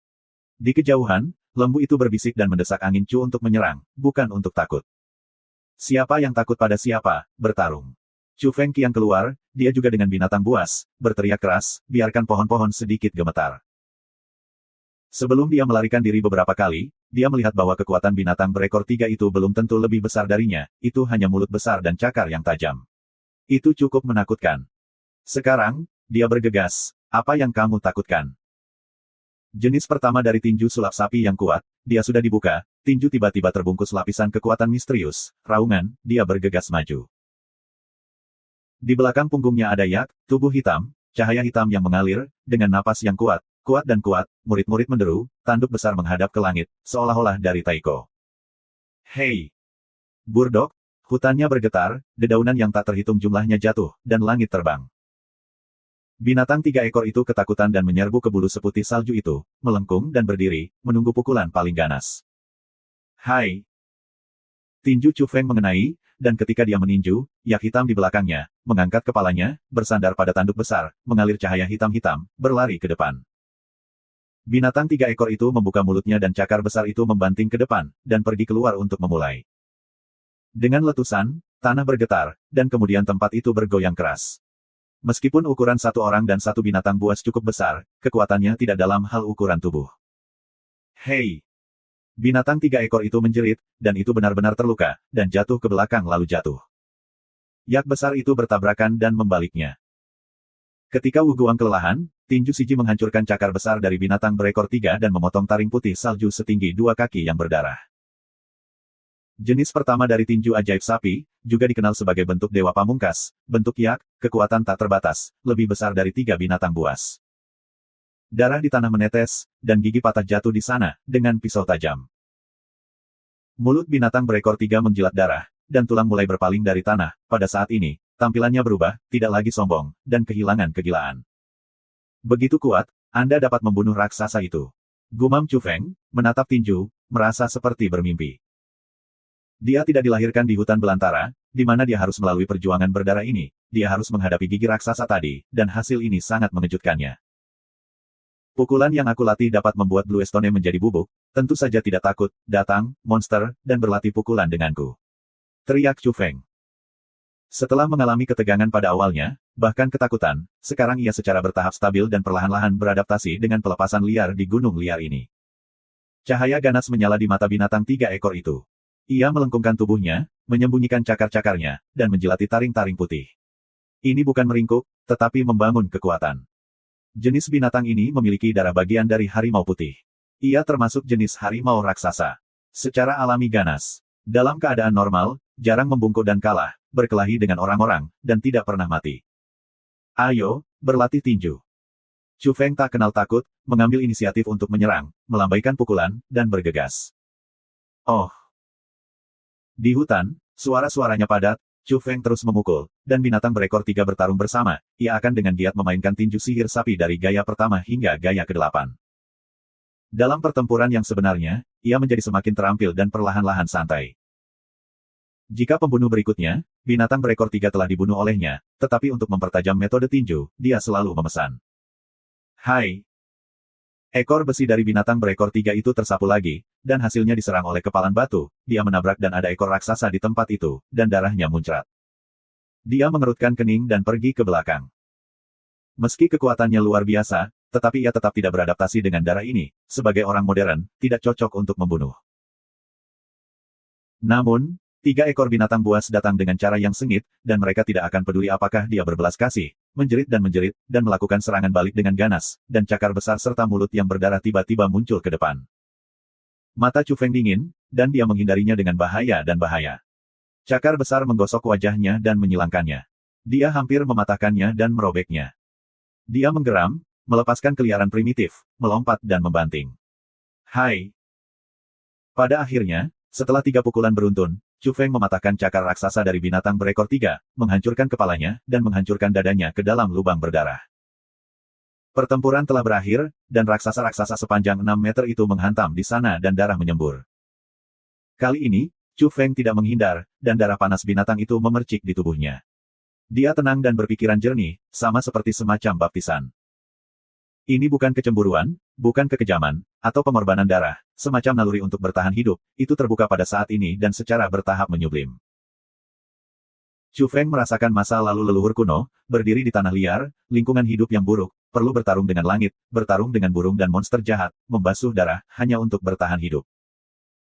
Di kejauhan, lembu itu berbisik dan mendesak angin Chu untuk menyerang, bukan untuk takut. Siapa yang takut pada siapa, bertarung. Chu Feng kian keluar, dia juga dengan binatang buas, berteriak keras, biarkan pohon-pohon sedikit gemetar. Sebelum dia melarikan diri beberapa kali, dia melihat bahwa kekuatan binatang berekor 3 itu belum tentu lebih besar darinya, itu hanya mulut besar dan cakar yang tajam. Itu cukup menakutkan. Sekarang, dia bergegas, apa yang kamu takutkan? Jenis pertama dari tinju sulap sapi yang kuat, dia sudah dibuka, tinju tiba-tiba terbungkus lapisan kekuatan misterius, raungan, dia bergegas maju. Di belakang punggungnya ada yak, tubuh hitam, cahaya hitam yang mengalir, dengan napas yang kuat, kuat dan kuat, murid-murid menderu, tanduk besar menghadap ke langit, seolah-olah dari Taiko. Hei! Burdok, hutannya bergetar, dedaunan yang tak terhitung jumlahnya jatuh, dan langit terbang. Binatang 3 ekor itu ketakutan dan menyerbu ke bulu seputih salju itu, melengkung dan berdiri, menunggu pukulan paling ganas. Hai! Tinju Chu Feng mengenai, dan ketika dia meninju, yak hitam di belakangnya, mengangkat kepalanya, bersandar pada tanduk besar, mengalir cahaya hitam-hitam, berlari ke depan. Binatang 3 ekor itu membuka mulutnya dan cakar besar itu membanting ke depan, dan pergi keluar untuk memulai. Dengan letusan, tanah bergetar, dan kemudian tempat itu bergoyang keras. Meskipun ukuran satu orang dan satu binatang buas cukup besar, kekuatannya tidak dalam hal ukuran tubuh. Hei! Binatang 3 ekor itu menjerit, dan itu benar-benar terluka, dan jatuh ke belakang lalu jatuh. Yak besar itu bertabrakan dan membaliknya. Ketika Wu Guang kelelahan, tinju Siji menghancurkan cakar besar dari binatang berekor 3 dan memotong taring putih salju setinggi 2 kaki yang berdarah. Jenis pertama dari tinju ajaib sapi, juga dikenal sebagai bentuk dewa pamungkas, bentuk yak, kekuatan tak terbatas, lebih besar dari 3 binatang buas. Darah di tanah menetes, dan gigi patah jatuh di sana, dengan pisau tajam. Mulut binatang berekor 3 menjilat darah, dan tulang mulai berpaling dari tanah. Pada saat ini, tampilannya berubah, tidak lagi sombong, dan kehilangan kegilaan. Begitu kuat, Anda dapat membunuh raksasa itu. Gumam Chu Feng, menatap tinju, merasa seperti bermimpi. Dia tidak dilahirkan di hutan belantara, di mana dia harus melalui perjuangan berdarah ini. Dia harus menghadapi gigi raksasa tadi, dan hasil ini sangat mengejutkannya. Pukulan yang aku latih dapat membuat Blue Stone menjadi bubuk, tentu saja tidak takut, datang, monster, dan berlatih pukulan denganku. Teriak Chu Feng. Setelah mengalami ketegangan pada awalnya, bahkan ketakutan, sekarang ia secara bertahap stabil dan perlahan-lahan beradaptasi dengan pelepasan liar di gunung liar ini. Cahaya ganas menyala di mata binatang 3 ekor itu. Ia melengkungkan tubuhnya, menyembunyikan cakar-cakarnya, dan menjilati taring-taring putih. Ini bukan meringkuk, tetapi membangun kekuatan. Jenis binatang ini memiliki darah bagian dari harimau putih. Ia termasuk jenis harimau raksasa. Secara alami ganas. Dalam keadaan normal, jarang membungkuk dan kalah, berkelahi dengan orang-orang, dan tidak pernah mati. Ayo, berlatih tinju. Chu Feng tak kenal takut, mengambil inisiatif untuk menyerang, melambaikan pukulan, dan bergegas. Oh! Di hutan, suara-suaranya padat, Chu Feng terus memukul, dan binatang berekor 3 bertarung bersama, ia akan dengan giat memainkan tinju sihir sapi dari gaya pertama hingga gaya ke-8. Dalam pertempuran yang sebenarnya, ia menjadi semakin terampil dan perlahan-lahan santai. Jika pembunuh berikutnya, binatang berekor 3 telah dibunuh olehnya, tetapi untuk mempertajam metode tinju, dia selalu memesan. Hai! Ekor besi dari binatang berekor 3 itu tersapu lagi, dan hasilnya diserang oleh kepalan batu, dia menabrak dan ada ekor raksasa di tempat itu, dan darahnya muncrat. Dia mengerutkan kening dan pergi ke belakang. Meski kekuatannya luar biasa, tetapi ia tetap tidak beradaptasi dengan darah ini, sebagai orang modern, tidak cocok untuk membunuh. Namun, 3 ekor binatang buas datang dengan cara yang sengit, dan mereka tidak akan peduli apakah dia berbelas kasih, menjerit, dan melakukan serangan balik dengan ganas, dan cakar besar serta mulut yang berdarah tiba-tiba muncul ke depan. Mata Chu Feng dingin, dan dia menghindarinya dengan bahaya. Cakar besar menggosok wajahnya dan menyilangkannya. Dia hampir mematahkannya dan merobeknya. Dia menggeram, melepaskan keliaran primitif, melompat dan membanting. Hai! Pada akhirnya, setelah 3 pukulan beruntun, Chu Feng mematahkan cakar raksasa dari binatang berekor 3, menghancurkan kepalanya, dan menghancurkan dadanya ke dalam lubang berdarah. Pertempuran telah berakhir, dan raksasa-raksasa sepanjang 6 meter itu menghantam di sana dan darah menyembur. Kali ini, Chu Feng tidak menghindar, dan darah panas binatang itu memercik di tubuhnya. Dia tenang dan berpikiran jernih, sama seperti semacam baptisan. Ini bukan kecemburuan, bukan kekejaman, atau pengorbanan darah, semacam naluri untuk bertahan hidup, itu terbuka pada saat ini dan secara bertahap menyublim. Chu Feng merasakan masa lalu leluhur kuno, berdiri di tanah liar, lingkungan hidup yang buruk, perlu bertarung dengan langit, bertarung dengan burung dan monster jahat, membasuh darah, hanya untuk bertahan hidup.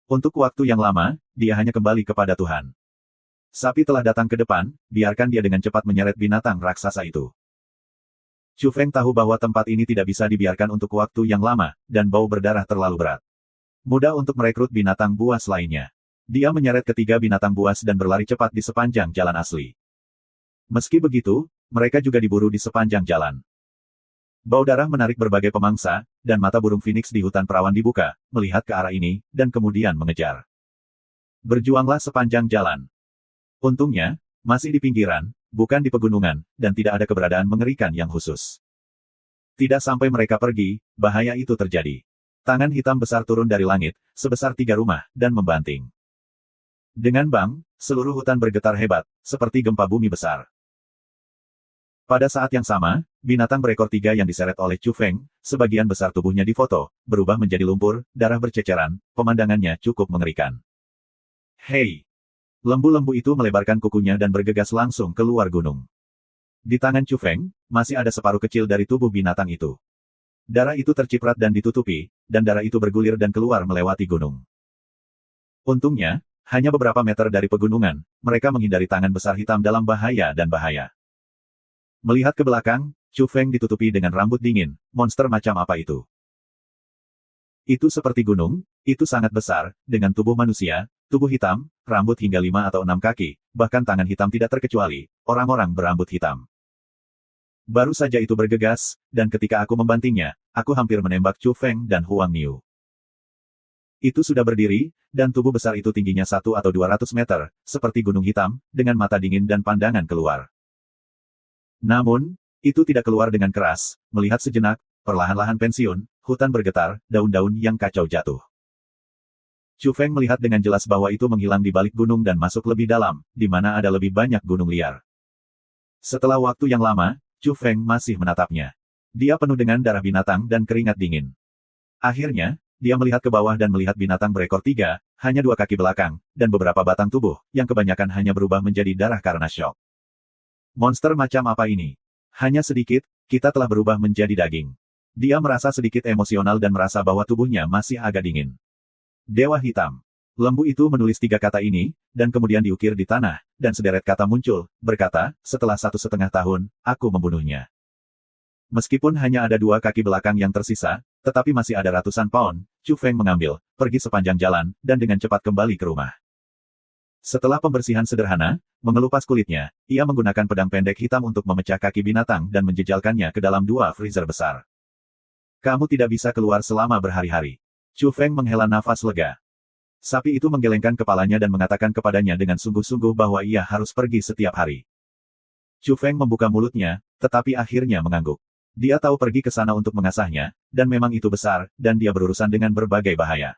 Untuk waktu yang lama, dia hanya kembali kepada Tuhan. Sapi telah datang ke depan, biarkan dia dengan cepat menyeret binatang raksasa itu. Chu Feng tahu bahwa tempat ini tidak bisa dibiarkan untuk waktu yang lama, dan bau berdarah terlalu berat. Mudah untuk merekrut binatang buas lainnya. Dia menyeret ketiga binatang buas dan berlari cepat di sepanjang jalan asli. Meski begitu, mereka juga diburu di sepanjang jalan. Bau darah menarik berbagai pemangsa, dan mata burung phoenix di hutan perawan dibuka, melihat ke arah ini, dan kemudian mengejar. Berjuanglah sepanjang jalan. Untungnya, masih di pinggiran, bukan di pegunungan, dan tidak ada keberadaan mengerikan yang khusus. Tidak sampai mereka pergi, bahaya itu terjadi. Tangan hitam besar turun dari langit, sebesar 3 rumah, dan membanting. Dengan bang, seluruh hutan bergetar hebat, seperti gempa bumi besar. Pada saat yang sama, binatang berekor 3 yang diseret oleh Chu Feng, sebagian besar tubuhnya difoto, berubah menjadi lumpur, darah berceceran, pemandangannya cukup mengerikan. Hei! Lembu-lembu itu melebarkan kukunya dan bergegas langsung keluar gunung. Di tangan Chu Feng, masih ada separuh kecil dari tubuh binatang itu. Darah itu terciprat dan ditutupi, dan darah itu bergulir dan keluar melewati gunung. Untungnya, hanya beberapa meter dari pegunungan, mereka menghindari tangan besar hitam dalam bahaya. Melihat ke belakang, Chu Feng ditutupi dengan rambut dingin, monster macam apa itu? Itu seperti gunung, itu sangat besar, dengan tubuh manusia, tubuh hitam, rambut hingga 5 atau 6 kaki, bahkan tangan hitam tidak terkecuali, orang-orang berambut hitam. Baru saja itu bergegas, dan ketika aku membantingnya, aku hampir menembak Chu Feng dan Huang Niu. Itu sudah berdiri, dan tubuh besar itu tingginya 1 atau 200 meter, seperti gunung hitam, dengan mata dingin dan pandangan keluar. Namun, itu tidak keluar dengan keras, melihat sejenak, perlahan-lahan pensiun, hutan bergetar, daun-daun yang kacau jatuh. Chu Feng melihat dengan jelas bahwa itu menghilang di balik gunung dan masuk lebih dalam, di mana ada lebih banyak gunung liar. Setelah waktu yang lama, Chu Feng masih menatapnya. Dia penuh dengan darah binatang dan keringat dingin. Akhirnya, dia melihat ke bawah dan melihat binatang berekor 3, hanya 2 kaki belakang, dan beberapa batang tubuh, yang kebanyakan hanya berubah menjadi darah karena syok. Monster macam apa ini? Hanya sedikit, kita telah berubah menjadi daging. Dia merasa sedikit emosional dan merasa bahwa tubuhnya masih agak dingin. Dewa Hitam. Lembu itu menulis 3 kata ini, dan kemudian diukir di tanah, dan sederet kata muncul, berkata, setelah 1,5 tahun, aku membunuhnya. Meskipun hanya ada 2 kaki belakang yang tersisa, tetapi masih ada ratusan pound, Chu Feng mengambil, pergi sepanjang jalan, dan dengan cepat kembali ke rumah. Setelah pembersihan sederhana, mengelupas kulitnya, ia menggunakan pedang pendek hitam untuk memecah kaki binatang dan menjejalkannya ke dalam 2 freezer besar. Kamu tidak bisa keluar selama berhari-hari. Chu Feng menghela nafas lega. Sapi itu menggelengkan kepalanya dan mengatakan kepadanya dengan sungguh-sungguh bahwa ia harus pergi setiap hari. Chu Feng membuka mulutnya, tetapi akhirnya mengangguk. Dia tahu pergi ke sana untuk mengasahnya, dan memang itu besar, dan dia berurusan dengan berbagai bahaya.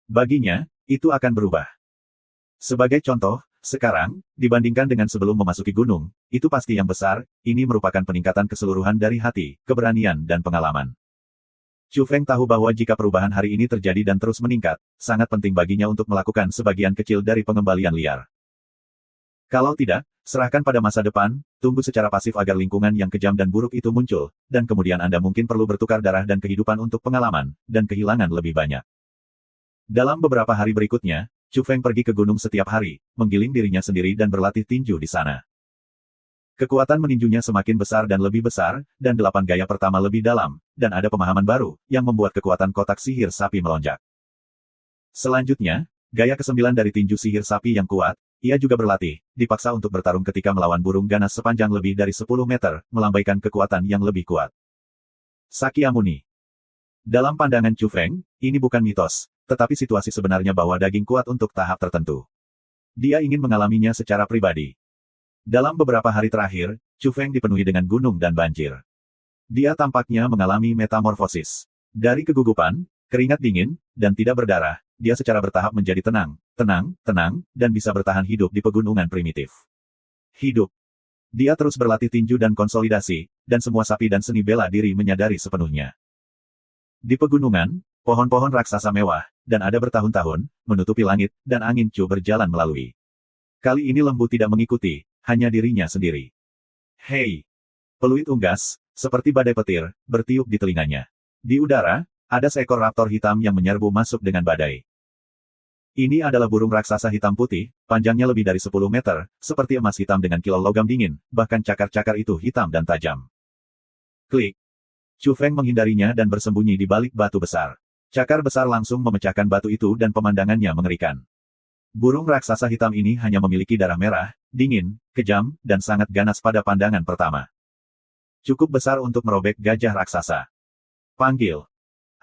Baginya, itu akan berubah. Sebagai contoh, sekarang, dibandingkan dengan sebelum memasuki gunung, itu pasti yang besar, ini merupakan peningkatan keseluruhan dari hati, keberanian dan pengalaman. Chu Feng tahu bahwa jika perubahan hari ini terjadi dan terus meningkat, sangat penting baginya untuk melakukan sebagian kecil dari pengembalian liar. Kalau tidak, serahkan pada masa depan, tunggu secara pasif agar lingkungan yang kejam dan buruk itu muncul, dan kemudian Anda mungkin perlu bertukar darah dan kehidupan untuk pengalaman, dan kehilangan lebih banyak. Dalam beberapa hari berikutnya, Chu Feng pergi ke gunung setiap hari, menggiling dirinya sendiri dan berlatih tinju di sana. Kekuatan meninjunya semakin besar dan lebih besar, dan 8 gaya pertama lebih dalam, dan ada pemahaman baru, yang membuat kekuatan kotak sihir sapi melonjak. Selanjutnya, gaya ke-9 dari tinju sihir sapi yang kuat, ia juga berlatih, dipaksa untuk bertarung ketika melawan burung ganas sepanjang lebih dari 10 meter, melambaikan kekuatan yang lebih kuat. Sakyamuni. Dalam pandangan Chu Feng, ini bukan mitos, tetapi situasi sebenarnya bahwa daging kuat untuk tahap tertentu. Dia ingin mengalaminya secara pribadi. Dalam beberapa hari terakhir, Chu Feng dipenuhi dengan gunung dan banjir. Dia tampaknya mengalami metamorfosis. Dari kegugupan, keringat dingin, dan tidak berdarah, dia secara bertahap menjadi tenang, dan bisa bertahan hidup di pegunungan primitif. Hidup. Dia terus berlatih tinju dan konsolidasi, dan semua sapi dan seni bela diri menyadari sepenuhnya. Di pegunungan, pohon-pohon raksasa mewah, dan ada bertahun-tahun, menutupi langit, dan angin Chu berjalan melalui. Kali ini lembu tidak mengikuti, hanya dirinya sendiri. Hei! Peluit unggas, seperti badai petir, bertiup di telinganya. Di udara, ada seekor raptor hitam yang menyerbu masuk dengan badai. Ini adalah burung raksasa hitam putih, panjangnya lebih dari 10 meter, seperti emas hitam dengan kilau logam dingin, bahkan cakar-cakar itu hitam dan tajam. Klik! Chu Feng menghindarinya dan bersembunyi di balik batu besar. Cakar besar langsung memecahkan batu itu dan pemandangannya mengerikan. Burung raksasa hitam ini hanya memiliki darah merah, dingin, kejam, dan sangat ganas pada pandangan pertama. Cukup besar untuk merobek gajah raksasa. Panggil.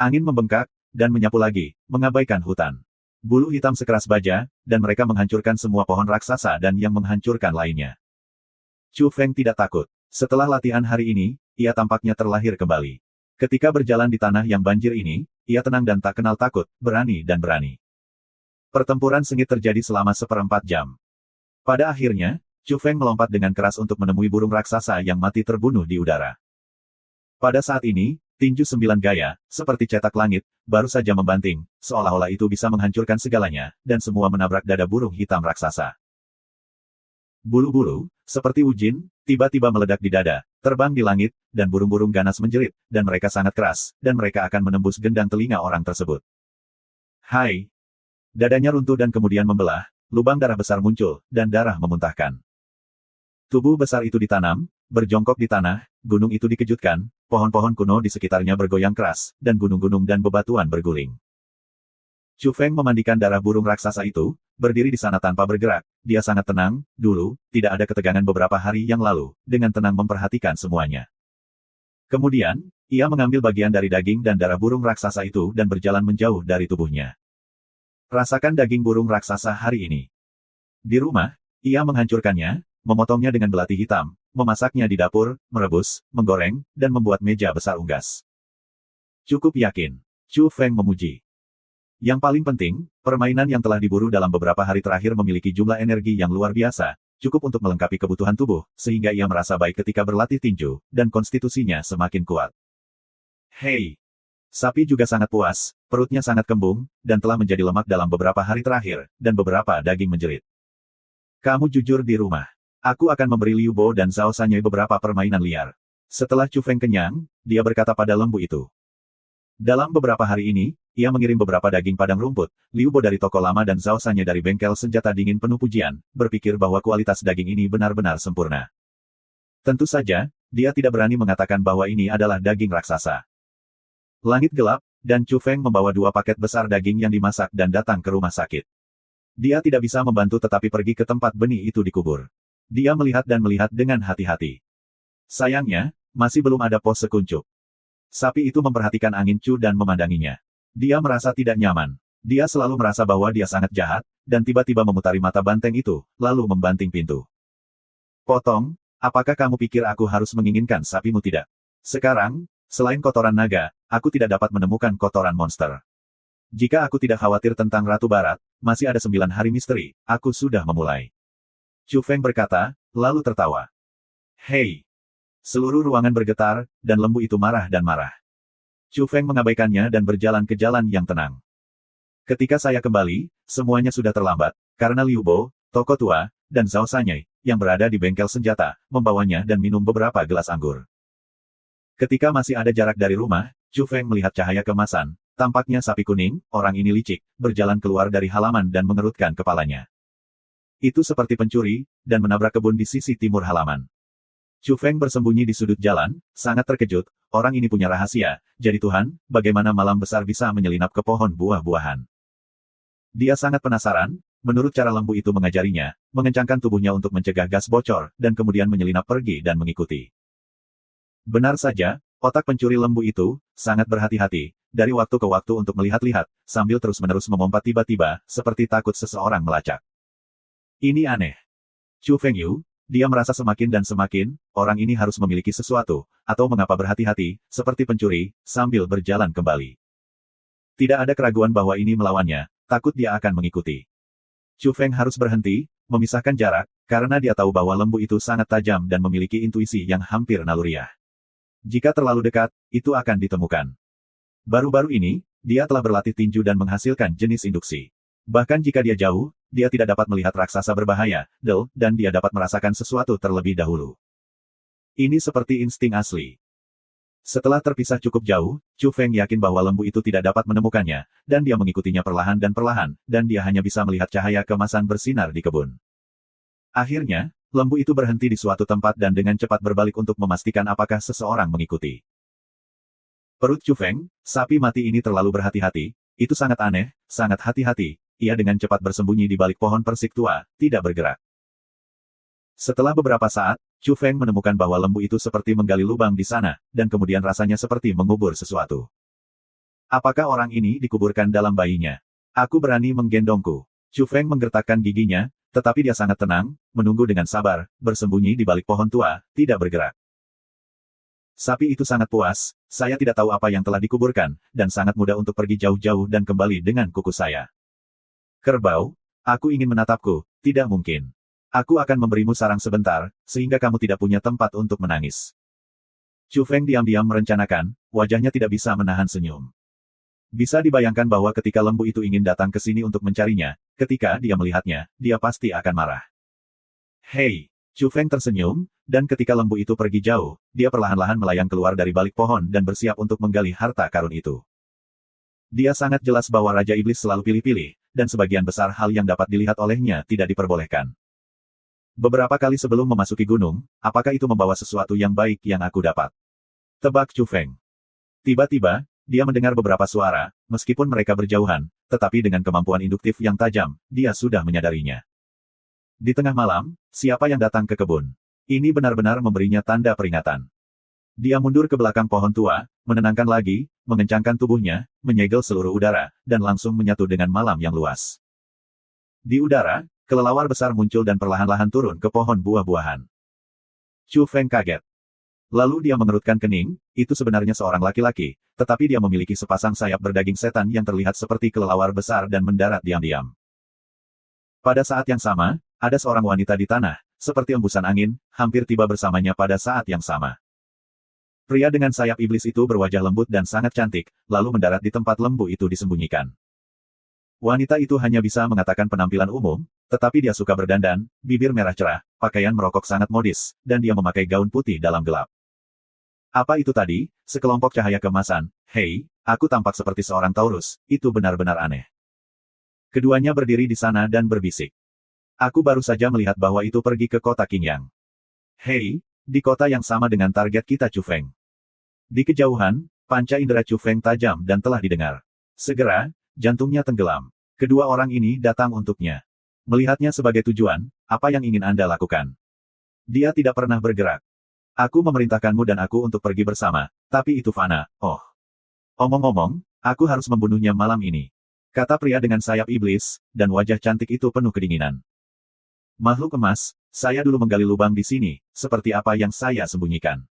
Angin membengkak, dan menyapu lagi, mengabaikan hutan. Bulu hitam sekeras baja, dan mereka menghancurkan semua pohon raksasa dan yang menghancurkan lainnya. Chu Feng tidak takut. Setelah latihan hari ini, ia tampaknya terlahir kembali. Ketika berjalan di tanah yang banjir ini, ia tenang dan tak kenal takut, berani dan berani. Pertempuran sengit terjadi selama 1/4 jam. Pada akhirnya, Chu Feng melompat dengan keras untuk menemui burung raksasa yang mati terbunuh di udara. Pada saat ini, tinju 9 gaya, seperti cetak langit, baru saja membanting, seolah-olah itu bisa menghancurkan segalanya, dan semua menabrak dada burung hitam raksasa. Bulu-bulu, seperti ujin, tiba-tiba meledak di dada, terbang di langit, dan burung-burung ganas menjerit, dan mereka sangat keras, dan mereka akan menembus gendang telinga orang tersebut. Hai! Dadanya runtuh dan kemudian membelah, lubang darah besar muncul, dan darah memuntahkan. Tubuh besar itu ditanam, berjongkok di tanah, gunung itu dikejutkan, pohon-pohon kuno di sekitarnya bergoyang keras, dan gunung-gunung dan bebatuan berguling. Chu Feng memandikan darah burung raksasa itu, berdiri di sana tanpa bergerak, dia sangat tenang, dulu, tidak ada ketegangan beberapa hari yang lalu, dengan tenang memperhatikan semuanya. Kemudian, ia mengambil bagian dari daging dan darah burung raksasa itu dan berjalan menjauh dari tubuhnya. Rasakan daging burung raksasa hari ini. Di rumah, ia menghancurkannya, memotongnya dengan belati hitam, memasaknya di dapur, merebus, menggoreng, dan membuat meja besar unggas. Cukup yakin. Chu Feng memuji. Yang paling penting, permainan yang telah diburu dalam beberapa hari terakhir memiliki jumlah energi yang luar biasa, cukup untuk melengkapi kebutuhan tubuh, sehingga ia merasa baik ketika berlatih tinju, dan konstitusinya semakin kuat. Hei! Sapi juga sangat puas, perutnya sangat kembung, dan telah menjadi lemak dalam beberapa hari terakhir, dan beberapa daging menjerit. Kamu jujur di rumah. Aku akan memberi Liu Bo dan Zhao Sanyai beberapa permainan liar. Setelah Chu Feng kenyang, dia berkata pada lembu itu. Dalam beberapa hari ini, ia mengirim beberapa daging padang rumput, Liu Bo dari toko lama dan Zhao Sanyai dari bengkel senjata dingin penuh pujian, berpikir bahwa kualitas daging ini benar-benar sempurna. Tentu saja, dia tidak berani mengatakan bahwa ini adalah daging raksasa. Langit gelap, dan Chu Feng membawa 2 paket besar daging yang dimasak dan datang ke rumah sakit. Dia tidak bisa membantu tetapi pergi ke tempat benih itu dikubur. Dia melihat dan melihat dengan hati-hati. Sayangnya, masih belum ada pos sekuncup. Sapi itu memperhatikan angin Chu dan memandanginya. Dia merasa tidak nyaman. Dia selalu merasa bahwa dia sangat jahat, dan tiba-tiba memutari mata banteng itu, lalu membanting pintu. Potong, apakah kamu pikir aku harus menginginkan sapimu tidak? Sekarang, selain kotoran naga, aku tidak dapat menemukan kotoran monster. Jika aku tidak khawatir tentang Ratu Barat, masih ada 9 hari misteri, aku sudah memulai. Chu Feng berkata, lalu tertawa. Hei! Seluruh ruangan bergetar, dan lembu itu marah dan marah. Chu Feng mengabaikannya dan berjalan ke jalan yang tenang. Ketika saya kembali, semuanya sudah terlambat, karena Liu Bo, toko tua, dan Zhao Sanyai, yang berada di bengkel senjata, membawanya dan minum beberapa gelas anggur. Ketika masih ada jarak dari rumah, Chu Feng melihat cahaya kemasan, tampaknya sapi kuning, orang ini licik, berjalan keluar dari halaman dan mengerutkan kepalanya. Itu seperti pencuri, dan menabrak kebun di sisi timur halaman. Chu Feng bersembunyi di sudut jalan, sangat terkejut, orang ini punya rahasia, jadi Tuhan, bagaimana malam besar bisa menyelinap ke pohon buah-buahan. Dia sangat penasaran, menurut cara lembu itu mengajarinya, mengencangkan tubuhnya untuk mencegah gas bocor, dan kemudian menyelinap pergi dan mengikuti. Benar saja, otak pencuri lembu itu, sangat berhati-hati, dari waktu ke waktu untuk melihat-lihat, sambil terus-menerus memompat tiba-tiba, seperti takut seseorang melacak. Ini aneh. Chu Fengyu, dia merasa semakin dan semakin, orang ini harus memiliki sesuatu, atau mengapa berhati-hati, seperti pencuri, sambil berjalan kembali. Tidak ada keraguan bahwa ini melawannya, takut dia akan mengikuti. Chu Feng harus berhenti, memisahkan jarak, karena dia tahu bahwa lembu itu sangat tajam dan memiliki intuisi yang hampir naluriah. Jika terlalu dekat, itu akan ditemukan. Baru-baru ini, dia telah berlatih tinju dan menghasilkan jenis induksi. Bahkan jika dia jauh, dia tidak dapat melihat raksasa berbahaya, dan dia dapat merasakan sesuatu terlebih dahulu. Ini seperti insting asli. Setelah terpisah cukup jauh, Chu Feng yakin bahwa lembu itu tidak dapat menemukannya, dan dia mengikutinya perlahan, dan dia hanya bisa melihat cahaya kemasan bersinar di kebun. Akhirnya, lembu itu berhenti di suatu tempat dan dengan cepat berbalik untuk memastikan apakah seseorang mengikuti. Perut Chu Feng, sapi mati ini terlalu berhati-hati, itu sangat aneh, sangat hati-hati. Ia dengan cepat bersembunyi di balik pohon persik tua, tidak bergerak. Setelah beberapa saat, Chu Feng menemukan bahwa lembu itu seperti menggali lubang di sana, dan kemudian rasanya seperti mengubur sesuatu. Apakah orang ini dikuburkan dalam bayinya? Aku berani menggendongku. Chu Feng menggertakkan giginya, tetapi dia sangat tenang, menunggu dengan sabar, bersembunyi di balik pohon tua, tidak bergerak. Sapi itu sangat puas, saya tidak tahu apa yang telah dikuburkan, dan sangat mudah untuk pergi jauh-jauh dan kembali dengan kuku saya. Kerbau, aku ingin menatapku, tidak mungkin. Aku akan memberimu sarang sebentar, sehingga kamu tidak punya tempat untuk menangis. Chu Feng diam-diam merencanakan, wajahnya tidak bisa menahan senyum. Bisa dibayangkan bahwa ketika lembu itu ingin datang ke sini untuk mencarinya, ketika dia melihatnya, dia pasti akan marah. Hei, Chu Feng tersenyum, dan ketika lembu itu pergi jauh, dia perlahan-lahan melayang keluar dari balik pohon dan bersiap untuk menggali harta karun itu. Dia sangat jelas bahwa Raja Iblis selalu pilih-pilih, dan sebagian besar hal yang dapat dilihat olehnya tidak diperbolehkan. Beberapa kali sebelum memasuki gunung, apakah itu membawa sesuatu yang baik yang aku dapat? Tebak Chu Feng. Tiba-tiba, dia mendengar beberapa suara, meskipun mereka berjauhan, tetapi dengan kemampuan induktif yang tajam, dia sudah menyadarinya. Di tengah malam, siapa yang datang ke kebun? Ini benar-benar memberinya tanda peringatan. Dia mundur ke belakang pohon tua, menenangkan lagi, mengencangkan tubuhnya, menyegel seluruh udara, dan langsung menyatu dengan malam yang luas. Di udara, kelelawar besar muncul dan perlahan-lahan turun ke pohon buah-buahan. Chu Feng kaget. Lalu dia mengerutkan kening, itu sebenarnya seorang laki-laki, tetapi dia memiliki sepasang sayap berdaging setan yang terlihat seperti kelelawar besar dan mendarat diam-diam. Pada saat yang sama, ada seorang wanita di tanah, seperti embusan angin, hampir tiba bersamanya pada saat yang sama. Pria dengan sayap iblis itu berwajah lembut dan sangat cantik, lalu mendarat di tempat lembu itu disembunyikan. Wanita itu hanya bisa mengatakan penampilan umum, tetapi dia suka berdandan, bibir merah cerah, pakaian merokok sangat modis, dan dia memakai gaun putih dalam gelap. Apa itu tadi? Sekelompok cahaya kemasan. Hei, aku tampak seperti seorang Taurus, itu benar-benar aneh. Keduanya berdiri di sana dan berbisik. Aku baru saja melihat bahwa itu pergi ke kota Qingyang. Hei, di kota yang sama dengan target kita Chu Feng. Di kejauhan, panca indera Chu Feng tajam dan telah didengar. Segera, jantungnya tenggelam. Kedua orang ini datang untuknya. Melihatnya sebagai tujuan, apa yang ingin Anda lakukan? Dia tidak pernah bergerak. Aku memerintahkanmu dan aku untuk pergi bersama, tapi itu fana, oh. Omong-omong, aku harus membunuhnya malam ini. Kata pria dengan sayap iblis, dan wajah cantik itu penuh kedinginan. Makhluk emas, saya dulu menggali lubang di sini, seperti apa yang saya sembunyikan.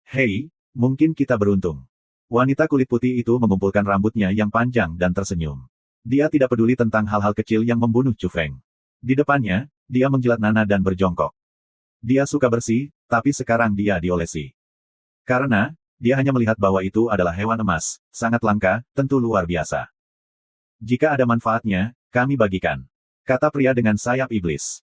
Hei, mungkin kita beruntung. Wanita kulit putih itu mengumpulkan rambutnya yang panjang dan tersenyum. Dia tidak peduli tentang hal-hal kecil yang membunuh Chu Feng. Di depannya, dia menjilat Nana dan berjongkok. Dia suka bersih, tapi sekarang dia diolesi. Karena, dia hanya melihat bahwa itu adalah hewan emas, sangat langka, tentu luar biasa. Jika ada manfaatnya, kami bagikan. Kata pria dengan sayap iblis.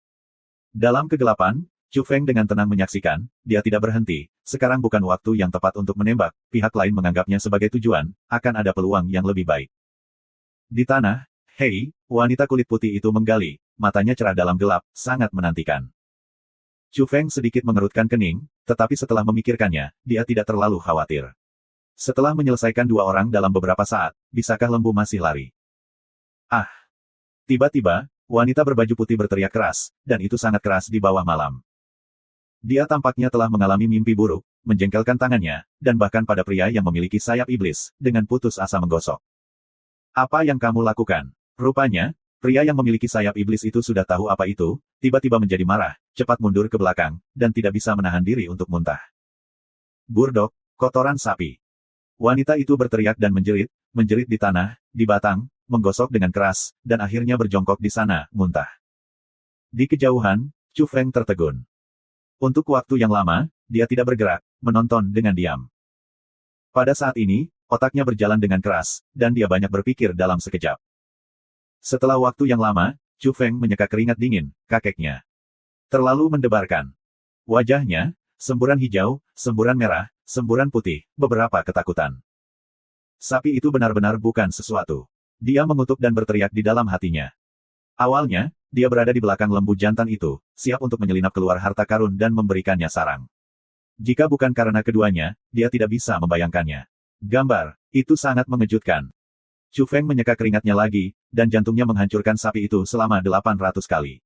Dalam kegelapan, Chu Feng dengan tenang menyaksikan, dia tidak berhenti, sekarang bukan waktu yang tepat untuk menembak, pihak lain menganggapnya sebagai tujuan, akan ada peluang yang lebih baik. Di tanah, Hei, wanita kulit putih itu menggali, matanya cerah dalam gelap, sangat menantikan. Chu Feng sedikit mengerutkan kening, tetapi setelah memikirkannya, dia tidak terlalu khawatir. Setelah menyelesaikan 2 orang dalam beberapa saat, bisakah lembu masih lari? Ah! Tiba-tiba, wanita berbaju putih berteriak keras, dan itu sangat keras di bawah malam. Dia tampaknya telah mengalami mimpi buruk, menjengkelkan tangannya, dan bahkan pada pria yang memiliki sayap iblis, dengan putus asa menggosok. Apa yang kamu lakukan? Rupanya, pria yang memiliki sayap iblis itu sudah tahu apa itu, tiba-tiba menjadi marah, cepat mundur ke belakang, dan tidak bisa menahan diri untuk muntah. Burdok, kotoran sapi. Wanita itu berteriak dan menjerit di tanah, di batang, menggosok dengan keras, dan akhirnya berjongkok di sana, muntah. Di kejauhan, Chu Feng tertegun. Untuk waktu yang lama, dia tidak bergerak, menonton dengan diam. Pada saat ini, otaknya berjalan dengan keras, dan dia banyak berpikir dalam sekejap. Setelah waktu yang lama, Chu Feng menyeka keringat dingin, kakeknya. Terlalu mendebarkan. Wajahnya, semburan hijau, semburan merah, semburan putih, beberapa ketakutan. Sapi itu benar-benar bukan sesuatu. Dia mengutuk dan berteriak di dalam hatinya. Awalnya, dia berada di belakang lembu jantan itu, siap untuk menyelinap keluar harta karun dan memberikannya sarang. Jika bukan karena keduanya, dia tidak bisa membayangkannya. Gambar, itu sangat mengejutkan. Chu Feng menyeka keringatnya lagi, dan jantungnya menghancurkan sapi itu selama 800 kali.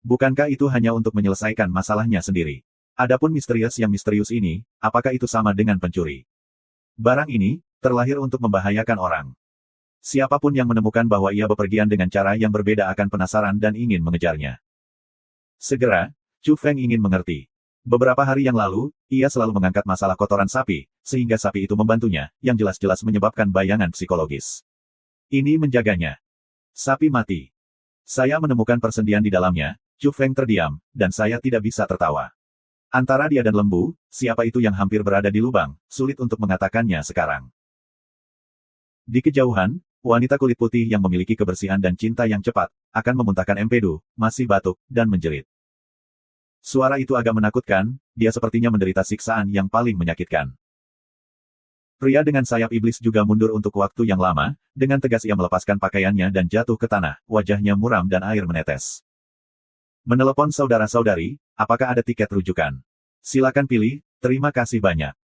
Bukankah itu hanya untuk menyelesaikan masalahnya sendiri? Adapun misterius yang misterius ini, apakah itu sama dengan pencuri? Barang ini, terlahir untuk membahayakan orang. Siapapun yang menemukan bahwa ia bepergian dengan cara yang berbeda akan penasaran dan ingin mengejarnya. Segera, Chu Feng ingin mengerti. Beberapa hari yang lalu, ia selalu mengangkat masalah kotoran sapi, sehingga sapi itu membantunya, yang jelas-jelas menyebabkan bayangan psikologis. Ini menjaganya. Sapi mati. Saya menemukan persendian di dalamnya, Chu Feng terdiam, dan saya tidak bisa tertawa. Antara dia dan lembu, siapa itu yang hampir berada di lubang, sulit untuk mengatakannya sekarang. Di kejauhan, wanita kulit putih yang memiliki kebersihan dan cinta yang cepat, akan memuntahkan empedu, masih batuk, dan menjerit. Suara itu agak menakutkan, dia sepertinya menderita siksaan yang paling menyakitkan. Pria dengan sayap iblis juga mundur untuk waktu yang lama, dengan tegas ia melepaskan pakaiannya dan jatuh ke tanah, wajahnya muram dan air menetes. Menelepon saudara-saudari, apakah ada tiket rujukan? Silakan pilih, terima kasih banyak.